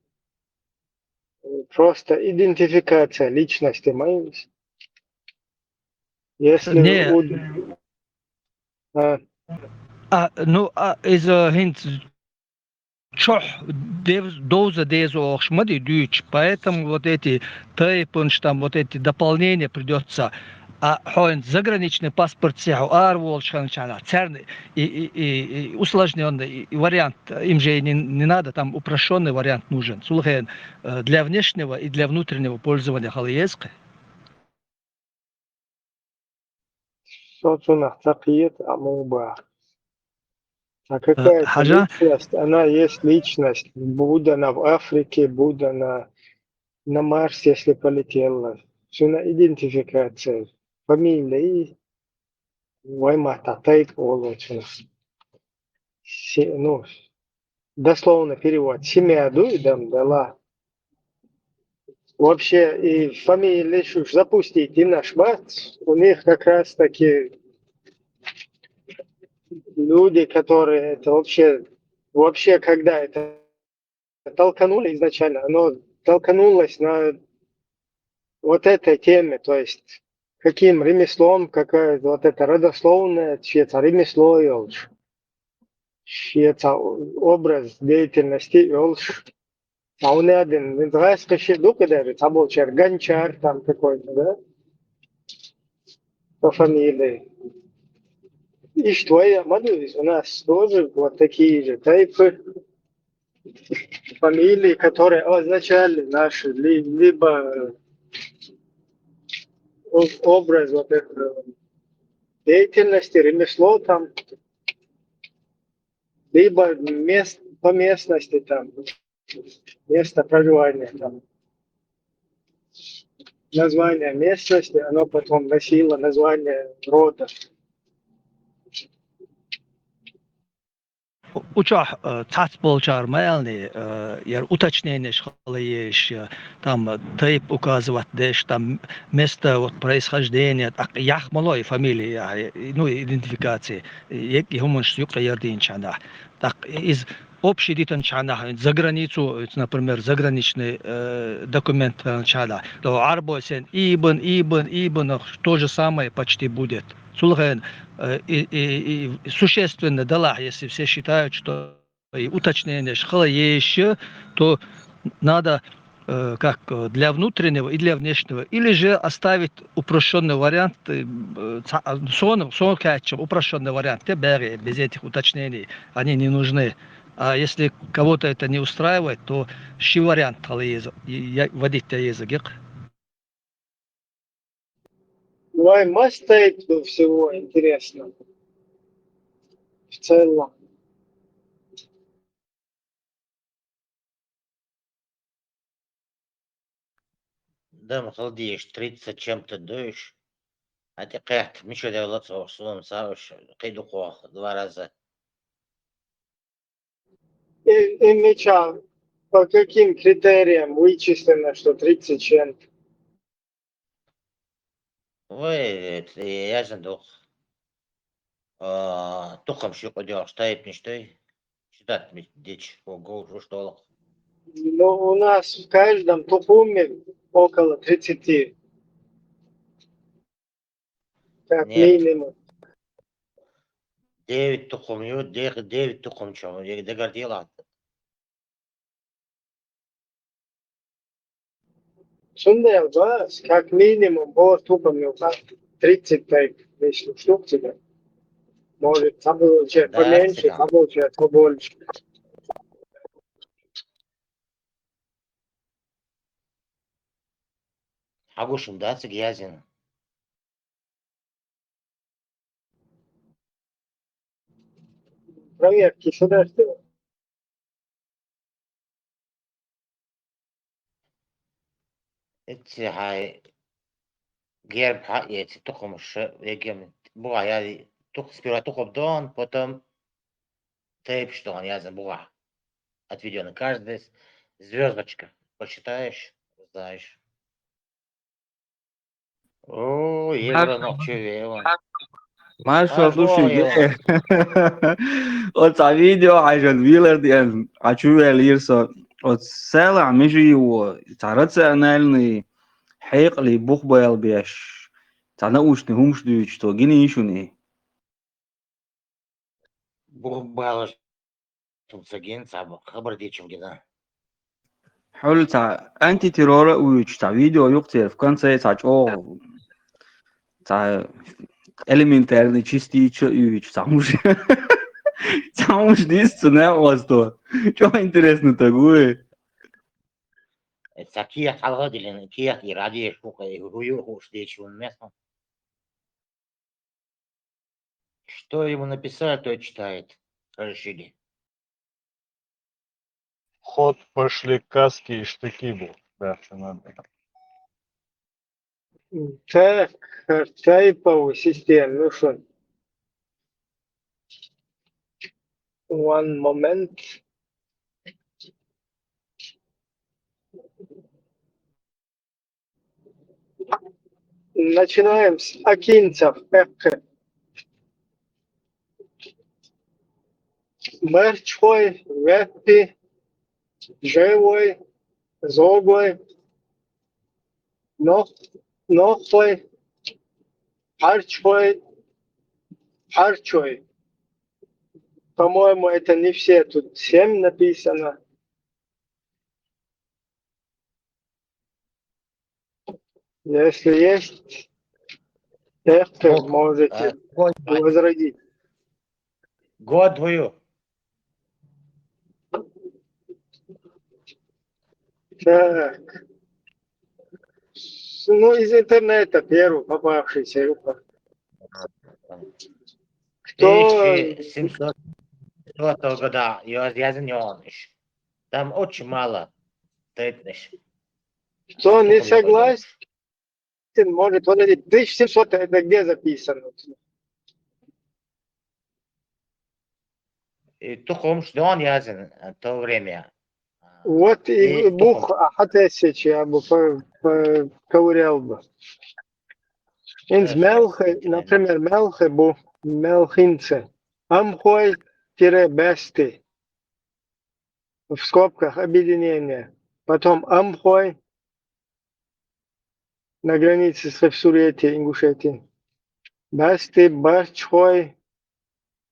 Просто идентификация личности моей. Если доза поэтому вот эти тайпы, там вот эти дополнения придется А хоин заграничный паспорт сеху арвол шханчана. Церный и усложненный вариант. Им же не надо, там упрощенный вариант нужен. Сулхен для внешнего и для внутреннего пользования халиеска. Собственно, такиет амуба. А какая-то Хажа, личность, она есть личность. Будь она в Африке, будь она на Марс, если полетела. Все на идентификация. Фамилия и Ваймата, тайп улучшена. Ну, дословно перевод. Семья дуидам дала. Вообще, и фамилии уж запустить и наш мат, у них как раз таки люди, которые это вообще когда это толканули изначально, оно толканулось на вот этой теме, то есть каким ремеслом, какая вот это родословное, чье-то ремесло, чье-то образ деятельности, а он один, израильский щедук, это был гончар там какой-то, да, по фамилии. И что я могу, у нас тоже вот такие же тайпы фамилии, которые означали наши, либо образ вот этого деятельности, ремесло там, либо по местности там, место проживания там. Название местности, оно потом носило название рода. учах цацполчар маялни, яр уточнение шхалаеш, там тейп указывать, деш там место вот происхождения, ях малой фамилии, ну идентификации, и хуманш юкра ярдинчана. Так из общий дитанчана за границу, например, заграничный документ чана, то арбосен ибн, то же самое почти будет. Сулхен и существенно дала, если все считают, что и уточнение шхала еще, то надо как для внутреннего и для внешнего, или же оставить упрощенный вариант, упрощенный вариант, без этих уточнений, они не нужны. А если кого-то это не устраивает, то щи вариант вводить язык. Why must type до всего интересно? В целом. Да, холодеешь, 30 чем-то дуешь. А ты как, ничего делать, словом, сауш, кайдухо, 2 раза. И меча, по каким критериям вычислено, что 30 чем-то? Ой, я же дух. Тухом щу подел, штайп не штой. Считать мне дичь, ого, что. Ну, у нас в каждом тухуме около 30. Как Нет, минимум. 9 тухом, 9 тухом, чем, я догордела. Шундай вас, как минимум, было тухом, 35 лишних штук тебе. Может, там получать Да, поменьше, там получать побольше. Агушин, да, цигязин. Проверки сюда что? Эти хай герб эти тухом егем. Буа, я сперва тухом дон, потом тейп, что он я забыла. Отведен каждая звездочка. Почитаешь, знаешь. О, евро ночевел. Marshall, слушай, Его. вот а видео عشان вилер ден ачувел ирсо вот села мижи его тарациональный حيقلي بوخبال بيش تانا وشني همش دوش تو جيني يشوني Бурбала, Тумсаген, خبر دي شوف كده. حول تاع انتي تيرورا ويش تاع فيديو يقتل في كان سي تاع او элементарные частички, самуж дисцу, не осто. Что интересно такое? Такие халодили, киях и ради шука, и гую встречу местно. Что ему написали, то и читает. Решили. Ход пошли каски и штыки был. Да, что надо. Так, тайповый систем, ну что? One moment. Начинаем с акинцев. Мерчой, веппи, живой, зогой, нохой, харчой, харчой. По-моему, это не все. Тут 7 написано. Если есть, можете возродить. Годую. Так. Ну, из интернета первый попавшийся. Кто... 1700 года Язынёныш. Там очень мало третнеш. Кто не согласен, может возродить. 1700 это где записано? И тухом ждён язын то время. Вот и бух хатесичи, я бы ковырял бы. Инз мелхе, например, мелхе бу, мелхинце. Амхой-бести. В скобках объединение. Потом Амхой на границе с Сурьетией, Ингушетией. Бести, Барчхой,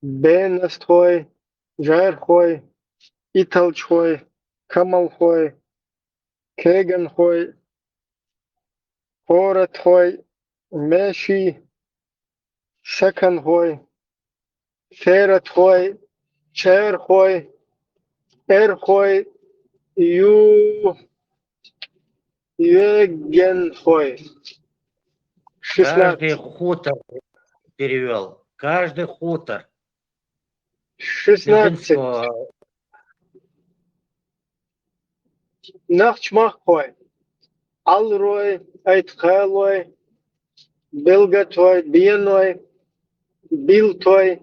Бенастхой, Жархой, Италчхой, Камалхой, Кеганхой, Хоратхой, Меши, Саканхой, Фератхой, Черхой, Эрхой, Югенхой. Каждый хутор перевел. Каждый хутор. 16. Нахчмаххой. Алрой, Айтхалой, Белгатой, Бieной, Билтой,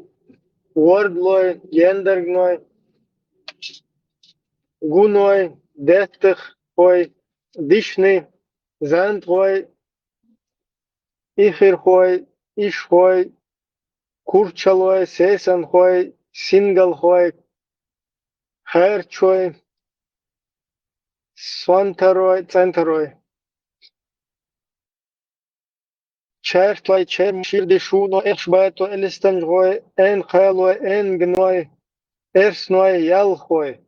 Вордлой, Гендергной, Гуной, Деттехой, Дишны, Зантхой, Ихирхой, Ишхой, Курчалой, Сесанхой, Сингалхой, Херчой, Свантерой, Центерой. Чертлой, Чермширдишуно, Эшбето, Элистанжой, Энхелой, Энгной, Эрсной, Ялхой.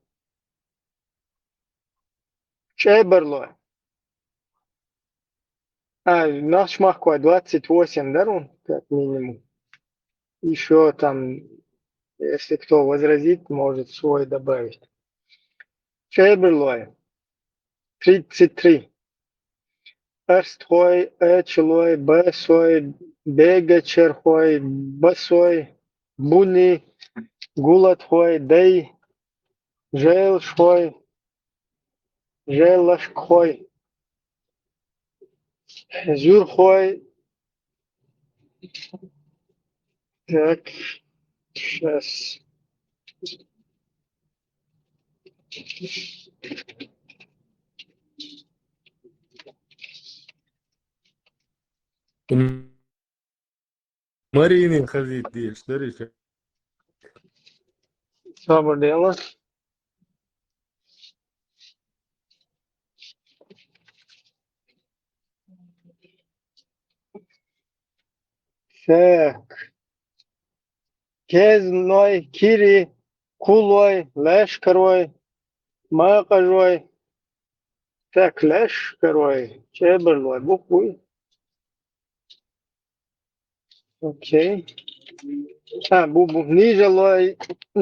Чеберлой. Наш Махкой 28, да, как минимум. Еще там, если кто возразит, может свой добавить. Чеберлой 33. Эрстхой, Эчлой, Бесой, Бегачерхой, Басой, Буни, Гулатхой, Дей, Желшхой, Желашхой, Зюрхой. Так, сейчас. Марины ходить, дишь, да, Ричард? Свободела. Так. Кезной, Кири, Кулой, Лешкарой, Макажой. Так, Лешкарой, Чеберлой, буквы. Okey. Bu Nižaloy,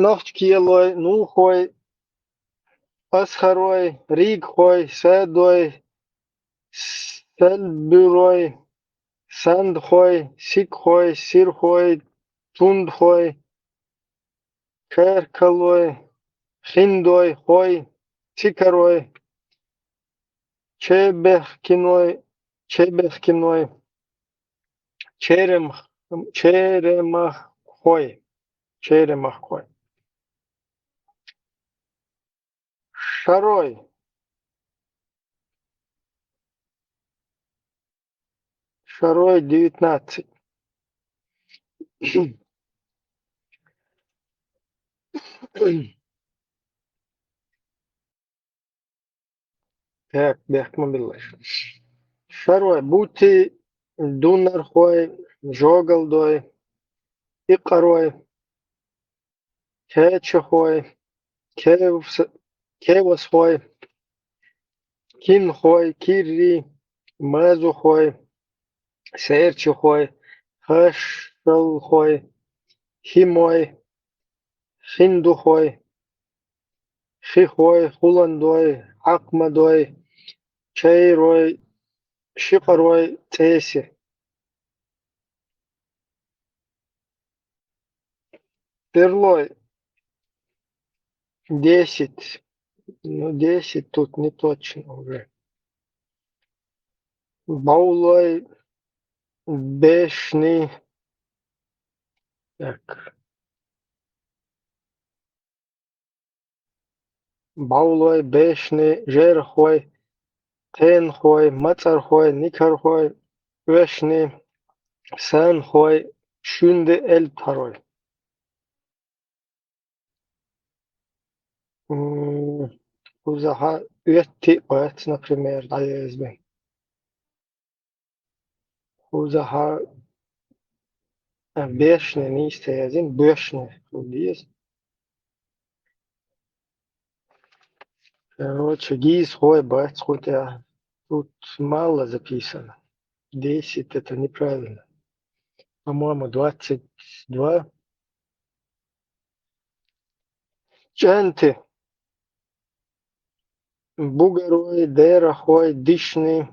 Nohčkieloj, Nulhoj, Pasharoj, Rīghoj, Sēdoj, Selbiroj, Sandhoj, Sikhoj, Sirhoj, Tundhoj, Kērkaloj, Hindoj, Hoj, Cikaroj, Čebehkinoj, Čeremahoj, Šaroj, Шарой 19. Так, бехмобилаш. Шарой бути, Дунархой, Жогалдой, Икарой, Кечахой, Кевасхой, Кинхой, Кирри, Мазухой, Серчихой, Хашалхой, Химой, Хиндухой, Хихой, Хуландой, Акмадой, Чейрой, Шикарой, Теси. Перлой 10. Ну, 10 тут не точно уже. Баулой, Бешни. Так. Баулой, Бешни, Жерхой, Тенхой, Мацархой, Никархой, Вешни, Санхой, Шунде Эльтарой. Узаха Ветти Оэц, например, АЕСБ. Узаха Бешни, не стоязин, Бешни. Есть. Короче, ГИС, Хой, Бац, хотя тут мало записано. 10 это неправильно. По-моему, 22. Чанты. Бугарой, Дерахой, Дишны.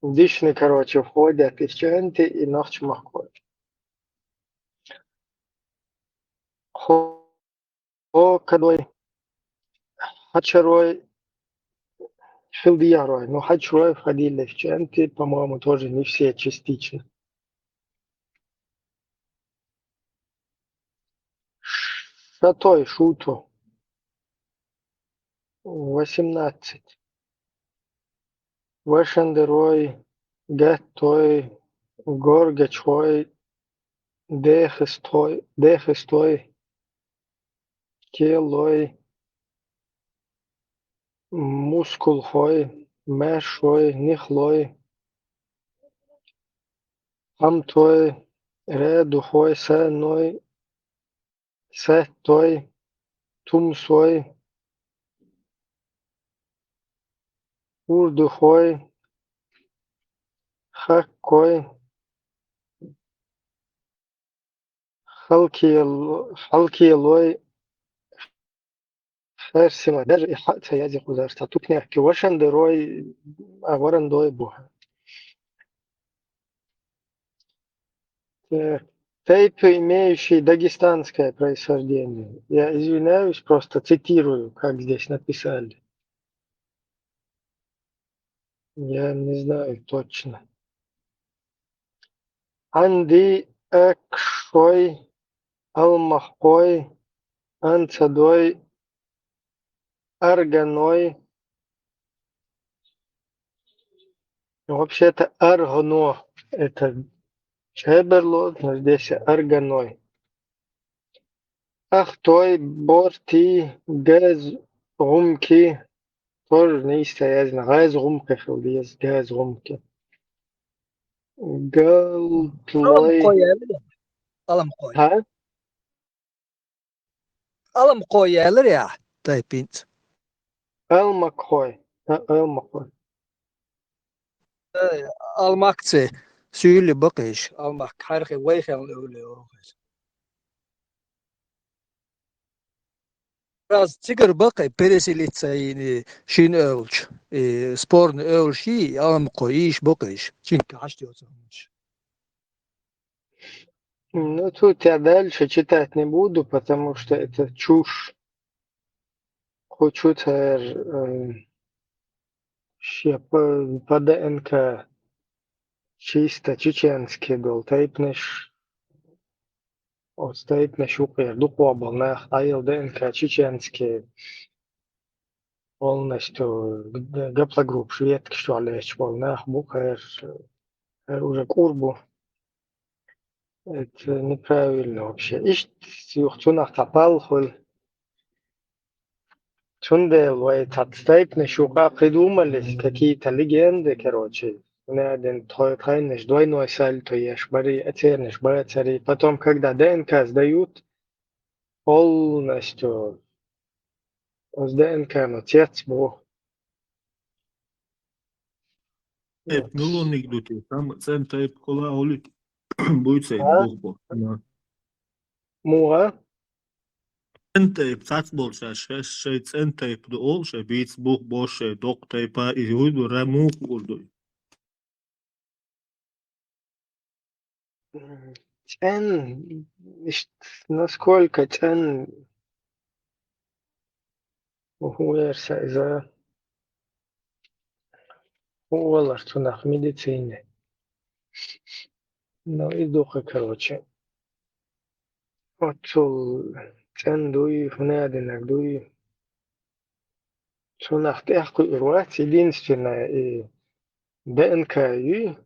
Дишны, короче, входят и Чанты, и Нахчмахой. Хокадой, Хачарой, Шилдиярой. Но Хачарой входили в Чанты, по-моему, тоже не все частично. Шатой, Шуту. 18. Вашандерой, Гаттой, Горгачой, Дехестой, Келой, Мускулхой, Мэшой, Нихлой, Амтой, Редухой, Сэной, Сэтой, Тумсой, Урдухой, Хаккой, Халкиелой, Херсима. Даже и хатса язык ударста. Тут не Вашандерой, а Варандой буха. Тейп, имеющий дагестанское происхождение. Я извиняюсь, просто цитирую, как здесь написали. Я не знаю точно. Анди Экшой, Алмахой, Анцадой, Арганой. Вообще-то Аргоно. Это Чеберлот, но здесь Арганой. Ахтой, Борти, Газ, Румки. Тоже не стоязно. Газ, Румка, Хилдиес, Газ, Румки. Галтлой. Alam koy. Ha? Alam koy yerler ya. Taipint. Elmakhoy. Elmakhoy. Almakçı. سيولي بقيش أو ما حرخي ويخل أولي راز تيجر بقى بريسيليتسايني شين أولش سبورن أولشي أم قويش بقيش شين كاشتي وصلش Ну, тут я дальше читать не буду, потому что это чушь. Хочу по ДНК чисто чеченский был, тайпнеш, тайпнеш укер, духобал, нахтаил ДНК чеченский, полностью гапла групп шведки, что лечь был, нах букер, уже курбу. Это неправильно вообще. Ишь, сюхту нахтапал, холь. Чундел, тайпнеш шука придумали какие-то легенды, короче. Один тройнеш, двойной сальто ешь, бери, этернеш, бери. Потом, когда ДНК сдают, полностью с ДНК, но тец бог. Милоник дути, там центр кола олит будет А? бухбо. Мура? Центр цацбол шей центр пдол шей бит бухбо шей доктор па изуйду рамух урду. Цен, насколько цен уверся из-за что на медицине. Ну и духа, короче. Отцул цен дуй, внеденек дуй. Что нахтехку ирвать, единственное, и ДНК и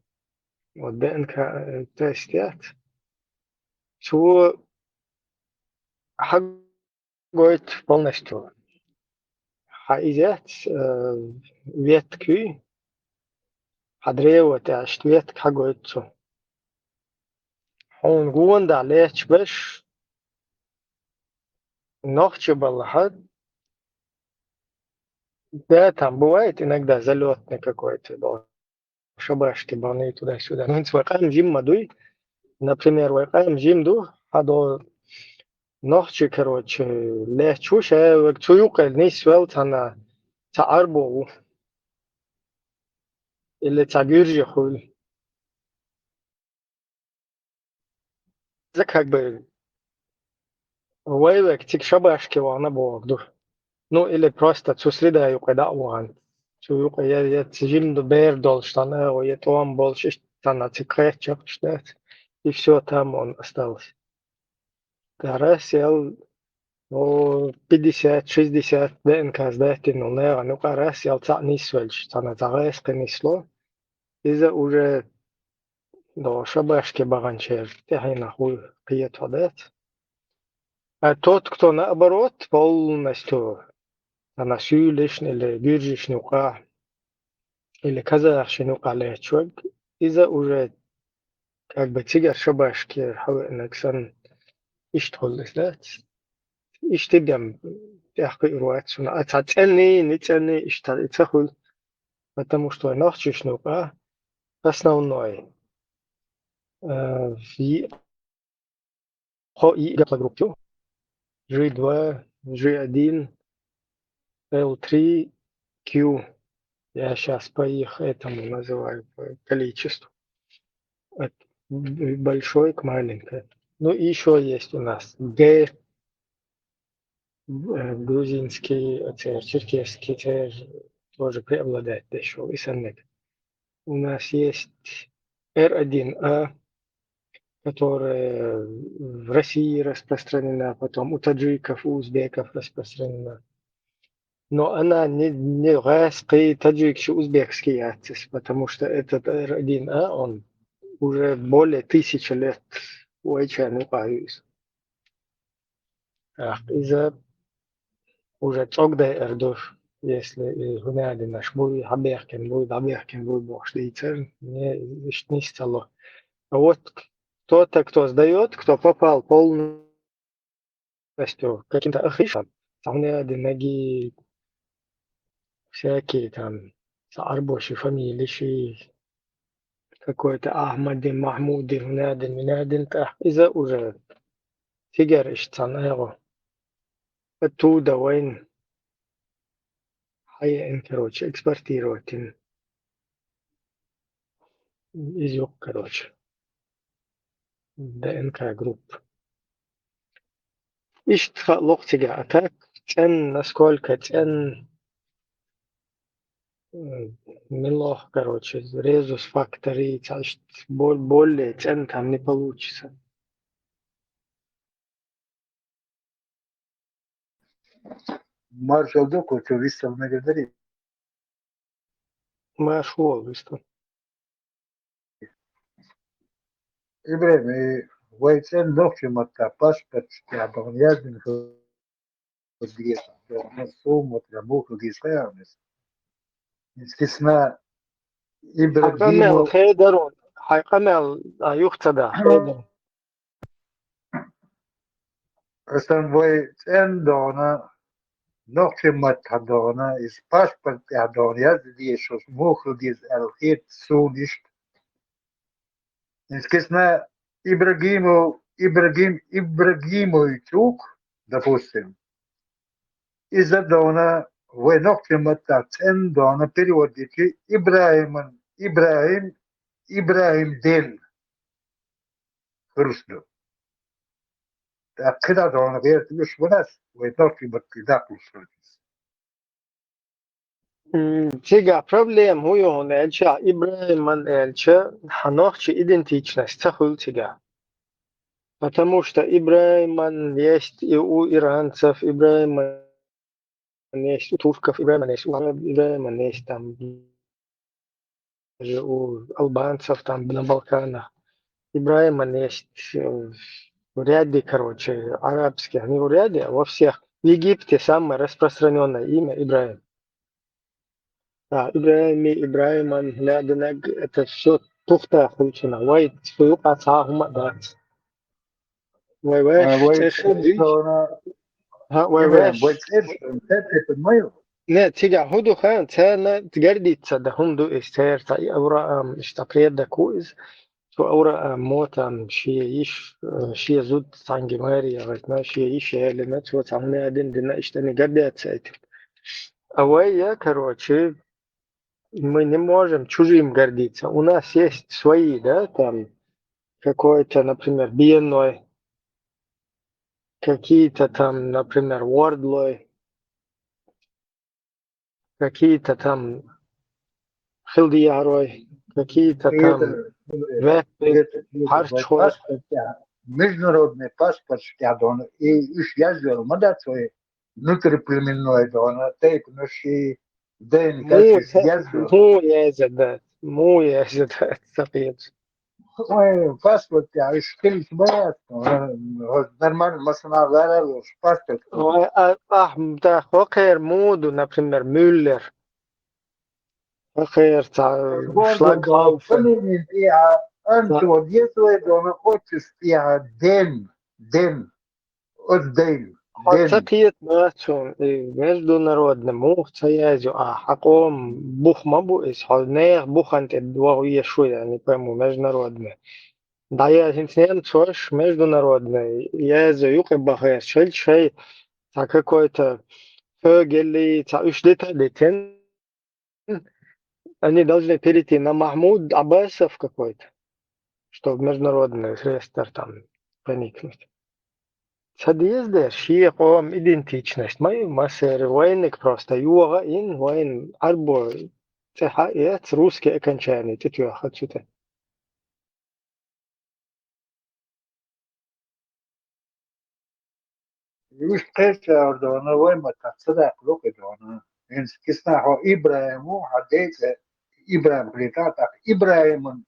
вот ДНК тестят. Что حقوت полностью. حايزات ветки, حدريوة تعشت ветك حقوتو. هون قوان دا ليش بش نوخش بالحد да, там бывает иногда залетный какой-то, да, шабашки баны туда-сюда. Ну, вайкаем зим мадуй, например, вайкаем зим ду, а до ночи, короче, лечуш, чуюка не свелт она царбу или цагиржи хуй. Это как бы вайвек тик шабашки вана богду. Ну, или просто цусрида юка да ван. Чуюка я зим до бер долштана, я там больше стана цикречок, что и все там он остался. Раз я 50-60 ДНК сдать, ну раз я не свельч, она зараз принесло, из-за уже до шабашки баранчер, тяги нахуй пьет водец. А тот, кто наоборот полностью она сюлишн или гюржишнюка, или казахшнюка лечок, из-за уже как бы тигр шабашки, хавенексан иштхол сдать. اشتبهم تحقيق رواياتنا أتعني نتعني اشتري تخل потому что ночью шнука основной في HI гапла группе G2, G1, L3, Q. Я сейчас по их этому называю по количеству. От большой к маленькой. Ну и еще есть у нас G, грузинский, черкесский тоже преобладает еще, и саннет. У нас есть R1A, которая в России распространена, потом у таджиков, у узбеков распространена. Но она не русский, таджикский, узбекский язык, потому что этот R1A, он уже более 1000 лет ученый появился. Из-за уже цогдай эрдуш, если гунады наш буй хаберкен буй бог шлицер, не стало. А вот кто-то, кто сдает, кто попал полностью каким-то ахишам, там ноги всякие там арбоши, фамилии, какой-то Ахмадин, Махмудин, Минадин, Минадин, إذا уже تقر اشتناغو оттуда وين حي إن короче экспортировать изюк короче ДНК групп إيش لوقتها أتاك تن насколько тен милох короче резус факторы значит более тен там не получится. Marshall Doku, čo vysel negadari. Машвол выступ. Ibrahim, ويتسن نوكي متا باسبت كابون يازن خديس نصوم وتلموك وجيسيرنس. اسكسنا حقمل إبراهيم خيدرون حقمل يختدى خيدرون أصلا ويتسن دونا نوكي متا دونا إس باسبت كابون يازن ديشوس موخ وجيس الخيط سونيشت. اسكسنا Ибрагимовичук, допустим, из-за дона войнокимата цен дона периодики Ибрахим Дин хрусту. Так когда дона говорит, лишь у нас войнокимата да пустуется. Сега проблем хуё он эльча Ибрахим эльча ханохчи идентичность цахултига. Потому что Ибрахим есть и у иранцев, Ибрахим есть у турков, Ибрахим есть у арабов, Ибрахим есть там у албанцев там на Балканах. Ибрахим есть в ряде, короче, арабских, не в ряде, а во всех. В Египте самое распространенное имя Ибрахим. Да, Ибрахим, Ляденег, это все тухта хучина. Вайт, свою пацаху дать. Нет, тига худу хан цена тгардица да хунду истер та аура штапред да куиз то аура мотам шие зуд санги мари аватна шие элемент то самне один дина иштани гардица это. Я, короче, мы не можем чужим гордиться. У нас есть свои, да, там какой-то, например, биенной, какие-то там, например, Wordlой, какие-то там Хилдиярой, какие-то там Веппи, Харчхой. Международный паспорт он и ездил, мадацой внутриплеменной он, тейп наши ДНК ездил. Му ездит, сапец. Ой, паспорт я ишкил сбрат, нормально масна варил паспорт. Да, хокер моду, например, Мюллер. Хокер Шлагхауфен. Анто действует, он хочет я день, от день. Такие мачон международный мух цаязю, хаком бух мабу из холнех бухант двое шуй, я не пойму, международный. Да я синтем чош международный. Я за юг бахер шей та какой-то фёгели та ушлита детен. Они должны перейти на Махмуд Аббасов какой-то, чтобы международный реестр там проникнуть. Садъездер шие قوم идентичность. Мой массер военник просто юга ин воен арбо цехаец русский окончание тетю хачуте. Już pierwsza ordona wojma تصدق لقدونا إن كسناه إبراهيم وحديث إبراهيم بريتات إبراهيم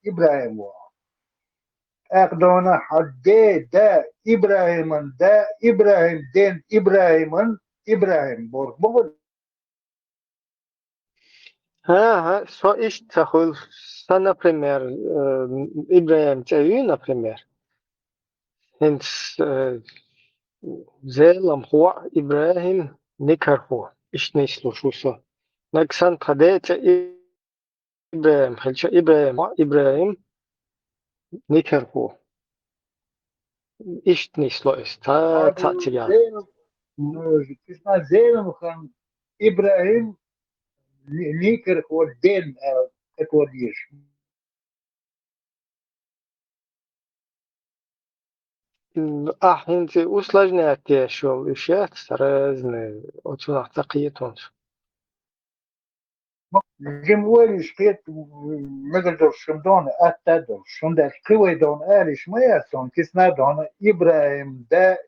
أخدونا حديث دا إبراهيم دين إبراهيم بول Ага, so ich tahul sa, например, Ибраим Цави, например, зелам хуа Ибраим никарху, ich не слышу so. Наксан падете Ибраим, хальча Ибраим, نكرهو إيش نسلويس تا تاتيا كيسنا زين خان إبراهيم نيكر هو الدين تكوديش أحيان تي وصلنا تيشول إشياء سرزنا أتونا تقيتونش جمهوري شكيت مقدر شمدون أتدر شمدون قوي دون آلش ما يسون كيسنا دون إبراهيم دا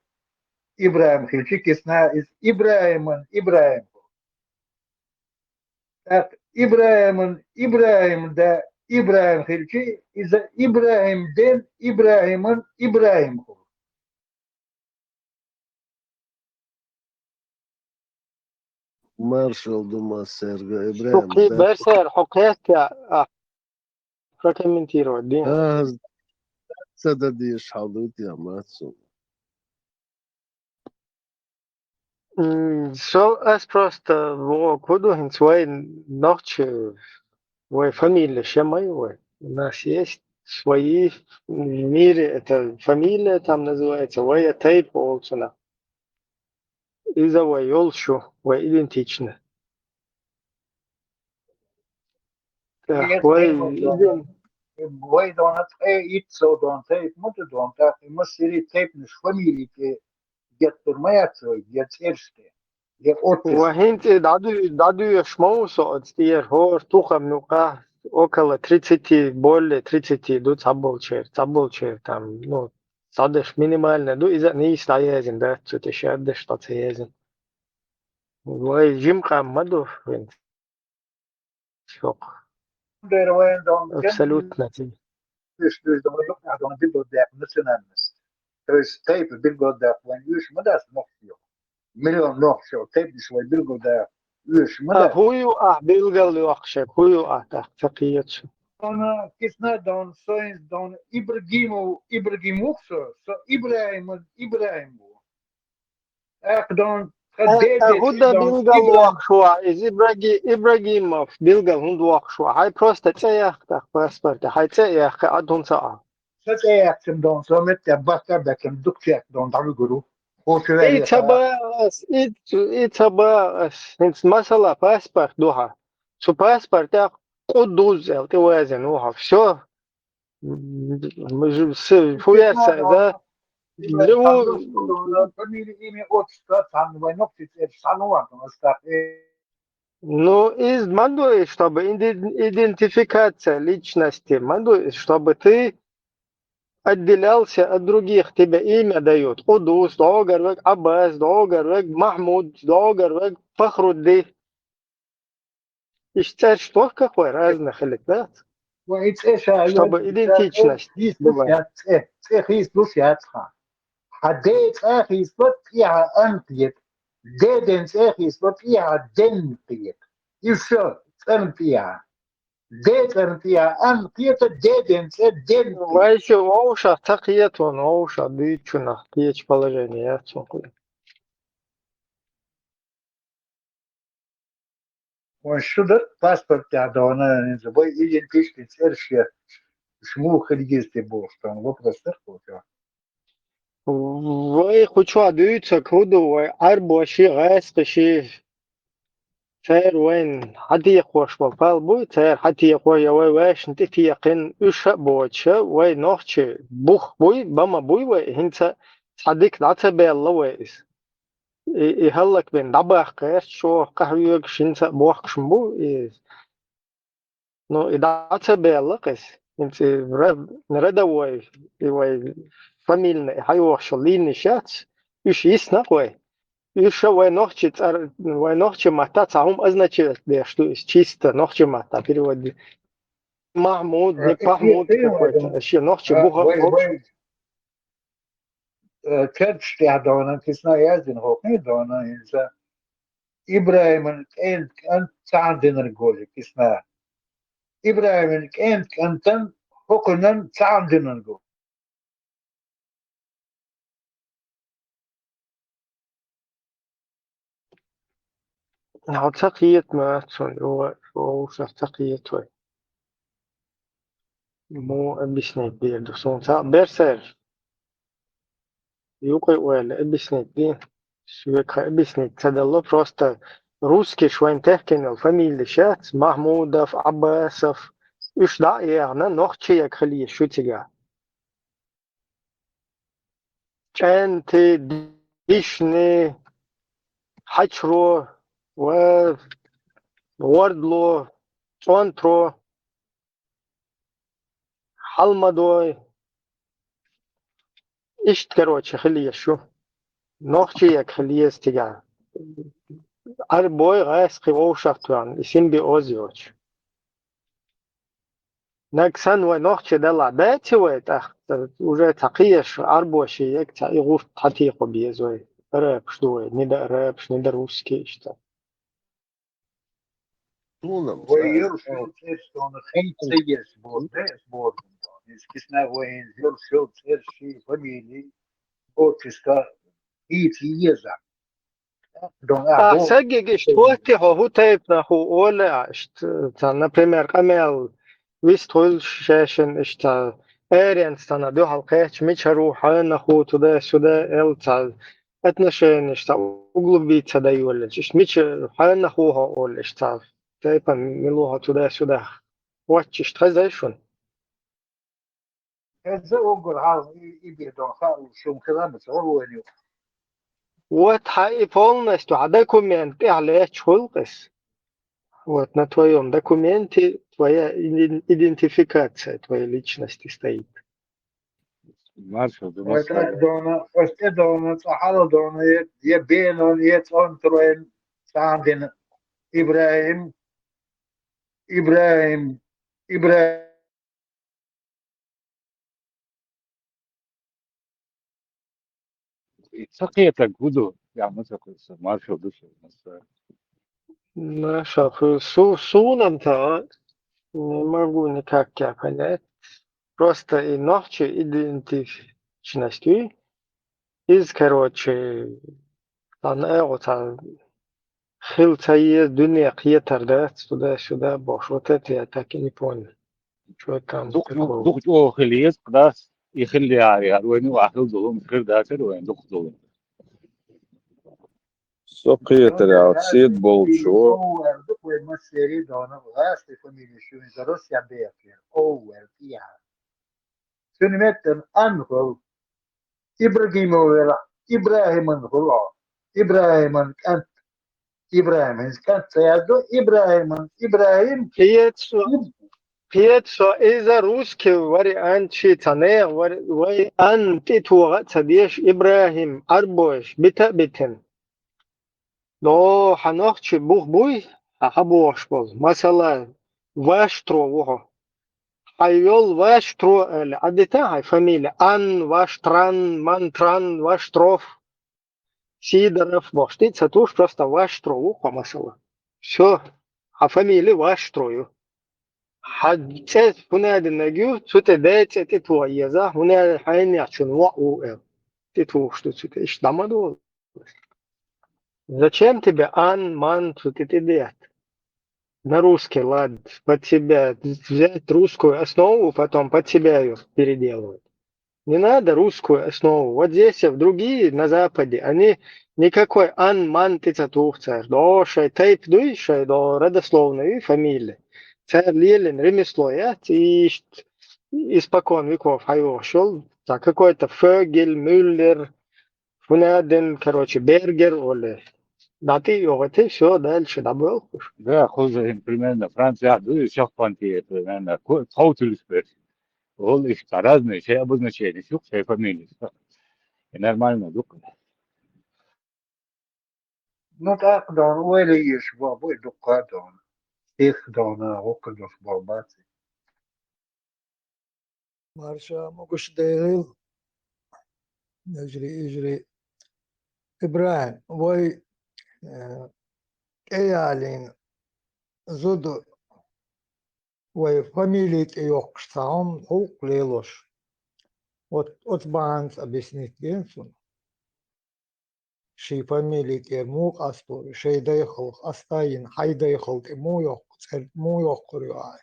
إبراهيم خلشي كيسنا إز إبراهيم إبراهيم دا إبراهيم خلشي إذا إبراهيم دين إبراهيم هو مارشال دوما سيرجا إبراهيم حقي دا برسر حقيقة رقم من تيرو الدين سدديش حضوت يا ماتسو شو أس просто во коду хин свои ночи в фамилии шемай у нас есть свои в мире это фамилия там называется вая тайп олсуна из-за вайолшу во идентично вай иден Why don't it so don't take much don't that must see tape in family get to my get erste get otis وهنت دادو شموسو اتستير هور тухам нука около 30 более 30 до цаболчер там ну садеш минимально до из не стоязен да что-то шадеш что цеязен вай жимка маду шок there when don't абсолютно dus dan moet je ook naar dan dit door dat nationalist dus tape dit door dat when you maar dat nog veel miljoen nog zo tape dus wij dit door dat dus maar dat هو بيلقى له أخشى هو تحقيقات dan kisna dan soins dan Ibrahim ook zo Ibrahim echt dan هودا بيلقى له شو إذا إبراهيموف بيلقى هندو شو هاي просто تأيخ باسبورت هاي تأيخ أدون ساعة تأيخ dan zo met de bakker dat hem doekje dan daar guru إتبا إنت مثلا باسبورت دوها شو باسبورت قدوز أو توازن وها شو شو يرسى ذا Ну, из манду, чтобы идентификация личности, манду, чтобы ты отделялся от других, тебе имя дают. Кудус, Догарвек, Аббас, Догарвек, Махмуд, Догарвек, Фахрудди. И считать, что какой разных электат, чтобы идентичность была. حديت أخي فيها أنقيت ديدن أخي فيها دنقيت يشو أنقيا ديدن فيها أنقيت ديدن دنقيت Вайши оуша тақият он оуша бючуна тиеч положение цокли. وشو паспорт тядона забой идентичный сершия шму хригисти бостон вопрос такой Вай хочу адуйца коду вай арбоши гайскаши فير وين حتى يخوش وفال بو تير حتى يخوش وي واش انت في يقين اش بوتش وي نوخش بوخ بوي بما بوي وي هنت صديق داتبه الله ويس يهلك بين دبخ قير شو قهويك شنت بوخ شمبو is no داتبه الله قيس انت نردا وي فاميلنا هاي شلين شات ايش يسنق وي еще войнохче мата цаум означает, что есть чисто нохче мата переводи. Махмуд, не Пахмуд какой-то, еще нохче буха. Kerch тядона кисна яздин хокни дона инса Ibrahim en تعندن الجول كسنا إبراهيم أنتن هكذا تعندن الجول تقيت ما تون هو تقيت وي Ему объяснить берду. Солнца берсер. Юкой уэль объяснить. Швейка объяснить. Цадало просто русский швейнтехкинел фамилия шат Махмудов, Аббасов. Уж да, яна нохчи як хали шутига. Чанты, дишны, хачро, وردلو چونترو حلمدوي اشت короче خليه شو نوخشي يك خليه استيجا арбой гайс кивошахтуан симбиозиоч наксан ва нохче дала бэтивэ так уже такиеш арбоши як та игур татиқо безой рэп что не да рэп не да русский что Voyeur Schultz ist so eine Heinziges Wort. Es ist nicht Voyeur Schultz ist die Familie, Botiska, Hitzieser. سجج اشتوتي هو تايبنا هو ولا اشت например камел вистол шешен اشتا эрен стана до халкач мичару хана ху туда сюда элца отношения اشتا углубиться даюль иш мич хана ху ол اشта тайпа милуха туда сюда watch хазайшун Это огр хал и бедон хал шум километр орвеню. вот хай полностью а документы але чулкас вот на твоем документе твоя идентификация твоей личности стоит. Это дона, цахало дона, ебенон, ецонтроен, сандин, Ибраим. Сакета гуду, я мы такой маршал душу. Наша сунам-то не могу никак тебя понять. Просто и ночью идентичностью из, короче, там хилтае дуния кьетер, да, туда-сюда, бош. Вот это я так и не понял. Что там такого? دوك او خليس قداس يخلي عاري وين واحد ظلم خير داخل وين دوك ظلم Soqieter jau ciet bolčo. Dopo uma série dona, resta família filmes da Rússia aberta, over, ja. Sun metten anhol, Ibrahim Пьецо из-за русский вариант читане, вариант титуа цадеш Ибрахим арбош битен. Но ханохчи буй хабош бол. Масала ваштро вого. Хайвел ваштро адита хай фамилия Ан Ваштран Мантран Ваштров Сидоров бош. Ты цатуш просто ваштро вого масала. Все, а фамилия ваштрою. حدث هنا النجيو تتدات تتويزا هنا حين يعشون وقو تتوش تتش دمدو Зачем тебе ан, ман, тетидет? На русский лад, под себя взять русскую основу, потом под себя ее переделывать. Не надо русскую основу. Вот здесь, в другие, на Западе, они никакой ан, ман, тетатухцер, до шей тейп дуйшей, до родословной фамилии. Царь Лелин, ремесло, и испокон веков хайо шел, так какой-то Фёгель, Мюллер, Фунаден, короче, Бергер, или даты, вот и все, дальше добыл. Да, хуже примерно Франция, да, еще фанти примерно хаутулиспер. Он их разные, все обозначения, все фамилии. И нормально, дук. Ну так, дон, уэли еш, бабой дука дон. Их дона, окадос бабаци. Марша могуш дейл. Ижри. Ибраим, вой эялин зуду вой фамилиит йокштаун хук лелош. Вот банс объяснить генсун. Ши фамилиит мук асту, шей дайхал астаин, хай дайхал муйок, муйок курюай.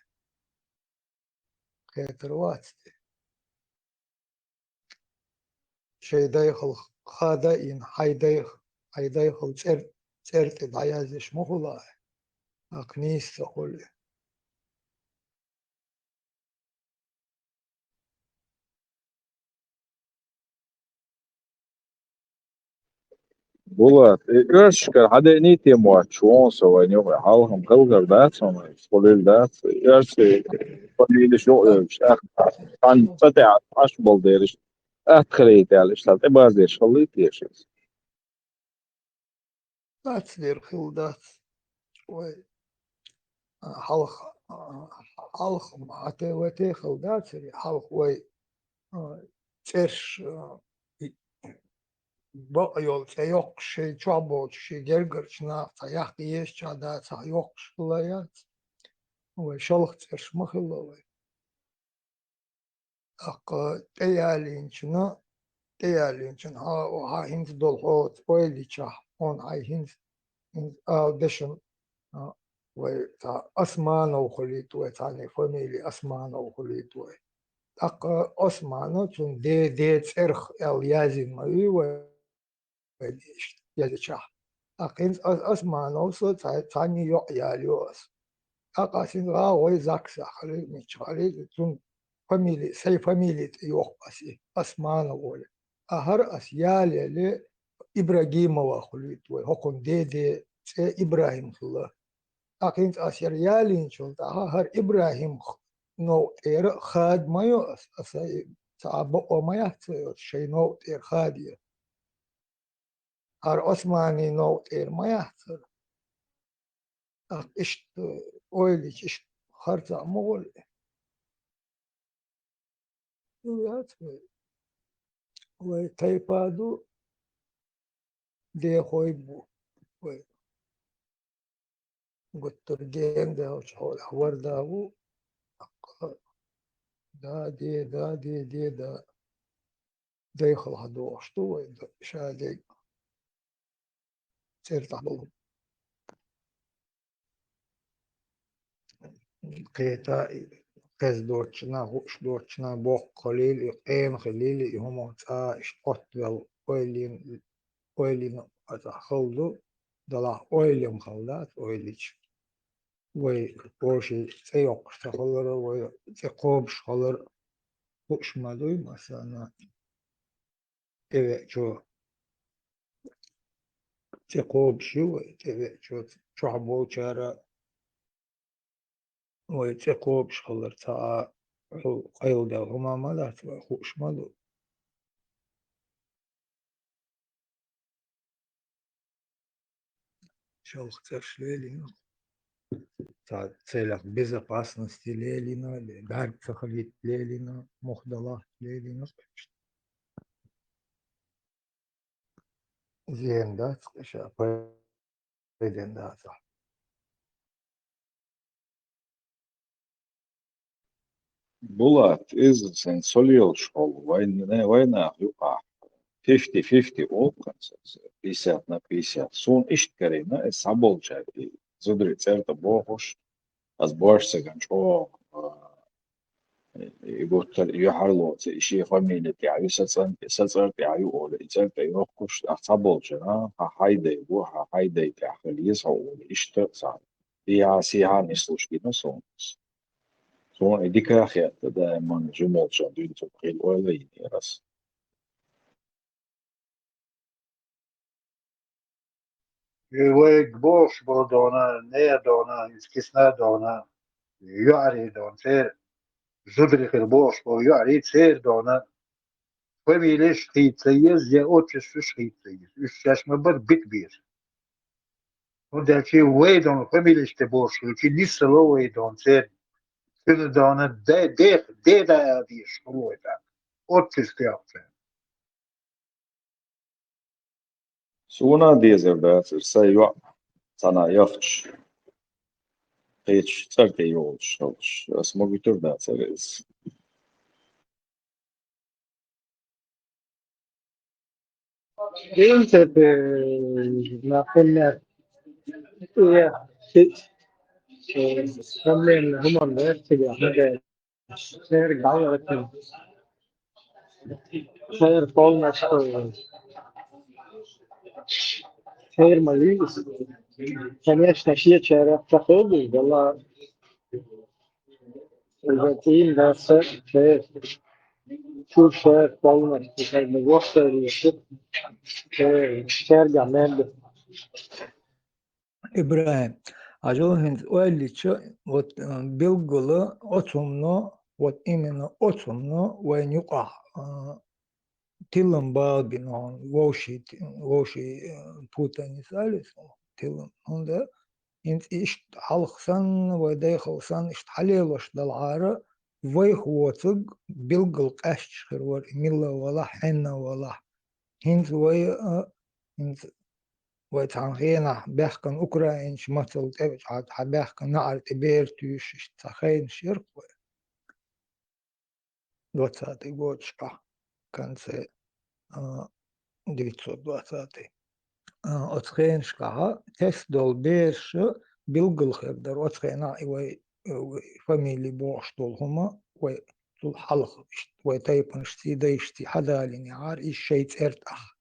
خيتر واتي شي دايخل خادين حي دايخل ترت دعيازش مخلا أكنيس تقول Bulat, Irška hadeni tiem čonsa vai ņem halham kalgar dācam, skolil dāc, Irška familie شغل عن فتح أشبال ديرش أتخليت على إشتغل إباز ديرش خليت ديرش تصير خلدات شوي حلق معتي وتي خلدات سري حلق وي تش بقيول تيوق شي تشابوت شي جرجرش ناف تياح ديش شادا تيوق شلايات وي شلخ تش مخلو وي أق تيالينشنا ها هنز دول حوت ويلي تشاح هون هاي هنز دشن وتا أسمانو خليت وتاني فاميلي أسمانو خليت وي أق أسمانو تون دي ترخ اليازين ماي ويديش يلي تشاح أقين أسمانو سو تاني ياليوس أقاسين وي زاكسا خلي مش خلي تون فاميلي سي فاميلي يوق أسي أسمانو وي أهر أسيالي لي إبراهيم وخليت وي هكون دي سي إبراهيم خلا أكيد أسيريالين شلت هر إبراهيم نو تير خاد ما يؤس أسي تعبق ما يحتوي شيء نو تير خادية هر عثماني نو تير ما يحتوي إشت أويليش إشت خرطة مغول وتيبادو دي خويبو قلت الجيم ده وشحول حوار ده هو ده يخل هدو أشتو شادي سير تحبلهم قيتا قز دورتشنا غوش دورتشنا بوق قليل يقيم خليل يهم تا اشتقت ويلين أتخلدو دلا ويليم خلدات ويليش وي بوشي تيوق تخلر وي تقوبش خلر بوش مادوي مثلا تبع شو تقوب شو تبع شو شعبو شارع وي تقوبش خلر تا قيل ده هما مالات خوش مادو شو اخترش ليلي تا целях безопасности Лелина, гард сохранить Лелина, Мухдала Лелина. زين ده بعدين ده صح. Bulat, sen soliyol школу, война юqa 50-50 olqans, 50 на 50. Sun ishtkari, es sabolčai, zudri certa bohoš, as bošsagan čo, يقول يحرلو شيء فاميلي تاعي ستصر تاعي ولا إنسان تاعي يخش أصابول جنا هايدا يبوها هايدا تاعي أو إشتاق صار فيها سيها نسلوش كنا سون إديك أخيات دائما جمول شادين تبقيل ولا ينيرس ويك بوش بودونا نيدونا إسكسنا دونا يعري دون سير زدري في البوش ويعري سير دونا فميليش خيتسيز يا أوتشش خيتسيز إيش مبر بيت بير وده شيء ويدون فميليش تبوش شيء لسه لو ويدون سير كل دونا ده ديش رويدا أوتشش تيابسين سونا ديزر دات سيوا sana yaftış hiç sert iyi olmuş asma götür da seriz Entonces, la forma هي شيء كمان هم الناس اللي خير قاعدة خير полностью خير ماليس конечно شيء تخيل والله البنزين ده خير شوف خير полностью خير مغوصة خير جمال إبراهيم عجل هند وقاليتش вот بالغلة أتمنى вот именно أتمنى وين يقع تلم باقنون ووشي بوتانيس أليس تلم هندا انت إشت حلقسن ودايخلسن إشت حليلوش دالعارة ويخ واتق بالغل قاشش خير ميلا ولا حنا ولا هنت وي هنت ويتعنخينا بيحكن أوكراينش مثل تبج عاد بيحكن نعر تبيرتوش إشتخين شرق دوتساتي غوتشكا كان سي 920 أتخين شكاها تسدول بيرش بيلقل خيردر أتخينا فاميلي بوش دول هما وطول حلق ويتايبنش تيدايشتي حدالين عار إيش شيت ارتاح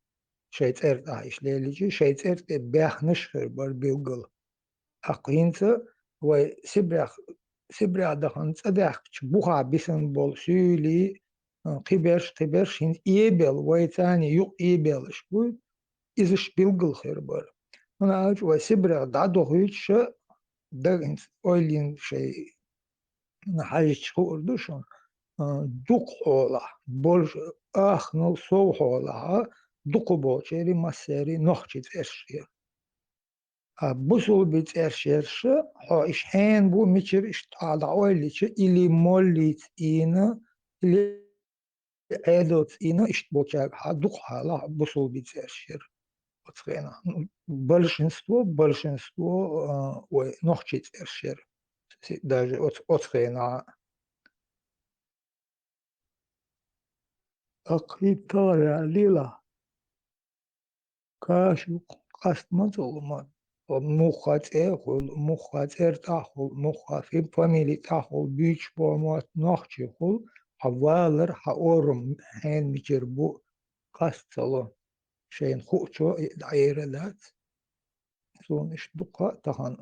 شيت ارتاح إيش ليليجي شيت ارتاح بيخ نشخر بار بيلقل أقينت سبريخ دخنت أدخ بوخا بيسن بول سيلي قبرش هند إيبل ويتاني يق إيبلش بود إذش بيلقل خير بار أنا عارف وسبريخ دعدو هيتش دغنت أولين شيء نحاجش خوردوشون دوق حولا بولش نو سو حولا دوق بوشيري مسيري نوخشي ترشير بوسول بيترشيرش هو إش حين بو ميشر إش تعالى أوليش إلي موليت إينا إلي عيدوت إينا إش بوشاق دوق حالا بوسول بيترشير أتخينا большинство ونوخشي ترشير даже أتخينا أقيتارا ليلا كاشو قاست مطلومات مخات ارتاحول مخات في فاميلي تاحول بيش بومات نوخشي خول حوالر حورم حين مجربو قاست صلو شين خوشو دعيرة لات سون إش دقا تهان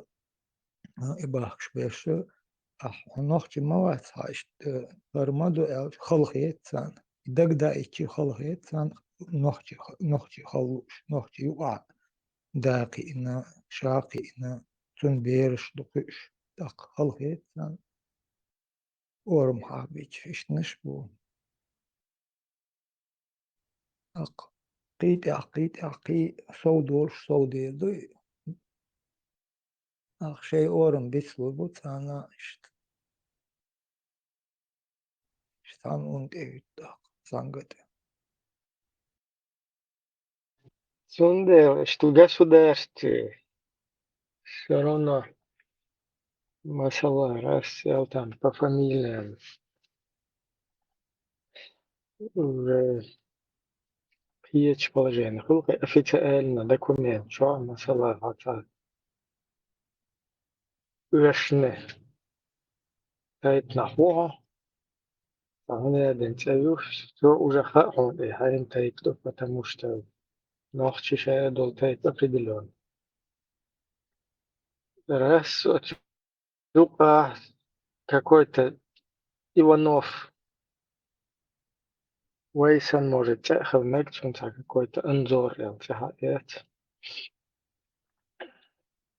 إباخش بيش نوخشي موات هاش برمادو خلقيت سان دقدا إيشي خلقيت سان نوخشي خلوش نوخشي يقع داقي إنا شاقي إنا تون بيرش دقيش دق خلقيت سان أورم حابيش إش نشبو أق قيت صودورش صوديدو أخ شيء أورم بيسلبوت أنا إشتان und إيداق سانغت Сонде, что государстве все равно масала рассел там по фамилиям уже есть положение. Хулка официально документ, что масала хата вешне. Тайт нахуа, фагне дентаю, все уже хаон и харим тайт, потому что нахчи шая дол тайт определен. Раз отюка какой-то Иванов Вейсон может тяхав мельчунца какой-то Анзор,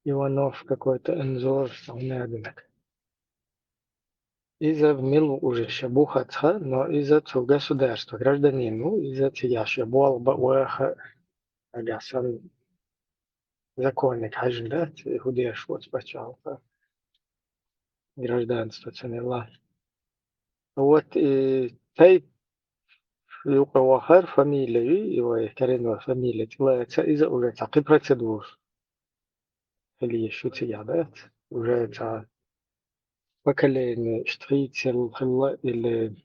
Иванов какой-то Анзор, саунядинок. Из-за милу уже шабухатха, но из-за цу государства, гражданину, из-за тебя шабуал бауэха, агасан законник хаждат, худеш вот спочалка, гражданство ценила. Вот и тей يقوى فاميلي ويكرن فاميلي تلاقي إذا уже تقي процедур اللي شو تيادات уже تا поколение штрицел خلا اللي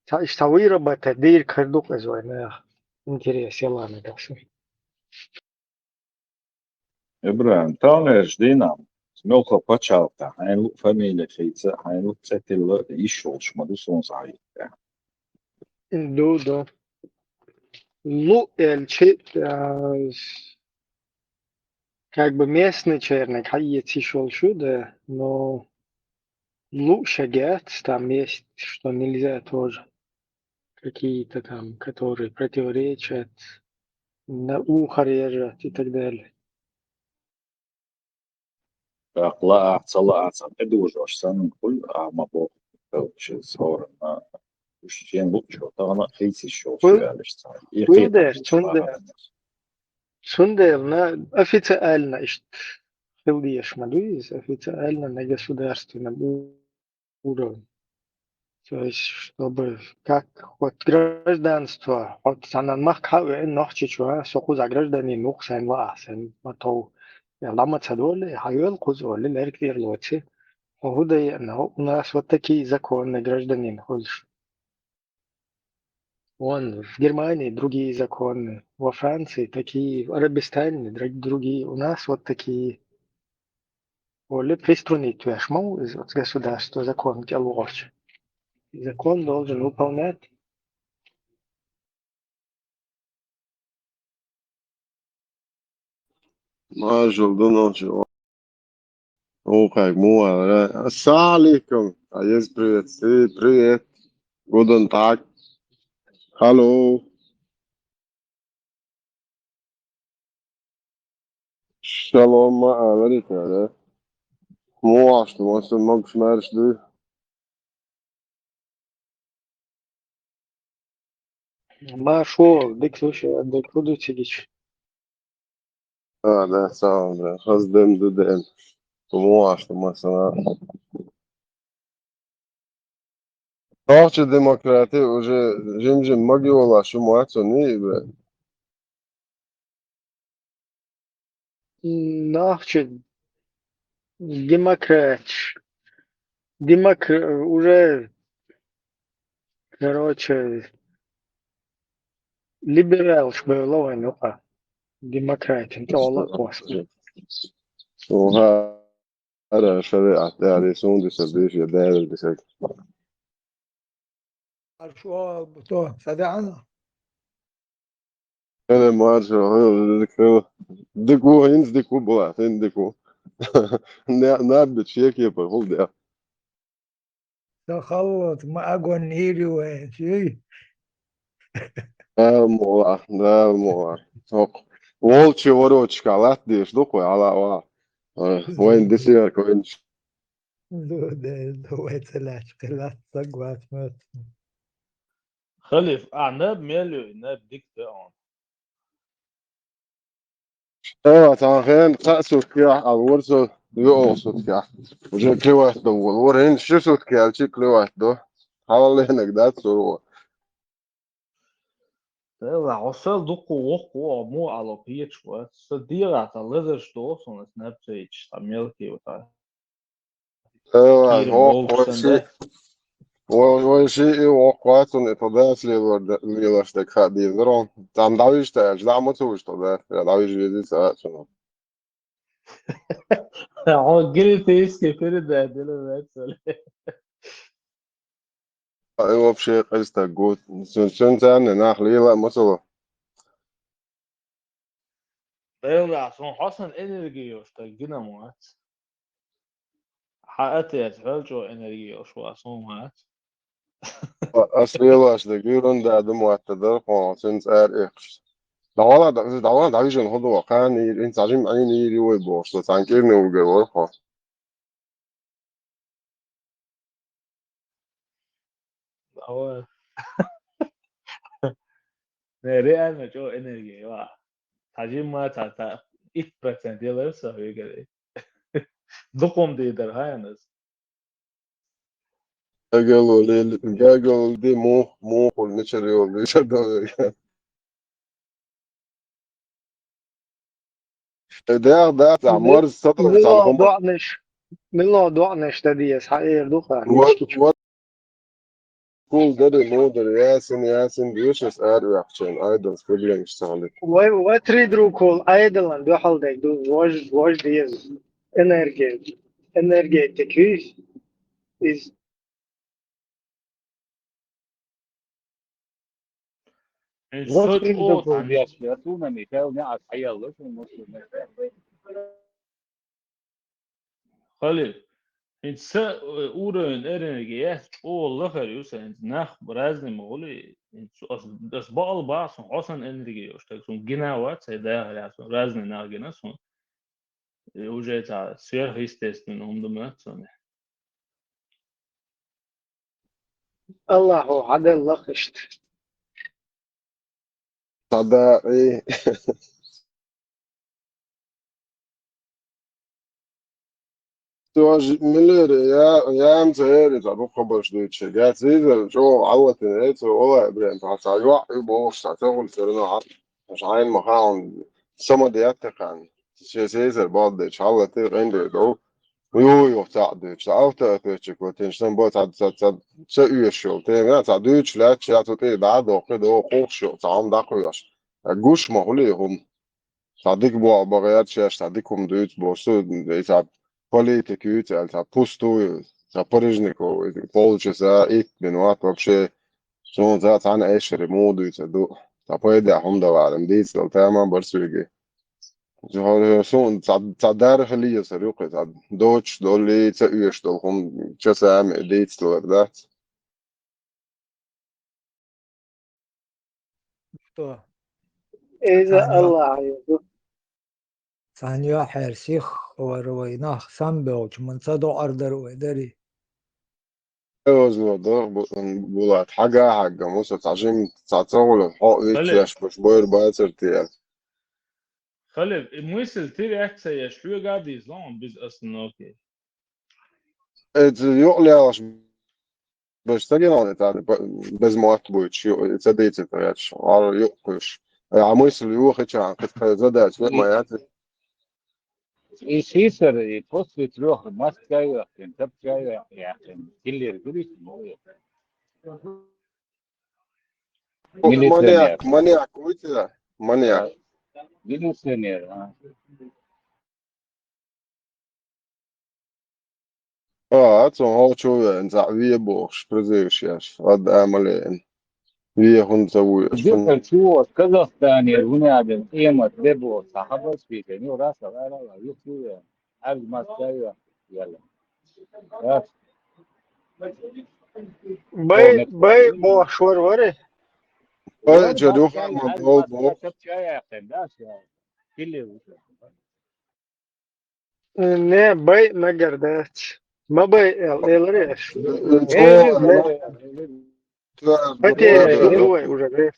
تا اشتوير بتدير كردوك أزوانا интерес يلا نقص إبراهيم تانيش دينام Melko Pachalta, Heinlu familie Fietsen, Heinlu Zettel, Ishol, Schmadusson sei. Do. Лу эльчи как бы местный черник, хайец шел сюда, но лучше гет, там есть, что нельзя тоже. Какие-то там, которые противоречат, на ухо режет и так далее. لا صلاة أدوج أشسن كل ما بو شيء صور ما وش جين بوشو طبعا خيسي شو علاش صار Сундерна официально Хилдиш Мадуис официально на государственном уровне. То есть, чтобы как вот гражданство, вот санан махкаве нохчичуа, соху за гражданин нухсан ваасен, матоу. لما تدول هيلقوا زول الاركتير لوتي وهو ده انه у нас вот такие законы гражданин ходишь. Вон в Германии другие законы, во Франции такие, в Арабистане другие, у нас вот такие. Оле приструнить твешмал из государства закон делаешь. Закон должен выполнять. ما جلدنا شو Assalamu alaikum. Yes, привет. Guten Tag. Hallo. Shalom alaikum. Moast, was du magst schmerzt du? ما شو ديك سوشي ديك خدو تيجيش. Да, сам, да. Хаздем дудем. Moast, مثلا. Нахче демократия уже жемжем магиола шумаца не бре. Нахче демократ. Уже, короче, либерал шбелова нука. Демократ, انت والله قوس. هذا شريعة يعني سوندي سبيش يدار بسك. شو بتوع صدقنا أنا ما أعرف شو دكو هينز دكو بلا هين دكو نابد شيء كيف هو ده تخلط ما أقوى نيري وين شيء ده موضوع волчьи ворочка латдиш духой ала وين دسير كوينش ده ويتلاش قلات صقوات مات خلف أعناب ميلو ناب ديك تاعون ايوه تاخين قاسو كيا الورسو يوصو كيا وجا كلوات دو ورين شو كيا شي كلوات دو حاول هناك دات سو تلا عصال دقو وقو مو على بيتش وات صديرة تلذش دوسون سناب تيج تميلكي وتا ايوه كير هو ووكسن وشيء وقعت نتضاف ليلاشتك خادي درون تام داويش تاج لا ما توش تضاف داويش جديد ساعات شنو هو جريتيس كيفير ده دلوقتي ايوه بشيء قصتك قوت سن تاني ناخلي لا مثلا تلا عشان حسن انرجي وشتاجنا موات حقتي اتفلجو انرجي وشو عصومات أصلياشتك يقولون ده دم معتدل قوانين سعر إخش دعوانا دعويش نهضو وقعني إنت عجيم عين يري ويبوش تانكيرني وجوار خا هو ريال ما جو انرجي وا حجم ما تا 1% يلا سوي كده دقم دي در هاي ناس قالوا دي مو كل نشري وبيش ده تعمر الصدر بتاع الهم ملا ضعنش تديس حقيقة دوخة نيشكي كل ده مودر ياسن بيوشس رياكشن ايضا سبيلين اشتغلت وتريد روكول ايضا بيحل ديك دو واج ديز energetic is What Söz is the o goal? tabiatıyla nişan ne asayallı nasıl Halil انت سا اورن ارنجي او لخر يوسن نخ برازن مغولي انت das bal bas hosan energie ostak so genau sei da ja so razne nagena so уже ta сверхъестественно so Allah هذا اللخشت صداقي توج ميلر يا ام زهير اذا روح خبرش دوتش جات زيزر جو عوت ايت هو ابراهيم تاع يوح يبوش تاع تقول سرنا مش عين مخاون سما ديات كان زيزر بعد ديتش عوت غير دو ويو تاع ديتش عوت تاع كوتش سن بو تاع تاع شو تاع تاع دوتش لا تاع تاع بعد وكده خوش شو تاع عم داكوش جوش ما هو ليهم صديق بو بغيات شاش صديقهم دوت بوستو تاع политик ютель, та пустую, та порыжнику, полчаса ик минут вообще, что он за цан эшери моду та ду, та поеда хумда варим, дисел тема барсуги. Son ta där хлия сарюка, та доч доли та уеш дол хум часа ам дисел да. Что? إذا الله يرزق ثانية حرسيخ ورويناخ سامبوش من صدو أردر ودري اوزو دور بولات حاجة موسى تعجم تعتغل الحق خلي يتلاش باش بوير بايتر تيال. خلي مويسل تيري اكسا يا شو قاعد يزلون بز اصلا اوكي ات يقلعش باش تجي تاع bez moatbuć zadejcie to jać, ale jukuš. A myśl juchać, a kad zadać majat. يسيسر يتوصل تروح ماسكا يحكي تبكى يحكي كل يرجلي ميليسيونير Maniak ويتلا maniak. ميليسيونير Atsom hoču en za vieboš prezivišies, ad amalien. Viehun savu. جبت شو كازاخستان يروني على قيمة دبو صاحبه سبيكني وراسه لا يخو عارف ماسكا يلا باي بو شور وري Ay çaruha mabol bo. نه باي ما قردات ما باي الريش هتي هو وجبه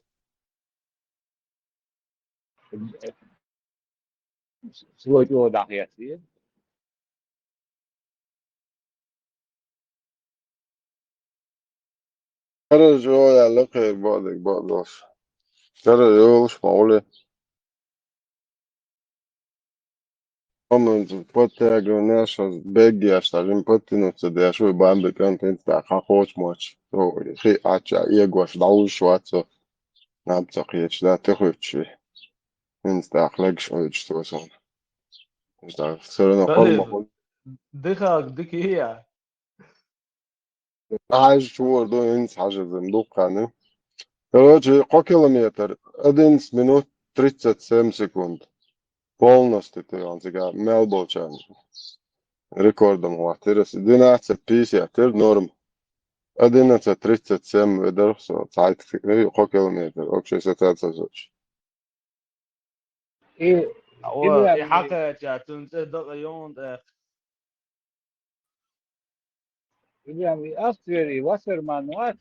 سويتو داخياتي Kara jo ya lakay badik bados. Kara yolş maule. Moment pote gnesh az begi ashtarim potino tse shu bambe content ta khakhos moch. So khi acha yegwash daul shwatso. Nabta khich da tekhuchi. Insta akhlaq shoych to son. Insta serena خلي forma. دخلك هي عايش شو دو انس حاجه زندوق قاني. Короче, километр 11 минут 37 секунд. Полностью ты он сега Мелболчан. Рекордом хватит. 12:50 норм. 11:37 ведерсо. Цайт километр. Вообще ситуация зоч. ايه هو حقا جاتون تصدق يوم يعني أصفري وسرمان وات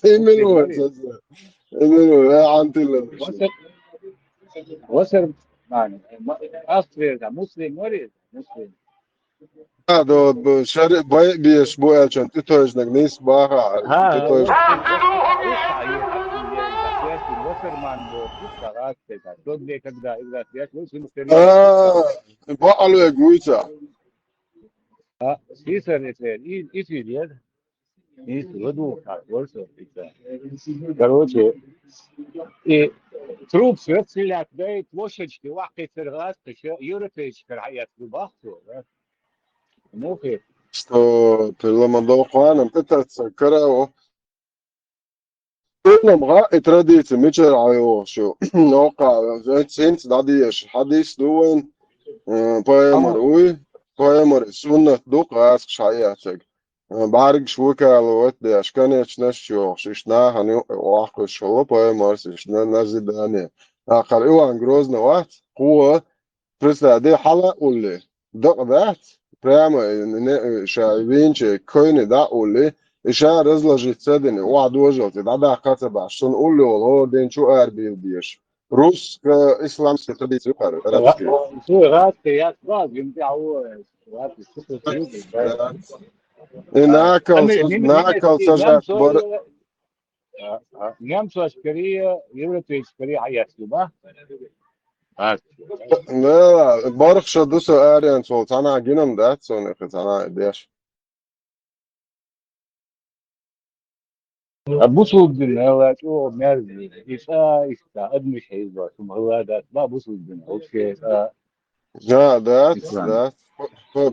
Emin Emin عن وسر يعني أصفر مسلم ورد مسلم هذا شرق باي بيشبوع عشان تتوجنك نيس باها ها تتوجنك وسرمان بوشتغلت كده تود لي كده إذا فيك وش بقى له جويتا سيسر إيه في اليد Короче, и труп стрелять, да, и площадь, вахты сыргас, еще Юрфич, караят любахту, да. Ну, что переломадо хванам тетаца карао لما تراديت ميتشر عيو شو نوقع سنت داديش حديث دوين بايمر سنة دوق عاس شاياتك بارك شوكا لوت دي اشكانيش نشيو ششنا هني واحد شو بايمر ششنا نزيداني اخر ايوان جروزنا وقت قوة برسلا دي حلا قولي دوق ذات прямо شايفين شي كويني دا قولي إشاعة رزلة جتسدني وعد وجلتي دا قاتل عشان قول له هو دين شو أربيل بيش روس كإسلام ستدي سكر شو غات يا صاحب يمتى هو غات ناكل سجات بر نعم سو أشكرية يورتي أشكرية حياة سبا لا بارخ شدوسو أريان سولت أنا عجينم دات سوني أنا إديش بوصل الدنيا هو شو مرزي إيشا أدمش حيزة ثم هو ده ما بوصل الدنيا أوكي Ja, dat.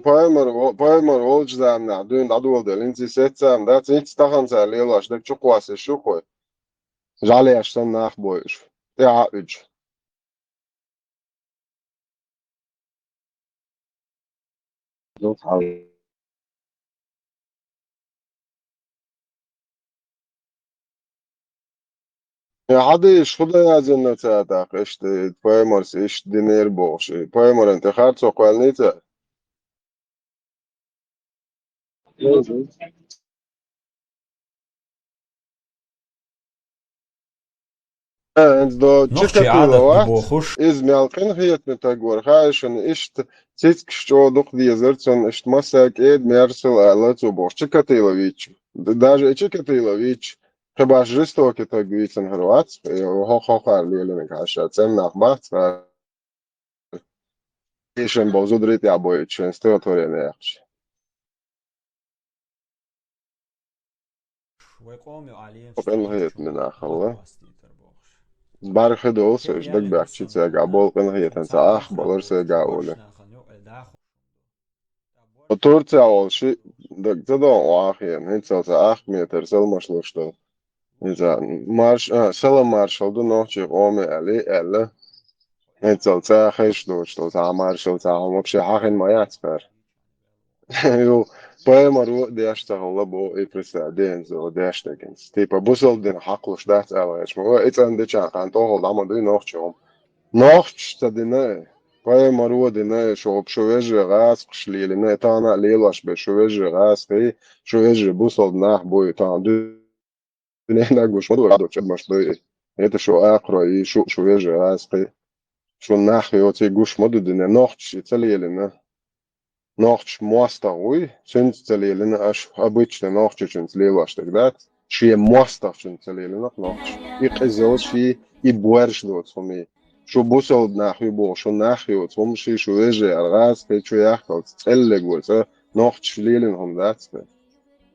Paimar olģdām nādūn atbildēl, inci secām, dat inci tahansā lielāš, dek čukuās ir šukoj. Žālieš sam nākbojuši. Jā, üč. Ja, hadīšu hudajādzina cētāk, ešti paimars, ešti dinēr boši. Paimaran te hārco kvēlnīcē. انت دو تشكتيلا واحد از مالقين هيت متاغور هايشن اشت تيتك شو دوق دي زرتون اشت مساك ايد ميرسل алацу бош تشكتيلا вич даже تشكتيلا вич хебаш жестоки так вицен хрват хо лелен каша ценна бат ишен бозудрит я боючен стеоторен яхч وقال هيت من اخر بارخ دوس ايش دك بحكي تاع قبول قن هي تنسى بلر سا قاوله تورتي اول شيء دك تدو واخين هنت سا متر سلمش لشتو اذا مارش سلام مارشال دو نوتشي قومي علي الا هنت سا خيش دوشتو تا مارشال تا مبشي حاخن ما يعتبر يو بايمر دي اشتغل لبو اي بريسادين زو دي اشتغنس تيبا بوصل دين حقلش دات الاش مو ايت عندي چان كان تو لما دي نوخچوم نوخچ تدينه بايمر دينه شو بشويج غاس قشليل نه تانا ليلاش بشويج غاس في شويج بوصل ناح بو تان دي هنا گوش مدو قدو چد مش دي هيت شو اقرا شو شويج غاس في شو ناح يوتي گوش مدو دينه نوخچ تليل نوخش موستاوي سنتليلنا اش обычно نوخشن ليلاش تقدات شي موستاوشن تليلنا نوخش يقزوش في يبورش دوت فمي شو بوصل ناخي بو شو ناخي وتم شي شو يجي الغاز في شو ياخد تلقوا نوخش ليلنهم ذات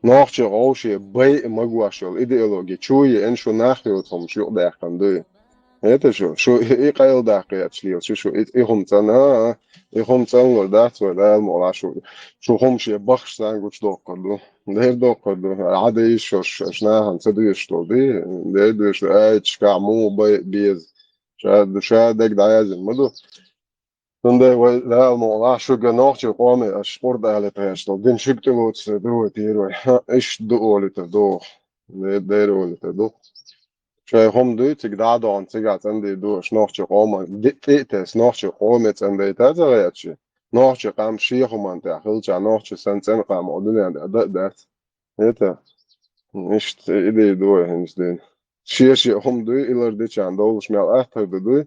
نوخش روشي بي مغواشل ايديولوجي شوي ان شو ناخي وتم شو داخندو Это شو إيقايل داقي أتشليل شو إيهم تنا إيهم تنا دات ولا المولا شو هم شيء بخش سانجوش دوقدو ده دوقدو عادي شناهن تدريش تودي ده دريش أيش كعمو بيز شادك دايزن مدو تنده ولا المولا شو جنوخ قومي أشقر دالة تهشتو دين شبتلوت دو تيروي إيش دو تدو ده رولي تدو هم دوی تقدر دان تقدر عندي دوش ناخش قوم دقيقة ناخش قوم عندي تازه شيء ناخش قام شيء هم داخل جا ناخش سنتين قام عدنا ده هتا مش إيدي دوي هنش دين شيء هم دوی إلى دي كان دولش مال أحد دوی